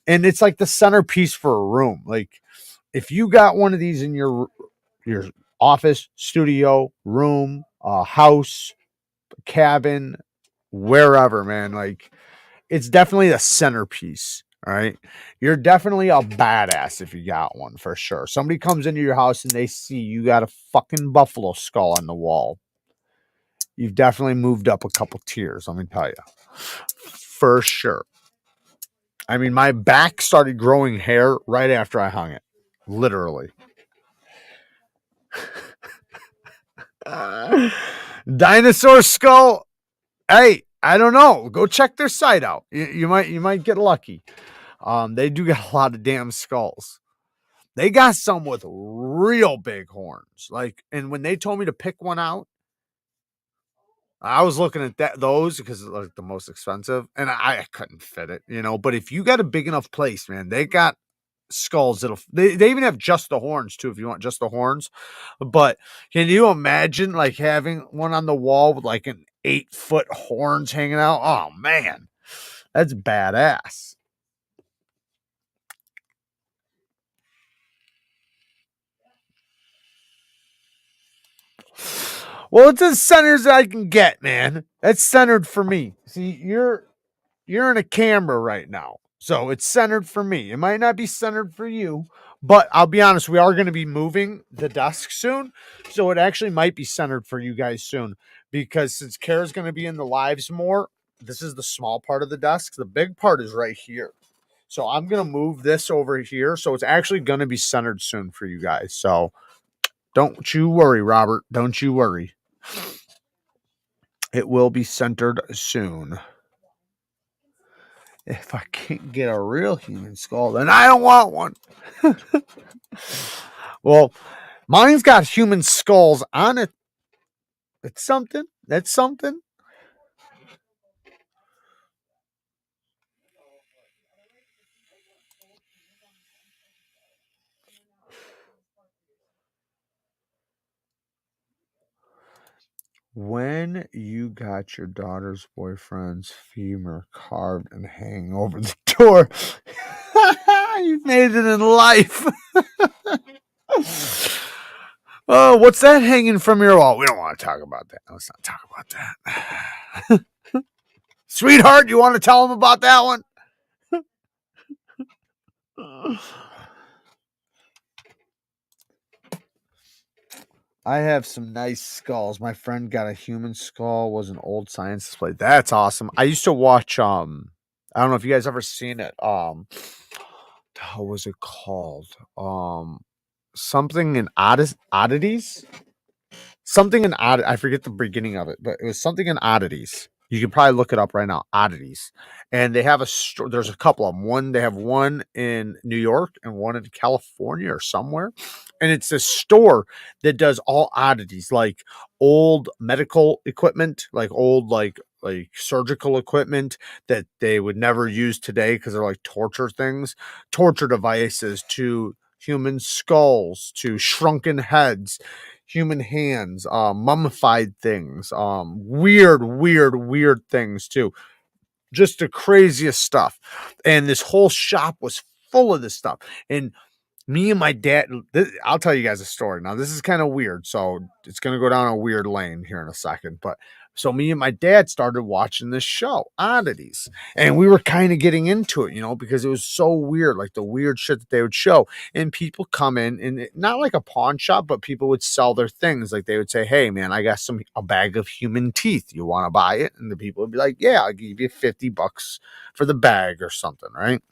And it's like the centerpiece for a room. Like if you got one of these in your office, studio, room, house, cabin, wherever, man, like it's definitely a centerpiece. All right. You're definitely a badass if you got one, for sure. Somebody comes into your house and they see you got a fucking buffalo skull on the wall. You've definitely moved up a couple tiers, let me tell you. For sure. I mean, my back started growing hair right after I hung it. Literally. Dinosaur Skull. Hey, I don't know. Go check their site out. You might get lucky. They do got a lot of damn skulls. They got some with real big horns. Like, and when they told me to pick one out, I was looking at those because it's like the most expensive, and I couldn't fit it, you know. But if you got a big enough place, man, they got skulls they even have just the horns too if you want just the horns. But can you imagine like having one on the wall with like an 8-foot horns hanging out? Oh man, that's badass. Well, it's as centered as I can get, man. That's centered for me. See, you're in a camera right now, so it's centered for me. It might not be centered for you, but I'll be honest, we are going to be moving the desk soon, so it actually might be centered for you guys soon, because since Kara's going to be in the lives more, this is the small part of the desk. The big part is right here. So I'm going to move this over here, so it's actually going to be centered soon for you guys. So don't you worry, Robert. Don't you worry. It will be centered soon. If I can't get a real human skull, then I don't want one. Well, mine's got human skulls on it. It's something. That's something. When you got your daughter's boyfriend's femur carved and hanging over the door, you've made it in life. Oh, what's that hanging from your wall? We don't want to talk about that. Let's not talk about that. Sweetheart, you want to tell him about that one? I have some nice skulls. My friend got a human skull, was an old science display. That's awesome. I used to watch I don't know if you guys ever seen it. How was it called? Something in oddities? Something in I forget the beginning of it, but it was something in oddities. You can probably look it up right now. Oddities. And they have there's a couple of them. They have one in New York and one in California or somewhere. And it's a store that does all oddities, like old medical equipment, like old like surgical equipment that they would never use today because they're like torture devices, to human skulls, to shrunken heads, human hands, mummified things, weird things too. Just the craziest stuff. And this whole shop was full of this stuff. And me and my dad, I'll tell you guys a story. Now, this is kind of weird, so it's going to go down a weird lane here in a second. But so me and my dad started watching this show, Oddities, and we were kind of getting into it, you know, because it was so weird, like the weird shit that they would show. And people come in, and not like a pawn shop, but people would sell their things. Like they would say, "Hey, man, I got a bag of human teeth. You want to buy it?" And the people would be like, "Yeah, I'll give you $50 for the bag or something," right?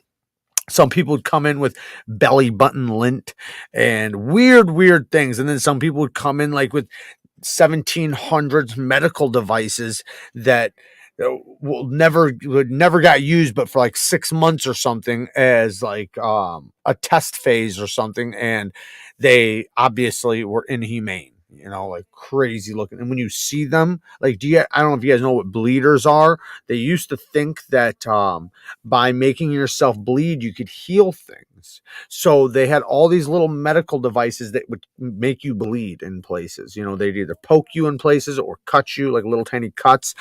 Some people would come in with belly button lint and weird things. And then some people would come in like with 1700s medical devices that would never got used, but for like 6 months or something as like a test phase or something. And they obviously were inhumane. you know, like crazy looking. And when you see them, like, I don't know if you guys know what bleeders are. They used to think that by making yourself bleed, you could heal things. So they had all these little medical devices that would make you bleed in places. You know, they'd either poke you in places or cut you, like little tiny cuts.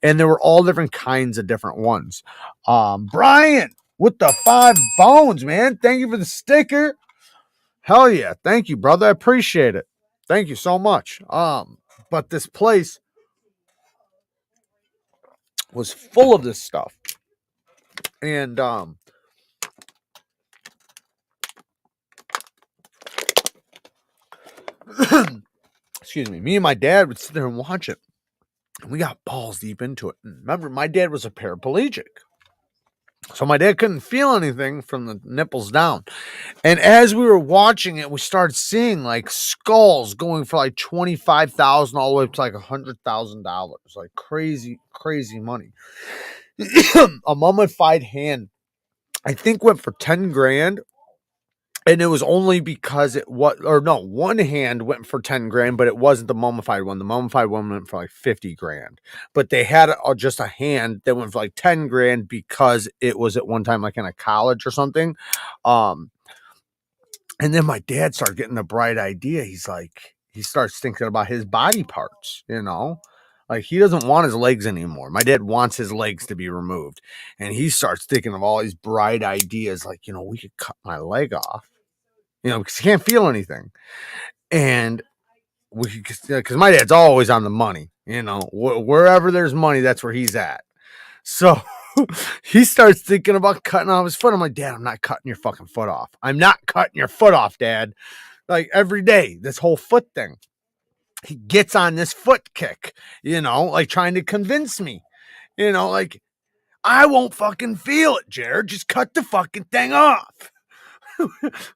And there were all different kinds of different ones. Brian with the 5 bones, man. Thank you for the sticker. Hell yeah. Thank you, brother. I appreciate it. Thank you so much. But this place was full of this stuff. And excuse me, me and my dad would sit there and watch it. And we got balls deep into it. And remember, my dad was a paraplegic. So my dad couldn't feel anything from the nipples down. And as we were watching it, we started seeing like skulls going for like $25,000 all the way up to like $100,000. Like crazy, crazy money. A mummified hand, I think, went for 10 grand. And it was only because one hand went for 10 grand, but it wasn't the mummified one. The mummified one went for like 50 grand. But they had just a hand that went for like 10 grand because it was at one time like in a college or something. And then my dad started getting a bright idea. He starts thinking about his body parts, you know? Like, he doesn't want his legs anymore. My dad wants his legs to be removed. And he starts thinking of all these bright ideas, like, you know, we could cut my leg off, you know, because he can't feel anything. And because my dad's always on the money, you know, wherever there's money, that's where he's at. So he starts thinking about cutting off his foot. I'm like, Dad, I'm not cutting your fucking foot off. I'm not cutting your foot off, Dad. Like, every day, this whole foot thing. He gets on this foot kick, you know, like trying to convince me, you know, like, I won't fucking feel it, Jared. Just cut the fucking thing off.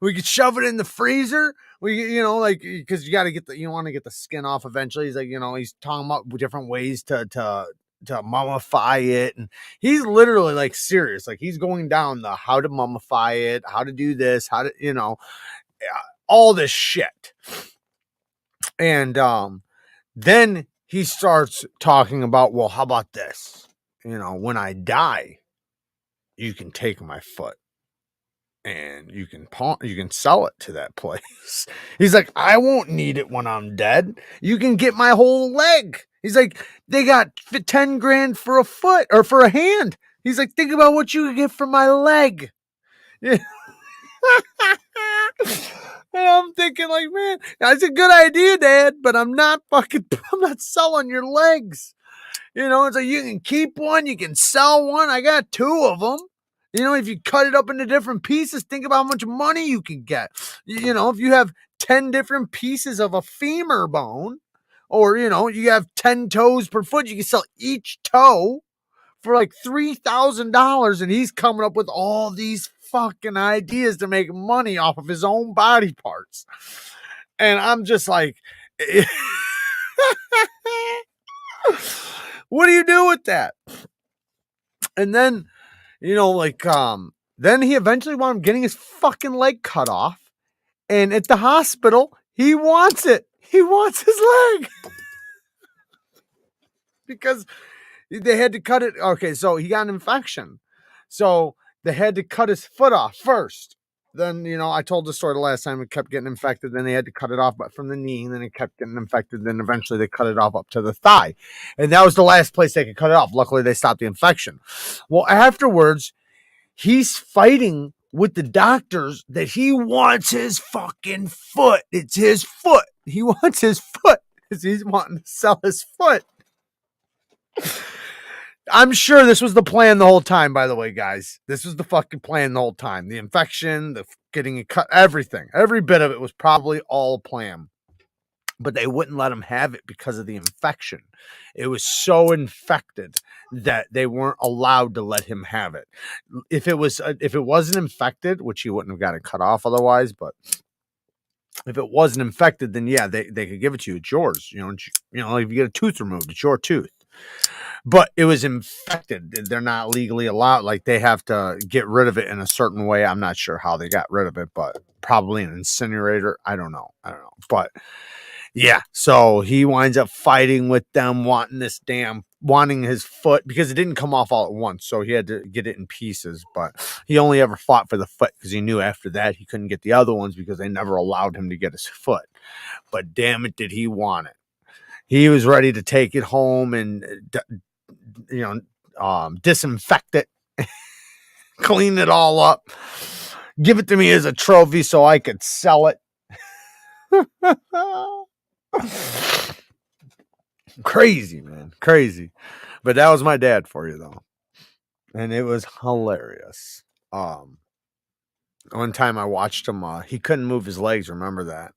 We could shove it in the freezer. You know, like, because you got to you want to get the skin off eventually. He's like, you know, he's talking about different ways to mummify it. And he's literally like serious. Like, he's going down the how to mummify it, how to do this, how to, you know, all this shit. And then he starts talking about, well, how about this? You know, when I die, you can take my foot and you can sell it to that place. He's like, I won't need it when I'm dead. You can get my whole leg. He's like, they got 10 grand for a foot or for a hand. He's like, think about what you could get for my leg. Yeah. And I'm thinking, like, man, that's a good idea, Dad, but I'm not selling your legs. You know, it's like, you can keep one, you can sell one. I got 2 of them. You know, if you cut it up into different pieces, think about how much money you can get. You know, if you have 10 different pieces of a femur bone, or, you know, you have 10 toes per foot, you can sell each toe for like $3,000. And he's coming up with all these fucking ideas to make money off of his own body parts. And I'm just like, what do you do with that? And then, you know, like, then he eventually wound up getting his fucking leg cut off. And at the hospital, he wants it. He wants his leg. Because they had to cut it. Okay, so he got an infection. So they had to cut his foot off first. Then, you know, I told the story the last time, it kept getting infected. Then they had to cut it off, but from the knee, and then it kept getting infected. Then eventually they cut it off up to the thigh. And that was the last place they could cut it off. Luckily, they stopped the infection. Well, afterwards, he's fighting with the doctors that he wants his fucking foot. It's his foot. He wants his foot because he's wanting to sell his foot. I'm sure this was the plan the whole time, by the way, guys. This was the fucking plan the whole time. The infection, the getting it cut, everything. Every bit of it was probably all a plan. But they wouldn't let him have it because of the infection. It was so infected that they weren't allowed to let him have it. If it wasn't infected, which he wouldn't have got it cut off otherwise, but if it wasn't infected, then yeah, they could give it to you. It's yours. You know, if you get a tooth removed, it's your tooth. But it was infected. They're not legally allowed. Like, they have to get rid of it in a certain way. I'm not sure how they got rid of it, but probably an incinerator. I don't know. But Yeah, so he winds up fighting with them, wanting his foot, because it didn't come off all at once, so he had to get it in pieces. But he only ever fought for the foot because he knew after that he couldn't get the other ones because they never allowed him to get his foot. But damn it, did he want it? He was ready to take it home and disinfect it, clean it all up, give it to me as a trophy so I could sell it. Crazy, man. Crazy. But that was my dad for you, though. And it was hilarious. One time I watched him, he couldn't move his legs, remember that?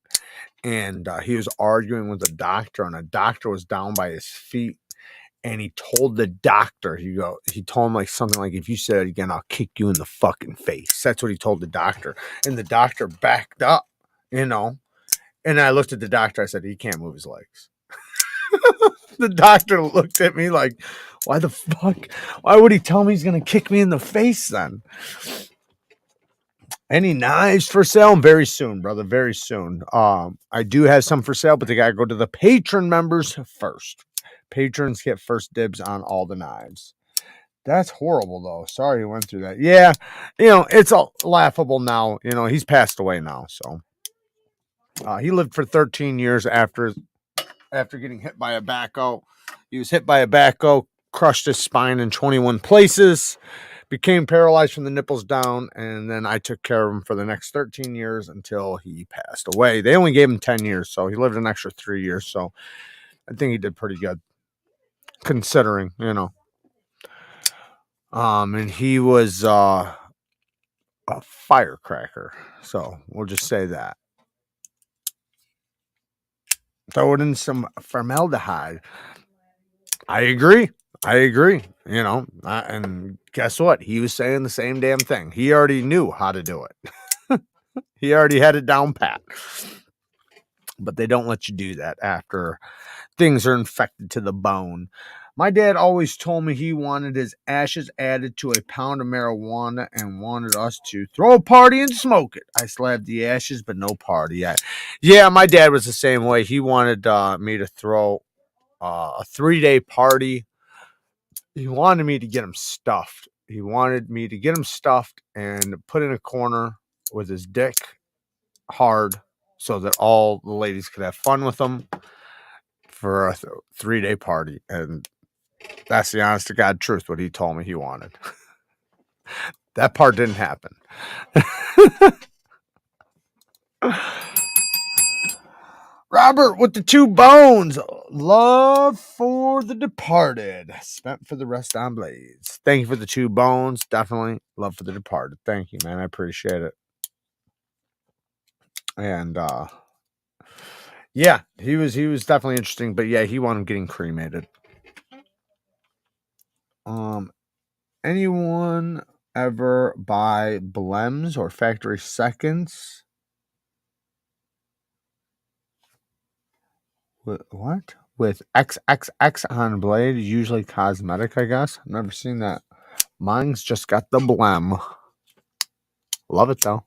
And he was arguing with a doctor, and a doctor was down by his feet. And he told the doctor, he told him like something like, if you say it again, I'll kick you in the fucking face. That's what he told the doctor. And the doctor backed up, And I looked at the doctor. I said, he can't move his legs. The doctor looked at me like, why the fuck? Why would he tell me he's going to kick me in the face then? Any knives for sale? Very soon, brother. Very soon. I do have some for sale, but they got to go to the patron members first. Patrons get first dibs on all the knives. That's horrible, though. Sorry you went through that. Yeah, it's all laughable now. He's passed away now, so. He lived for 13 years after getting hit by a backhoe. He was hit by a backhoe, crushed his spine in 21 places, became paralyzed from the nipples down, and then I took care of him for the next 13 years until he passed away. They only gave him 10 years, so he lived an extra 3 years, so I think he did pretty good, considering, And he was a firecracker, so we'll just say that. Throw it in some formaldehyde. I agree. And guess what? He was saying the same damn thing. He already knew how to do it. He already had it down pat. But they don't let you do that after things are infected to the bone. My dad always told me he wanted his ashes added to a pound of marijuana and wanted us to throw a party and smoke it. I still have the ashes, but no party. Yeah, my dad was the same way. He wanted me to throw a 3-day party. He wanted me to get him stuffed. And put in a corner with his dick hard so that all the ladies could have fun with him for a 3-day party. And that's the honest to God truth, what he told me he wanted. That part didn't happen. Robert with the 2 bones. Love for the departed. Spent for the rest on blades. Thank you for the 2 bones. Definitely love for the departed. Thank you, man. I appreciate it. And yeah, he was definitely interesting, but yeah, he wanted him getting cremated. Anyone ever buy blems or factory seconds? What? With XXX on blade, usually cosmetic, I guess. I've never seen that. Mine's just got the blem. Love it though.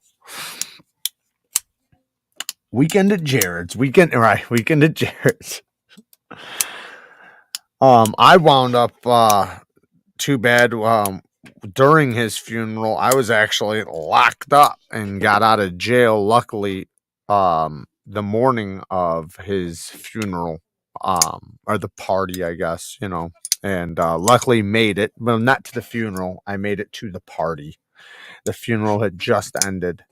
Weekend at Jared's. Weekend at Jared's. I wound up too bad during his funeral. I was actually locked up and got out of jail, luckily, the morning of his funeral, or the party, I guess, and luckily made it. Well, not to the funeral. I made it to the party. The funeral had just ended,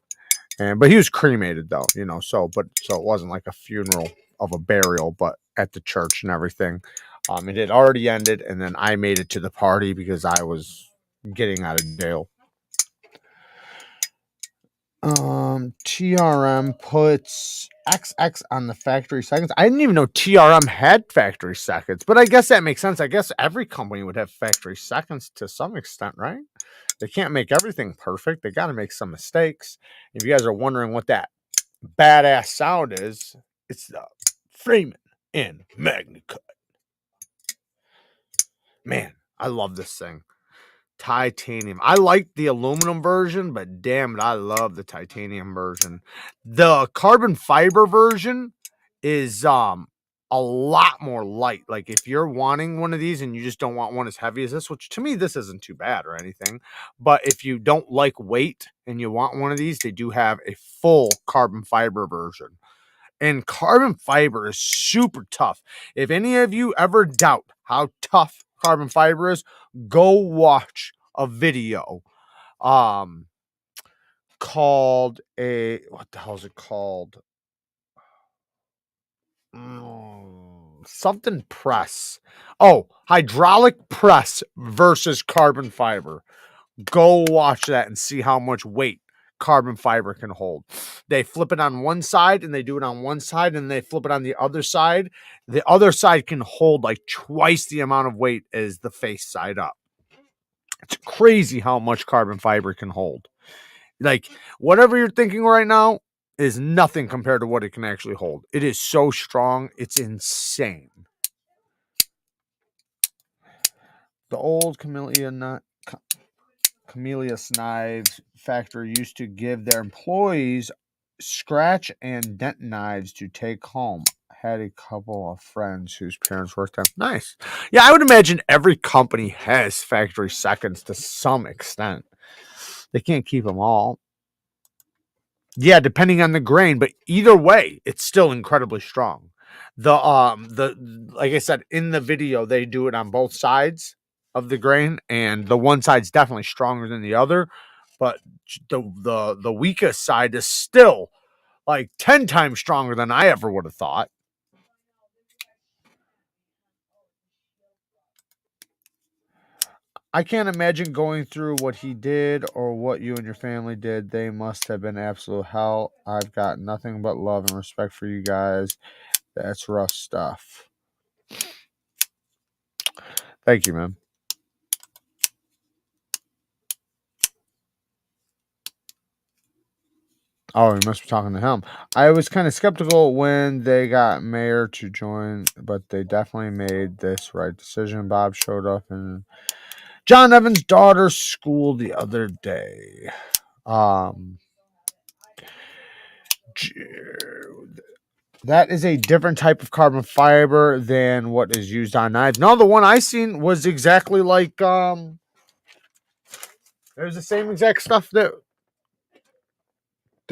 but he was cremated though, so it wasn't like a funeral of a burial, but at the church and everything. It had already ended, and then I made it to the party because I was getting out of jail. TRM puts XX on the factory seconds. I didn't even know TRM had factory seconds, but I guess that makes sense. I guess every company would have factory seconds to some extent, right? They can't make everything perfect. They got to make some mistakes. If you guys are wondering what that badass sound is, it's the Freeman and MagnaCut. Man, I love this thing. Titanium. I like the aluminum version, but damn it, I love the titanium version. The carbon fiber version is a lot more light. Like if you're wanting one of these and you just don't want one as heavy as this, which to me this isn't too bad or anything, but if you don't like weight and you want one of these, they do have a full carbon fiber version. And carbon fiber is super tough. If any of you ever doubt how tough carbon fiber is, go watch a video called what the hell is it called? Something press. Oh, hydraulic press versus carbon fiber. Go watch that and see how much weight carbon fiber can hold. They flip it on one side and they do it on one side and they flip it on the other side. The other side can hold like twice the amount of weight as the face side up. It's crazy how much carbon fiber can hold. Like whatever you're thinking right now is nothing compared to what it can actually hold. It is so strong. It's insane. The old Camellia Knives factory used to give their employees scratch and dent knives to take home. Had a couple of friends whose parents worked there. Nice. Yeah, I would imagine every company has factory seconds to some extent. They can't keep them all. Yeah, depending on the grain, but either way, it's still incredibly strong. The like I said in the video, they do it on both sides of the grain, and the one side's definitely stronger than the other, but the weakest side is still like 10 times stronger than I ever would have thought. I can't imagine going through what he did or what you and your family did. They must have been absolute hell. I've got nothing but love and respect for you guys. That's rough stuff. Thank you, man. Oh, he must be talking to him. I was kind of skeptical when they got Mayor to join, but they definitely made this right decision. Bob showed up in John Evans' daughter's school the other day. That is a different type of carbon fiber than what is used on knives. No, the one I seen was exactly like it was the same exact stuff that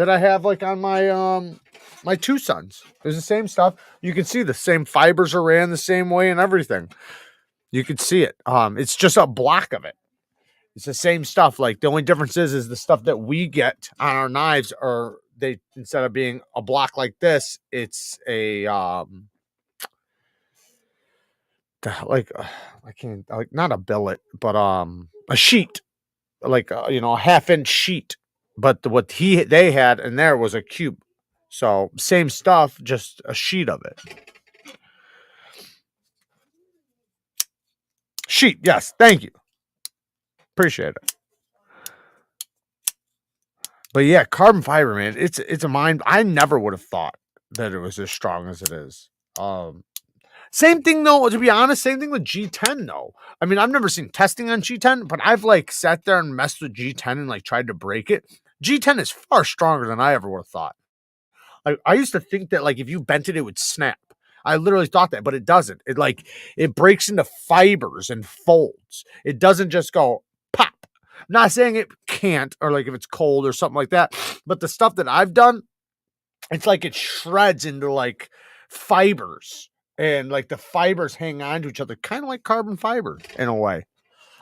I have like on my my two sons. It was the same stuff. You can see the same fibers are ran the same way and everything. You could see it. It's just a block of it. It's the same stuff. Like the only difference is the stuff that we get on our knives are they instead of being a block like this, it's a I can't like not a billet, but a sheet, like you know, a half-inch sheet. But what they had in there was a cube. So same stuff, just a sheet of it. Sheet, yes, thank you. Appreciate it. But yeah, carbon fiber, man, it's a mind. I never would have thought that it was as strong as it is. Same thing though, to be honest, same thing with G10 though. I mean, I've never seen testing on G10, but I've like sat there and messed with G10 and like tried to break it. G10 is far stronger than I ever would have thought. I used to think that like if you bent it, it would snap. I literally thought that, but it doesn't. It breaks into fibers and folds. It doesn't just go pop. I'm not saying it can't, or like if it's cold or something like that, but the stuff that I've done, it's like it shreds into like fibers, and like the fibers hang on to each other, kind of like carbon fiber in a way,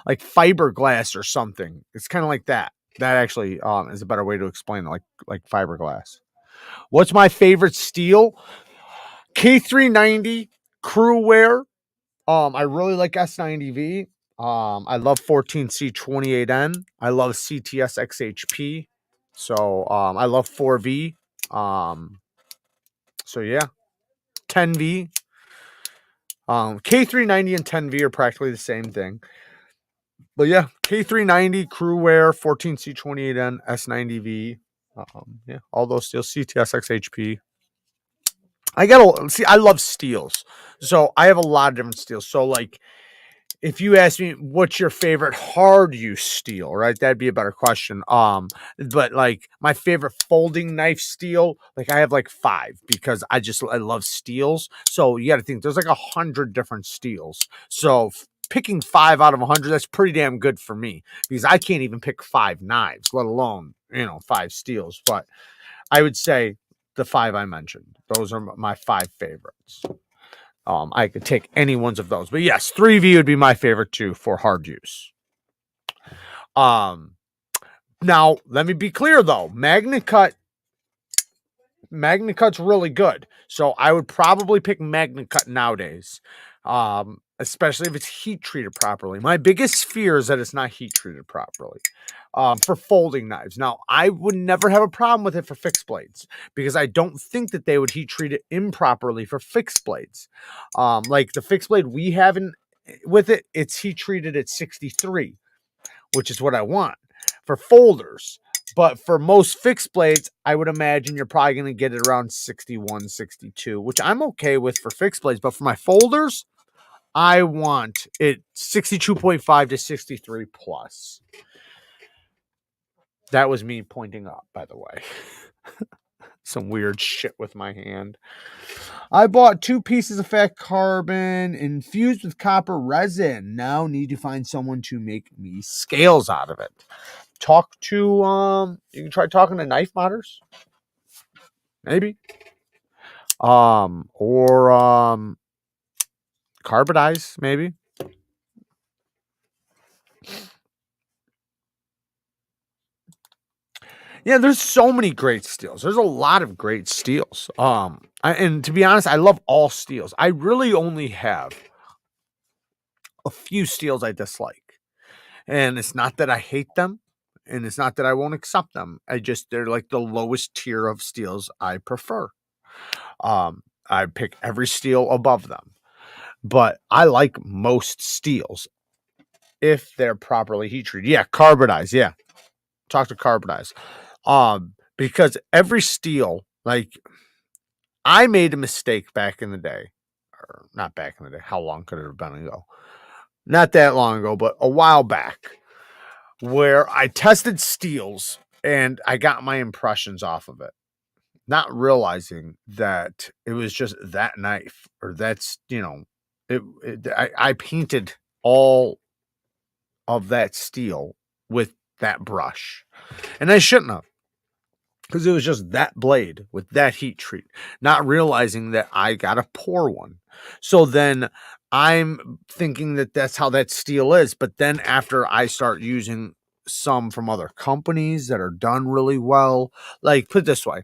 like fiberglass or something. It's kind of like that. That actually is a better way to explain it, like fiberglass. What's my favorite steel? K390 crew wear. I really like S90V. I love 14C28N. I love CTS XHP. So I love 4V. So yeah, 10V. K390 and 10V are practically the same thing. But yeah, K390 crew wear, 14C28N, S90V. Yeah, all those steels. CTS XHP. I love steels. So I have a lot of different steels. So like if you ask me what's your favorite hard use steel, right? That'd be a better question. But like my favorite folding knife steel, like I have like 5 because I love steels. So you got to think there's like 100 different steels. So picking 5 out of 100, that's pretty damn good for me because I can't even pick 5 knives, let alone, 5 steels. But I would say the 5 I mentioned, those are my 5 favorites. I could take any ones of those, but yes, 3V would be my favorite too for hard use. Now let me be clear though, MagnaCut's really good, so I would probably pick MagnaCut nowadays, especially if it's heat treated properly. My biggest fear is that it's not heat treated properly. For folding knives. Now, I would never have a problem with it for fixed blades because I don't think that they would heat treat it improperly for fixed blades. Like the fixed blade we have with it, it's heat treated at 63, which is what I want for folders. But for most fixed blades, I would imagine you're probably going to get it around 61, 62, which I'm okay with for fixed blades. But for my folders, I want it 62.5 to 63 plus. That was me pointing up, by the way. Some weird shit with my hand. I bought 2 pieces of fat carbon infused with copper resin. Now need to find someone to make me scales out of it. Talk to, you can try talking to knife modders. Maybe. Or carbonize, maybe. Yeah, there's so many great steels. There's a lot of great steels. And to be honest, I love all steels. I really only have a few steels I dislike. And it's not that I hate them, and it's not that I won't accept them. They're like the lowest tier of steels I prefer. I pick every steel above them. But I like most steels if they're properly heat treated. Yeah, carbonize. Yeah. Talk to carbonize. Because every steel, like I made a mistake back in the day, or not back in the day. How long could it have been ago? Not that long ago, but a while back, where I tested steels and I got my impressions off of it, not realizing that it was just that knife, or that's, I painted all of that steel with that brush, and I shouldn't have, because it was just that blade with that heat treat, not realizing that I got a pour one. So then I'm thinking that that's how that steel is. But then after I start using some from other companies that are done really well, like put it this way,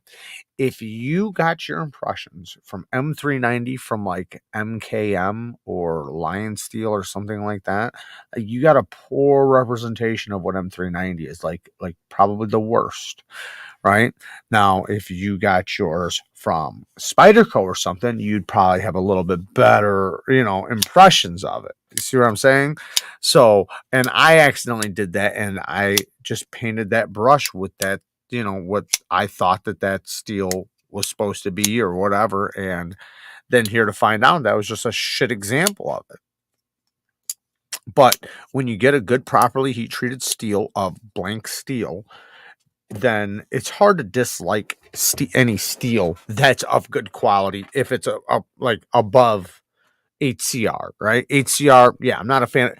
if you got your impressions from M390 from like MKM or Lion Steel or something like that, you got a poor representation of what M390 is like probably the worst. Right now, if you got yours from Spyderco or something, you'd probably have a little bit better, impressions of it. You see what I'm saying? So, and I accidentally did that, and I just painted that brush with that, what I thought that steel was supposed to be or whatever. And then here to find out that was just a shit example of it. But when you get a good, properly heat treated steel of blank steel, then it's hard to dislike any steel that's of good quality if it's like above HCR, right? HCR, yeah, I'm not a fan.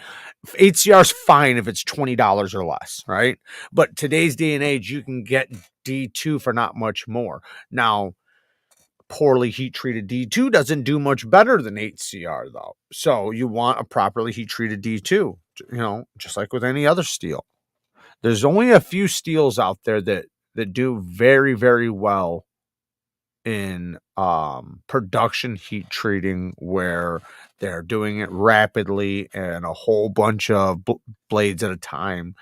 HCR's fine if it's $20 or less, right? But today's day and age, you can get D2 for not much more. Now, poorly heat treated D2 doesn't do much better than HCR though. So you want a properly heat treated D2, just like with any other steel. There's only a few steels out there that do very, very well in production heat treating, where they're doing it rapidly and a whole bunch of blades at a time.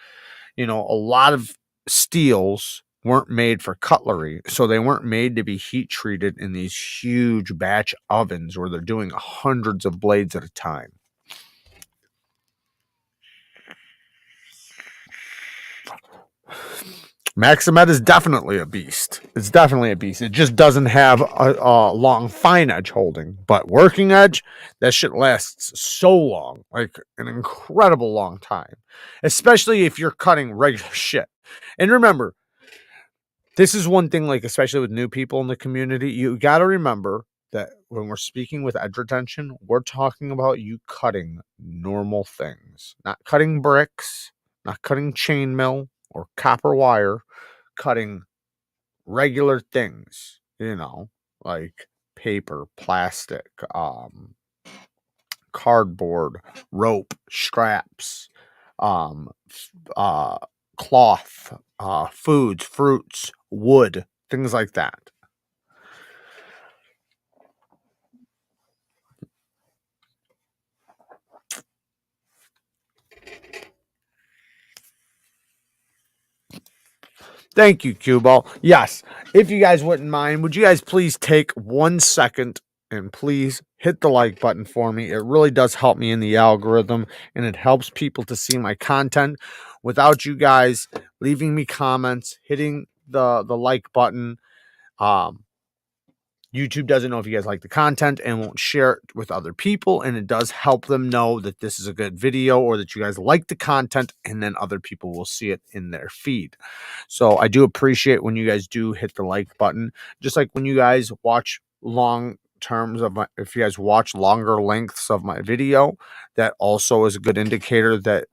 A lot of steels weren't made for cutlery, so they weren't made to be heat treated in these huge batch ovens where they're doing hundreds of blades at a time. Maximet is definitely a beast. It's definitely a beast. It just doesn't have a long fine edge holding. But working edge, that shit lasts so long. Like an incredible long time. Especially if you're cutting regular shit. And remember, this is one thing, like, especially with new people in the community, you got to remember that when we're speaking with edge retention, we're talking about you cutting normal things. Not cutting bricks, not cutting chainmail or copper wire, cutting regular things, like paper, plastic, cardboard, rope, straps, cloth, foods, fruits, wood, things like that. Thank you, Q-Ball. Yes, if you guys wouldn't mind, would you guys please take 1 second and please hit the like button for me? It really does help me in the algorithm, and it helps people to see my content. Without you guys leaving me comments, hitting the like button, YouTube doesn't know if you guys like the content and won't share it with other people, and it does help them know that this is a good video or that you guys like the content, and then other people will see it in their feed. So I do appreciate when you guys do hit the like button, just like when you guys watch long terms of if you guys watch longer lengths of my video, that also is a good indicator that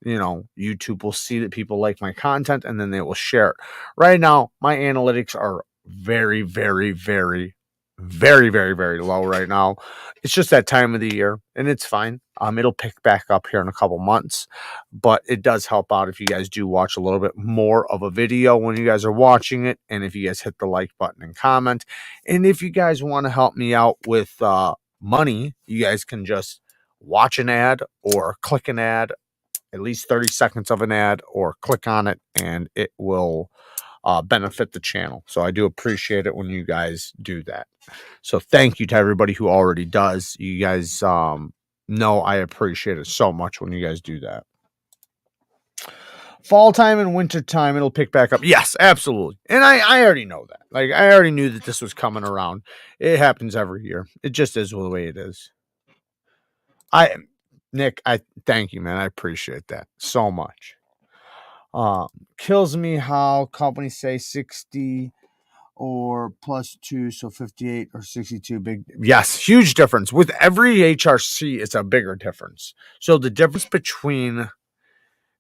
YouTube will see that people like my content, and then they will share it. Right now, my analytics are very, very, very, very, very, very low right now. It's just that time of the year, and it's fine. It'll pick back up here in a couple months, but it does help out if you guys do watch a little bit more of a video when you guys are watching it, and if you guys hit the like button and comment. And if you guys want to help me out with money, you guys can just watch an ad or click an ad, at least 30 seconds of an ad, or click on it, and it will benefit the channel. So I do appreciate it when you guys do that. So thank you to everybody who already does. You guys know I appreciate it so much when you guys do that. Fall time and winter time, it'll pick back up. Yes, absolutely. And I already know that. Like, I already knew that this was coming around. It happens every year. It just is the way it is. Nick, I thank you, man. I appreciate that so much. Kills me how companies say 60 or +2, so 58 or 62. Big, yes, huge difference. With every HRC, it's a bigger difference. So the difference between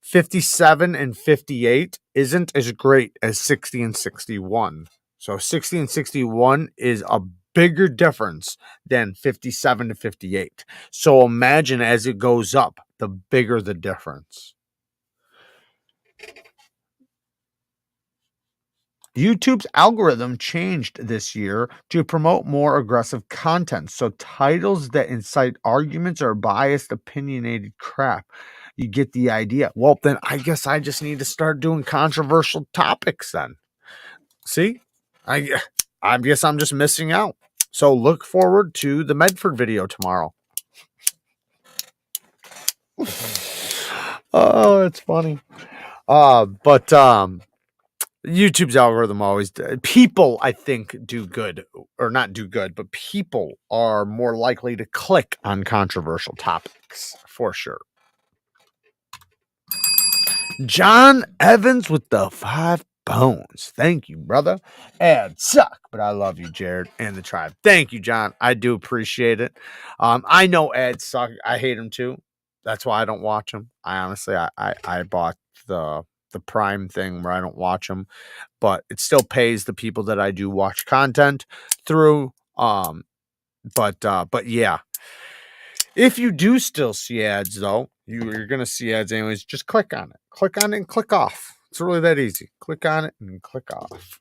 57 and 58 isn't as great as 60 and 61. So 60 and 61 is a bigger difference than 57 to 58. So imagine as it goes up, the bigger the difference. YouTube's algorithm changed this year to promote more aggressive content. So titles that incite arguments or biased, opinionated crap. You get the idea. Well, then I guess I just need to start doing controversial topics then. See? I guess I'm just missing out. So look forward to the Medford video tomorrow. Oh, it's funny. But YouTube's algorithm always people, I think, do good, or not do good, but people are more likely to click on controversial topics for sure. John Evans with the 5 bones. Thank you, brother. Ads suck, but I love you, Jared, and the tribe. Thank you, John. I do appreciate it. I know ads suck. I hate them too. That's why I don't watch them. I honestly, I bought the Prime thing where I don't watch them, but it still pays the people that I do watch content through. But yeah, if you do still see ads though, you're gonna see ads anyways. Just click on it and click off. It's really that easy. Click on it and click off.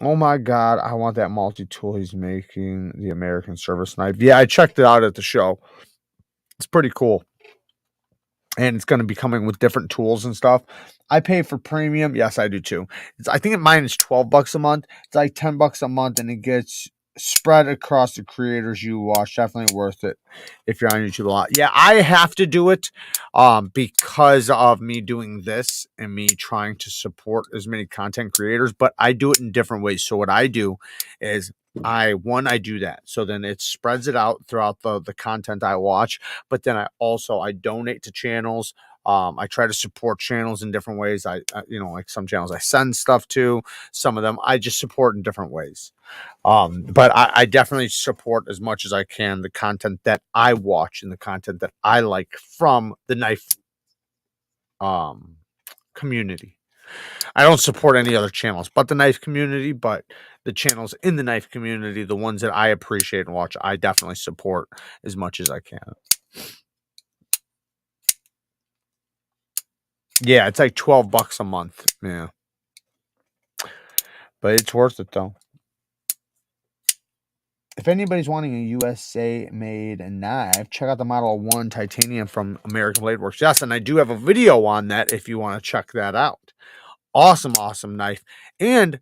Oh my God, I want that multi-tool he's making, the American Service Knife. Yeah, I checked it out at the show. It's pretty cool. And it's going to be coming with different tools and stuff. I pay for premium. Yes, I do too. I think mine is $12 a month. It's like $10 a month, and it gets spread across the creators you watch. Definitely worth it if you're on YouTube a lot. Yeah, I have to do it because of me doing this and me trying to support as many content creators, but I do it in different ways. So what I do is I do that. So then it spreads it out throughout the content I watch, but then I donate to channels. I try to support channels in different ways. I like some channels I send stuff to, some of them I just support in different ways. But I definitely support as much as I can the content that I watch and the content that I like from the knife community. I don't support any other channels but the knife community, but the channels in the knife community, the ones that I appreciate and watch, I definitely support as much as I can. Yeah, it's like $12 a month. Yeah. But it's worth it though. If anybody's wanting a USA made knife, check out the Model 1 titanium from American Blade Works. Yes, and I do have a video on that if you want to check that out. Awesome, awesome knife. And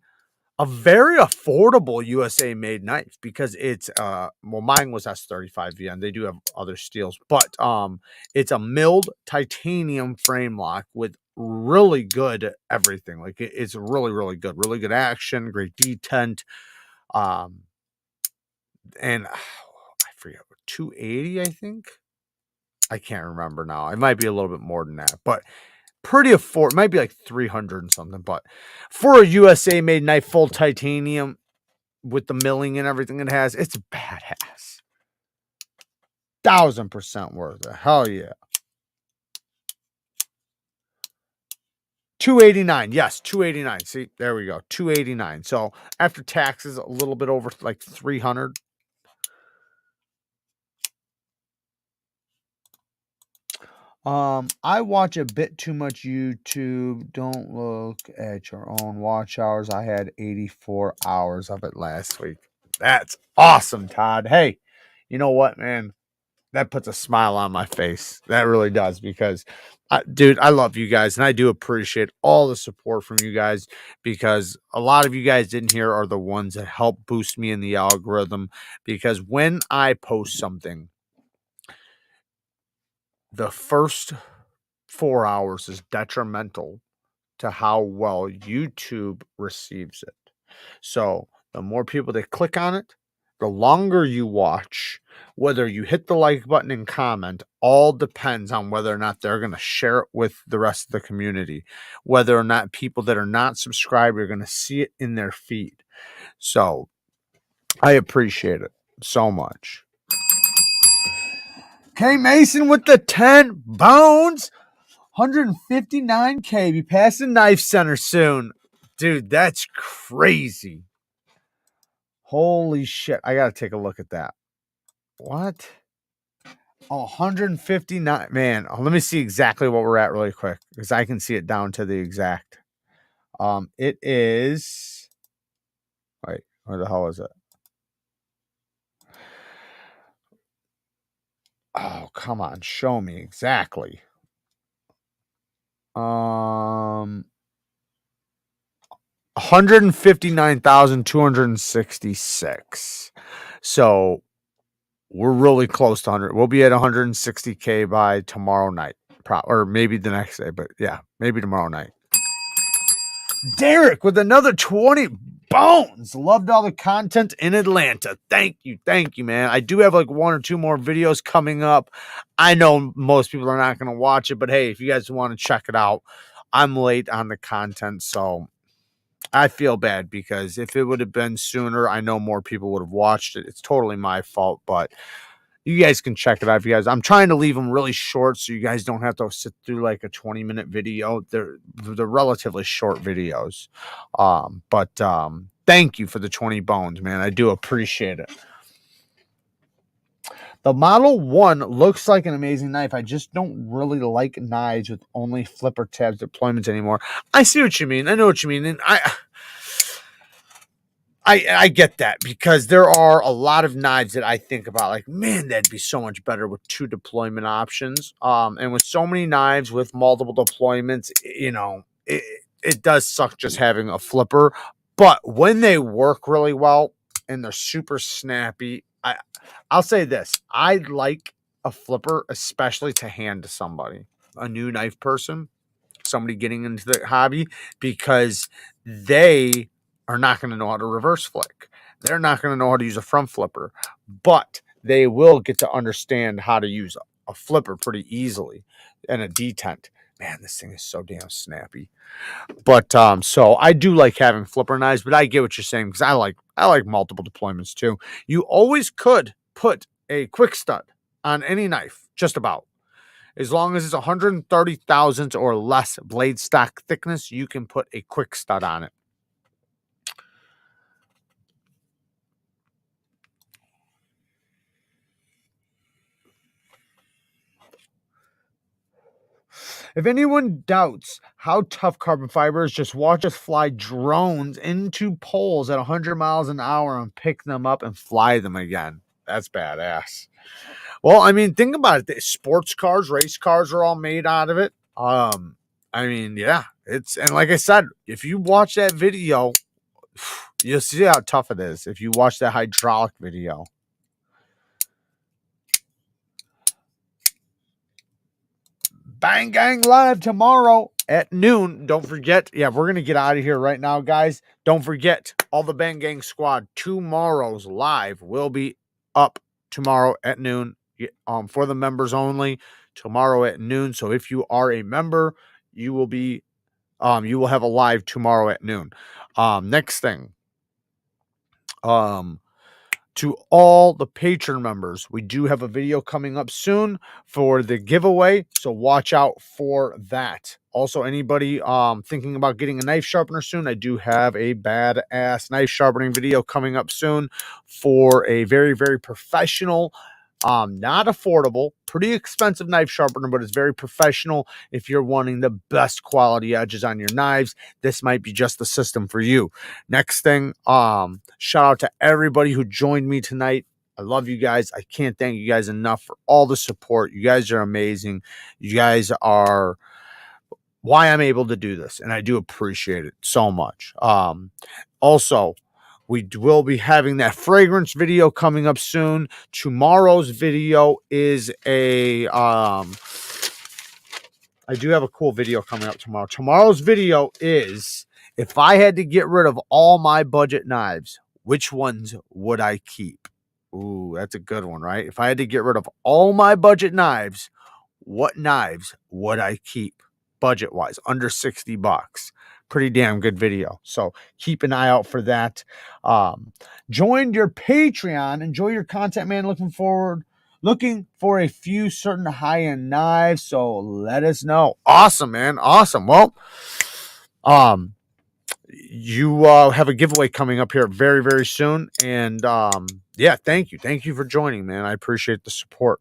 a very affordable USA made knife because it's well, mine was S35V and they do have other steels, but it's a milled titanium frame lock with really good everything. Like it's really good action, great detent. And I forget, 280, I think. I can't remember now. It might be a little bit more than that, but pretty affordable. It might be like 300 and something, but for a USA made knife, full titanium with the milling and everything it has, it's badass. 1000% worth it. Hell yeah. 289. Yes, 289. See, there we go. 289. So after taxes, a little bit over like 300. I watch a bit too much YouTube. Don't look at your own watch hours. I had 84 hours of it last week. That's awesome, Todd. Hey, you know what, man? That puts a smile on my face. That really does, because dude, I love you guys and I do appreciate all the support from you guys, because a lot of you guys in here are the ones that help boost me in the algorithm, because when I post something, the first 4 hours is detrimental to how well YouTube receives it. So the more people that click on it, the longer you watch, whether you hit the like button and comment, all depends on whether or not they're going to share it with the rest of the community, whether or not people that are not subscribed are going to see it in their feed. So I appreciate it so much. Okay, Mason with the 10 bones. 159K. Be passing Knife Center soon. Dude, that's crazy. Holy shit. I got to take a look at that. What? 159. Man, let me see exactly what we're at really quick, because I can see it down to the exact. It is. Wait, where the hell is it? Oh, come on. Show me exactly. 159,266. So we're really close to 100. We'll be at 160K by tomorrow night, or maybe the next day, but yeah, maybe tomorrow night. Derek with another 20 bones. Loved all the content in Atlanta. Thank you, man. I do have like 1 or 2 more videos coming up. I know most people are not going to watch it, but hey, if you guys want to check it out, I'm late on the content, so I feel bad, because if it would have been sooner, I know more people would have watched it. It's totally my fault, but you guys can check it out if you guys. I'm trying to leave them really short so you guys don't have to sit through like a 20-minute video. They're relatively short videos. But thank you for the 20 bones, man. I do appreciate it. The Model 1 looks like an amazing knife. I just don't really like knives with only flipper tabs deployments anymore. I see what you mean. I know what you mean. And I get that, because there are a lot of knives that I think about like, man, that'd be so much better with 2 deployment options. And with so many knives with multiple deployments, you know, it does suck just having a flipper. But when they work really well and they're super snappy. I'll say this. I like a flipper, especially to hand to somebody, a new knife person, somebody getting into the hobby, because they are not going to know how to reverse flick. They're not going to know how to use a front flipper, but they will get to understand how to use a flipper pretty easily, and a detent. Man, this thing is so damn snappy. But so I do like having flipper knives, but I get what you're saying, because I like multiple deployments too. You always could put a quick stud on any knife, just about. As long as it's 130 thousandths or less blade stock thickness, you can put a quick stud on it. If anyone doubts how tough carbon fiber is, just watch us fly drones into poles at 100 miles an hour and pick them up and fly them again. That's badass. Well, I mean, think about it. The sports cars, race cars are all made out of it. I mean, yeah, and like I said, if you watch that video, you'll see how tough it is. If you watch that hydraulic video. Bang Gang Live tomorrow at noon. Don't forget. Yeah, we're going to get out of here right now, guys. Don't forget, all the Bang Gang squad, tomorrow's live will be up tomorrow at noon. For the members only, tomorrow at noon. So if you are a member, you will be you will have a live tomorrow at noon. Next thing, to all the patron members, we do have a video coming up soon for the giveaway, so watch out for that. Also, anybody thinking about getting a knife sharpener soon, I do have a badass knife sharpening video coming up soon for a very, very professional, not affordable, pretty expensive knife sharpener, but it's very professional. If you're wanting the best quality edges on your knives, this might be just the system for you. Next thing, shout out to everybody who joined me tonight. I love you guys. I can't thank you guys enough for all the support. You guys are amazing. You guys are why I'm able to do this, and I do appreciate it so much. Also, we will be having that fragrance video coming up soon. Tomorrow's video is I do have a cool video coming up tomorrow. Tomorrow's video is, if I had to get rid of all my budget knives, which ones would I keep? Ooh, that's a good one, right? If I had to get rid of all my budget knives, what knives would I keep budget-wise? Under 60 bucks. Pretty damn good video. So keep an eye out for that. Join your Patreon. Enjoy your content, man. Looking for a few certain high-end knives. So let us know. Awesome, man. Awesome. Well, you have a giveaway coming up here very, very soon. And yeah, thank you. Thank you for joining, man. I appreciate the support.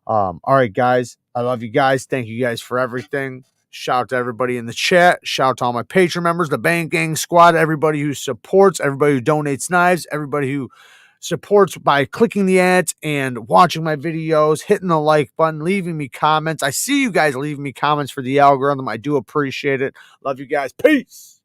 All right, guys. I love you guys. Thank you guys for everything. Shout out to everybody in the chat. Shout out to all my Patreon members, the Bang Gang squad, everybody who supports, everybody who donates knives, everybody who supports by clicking the ads and watching my videos, hitting the like button, leaving me comments. I see you guys leaving me comments for the algorithm. I do appreciate it. Love you guys. Peace.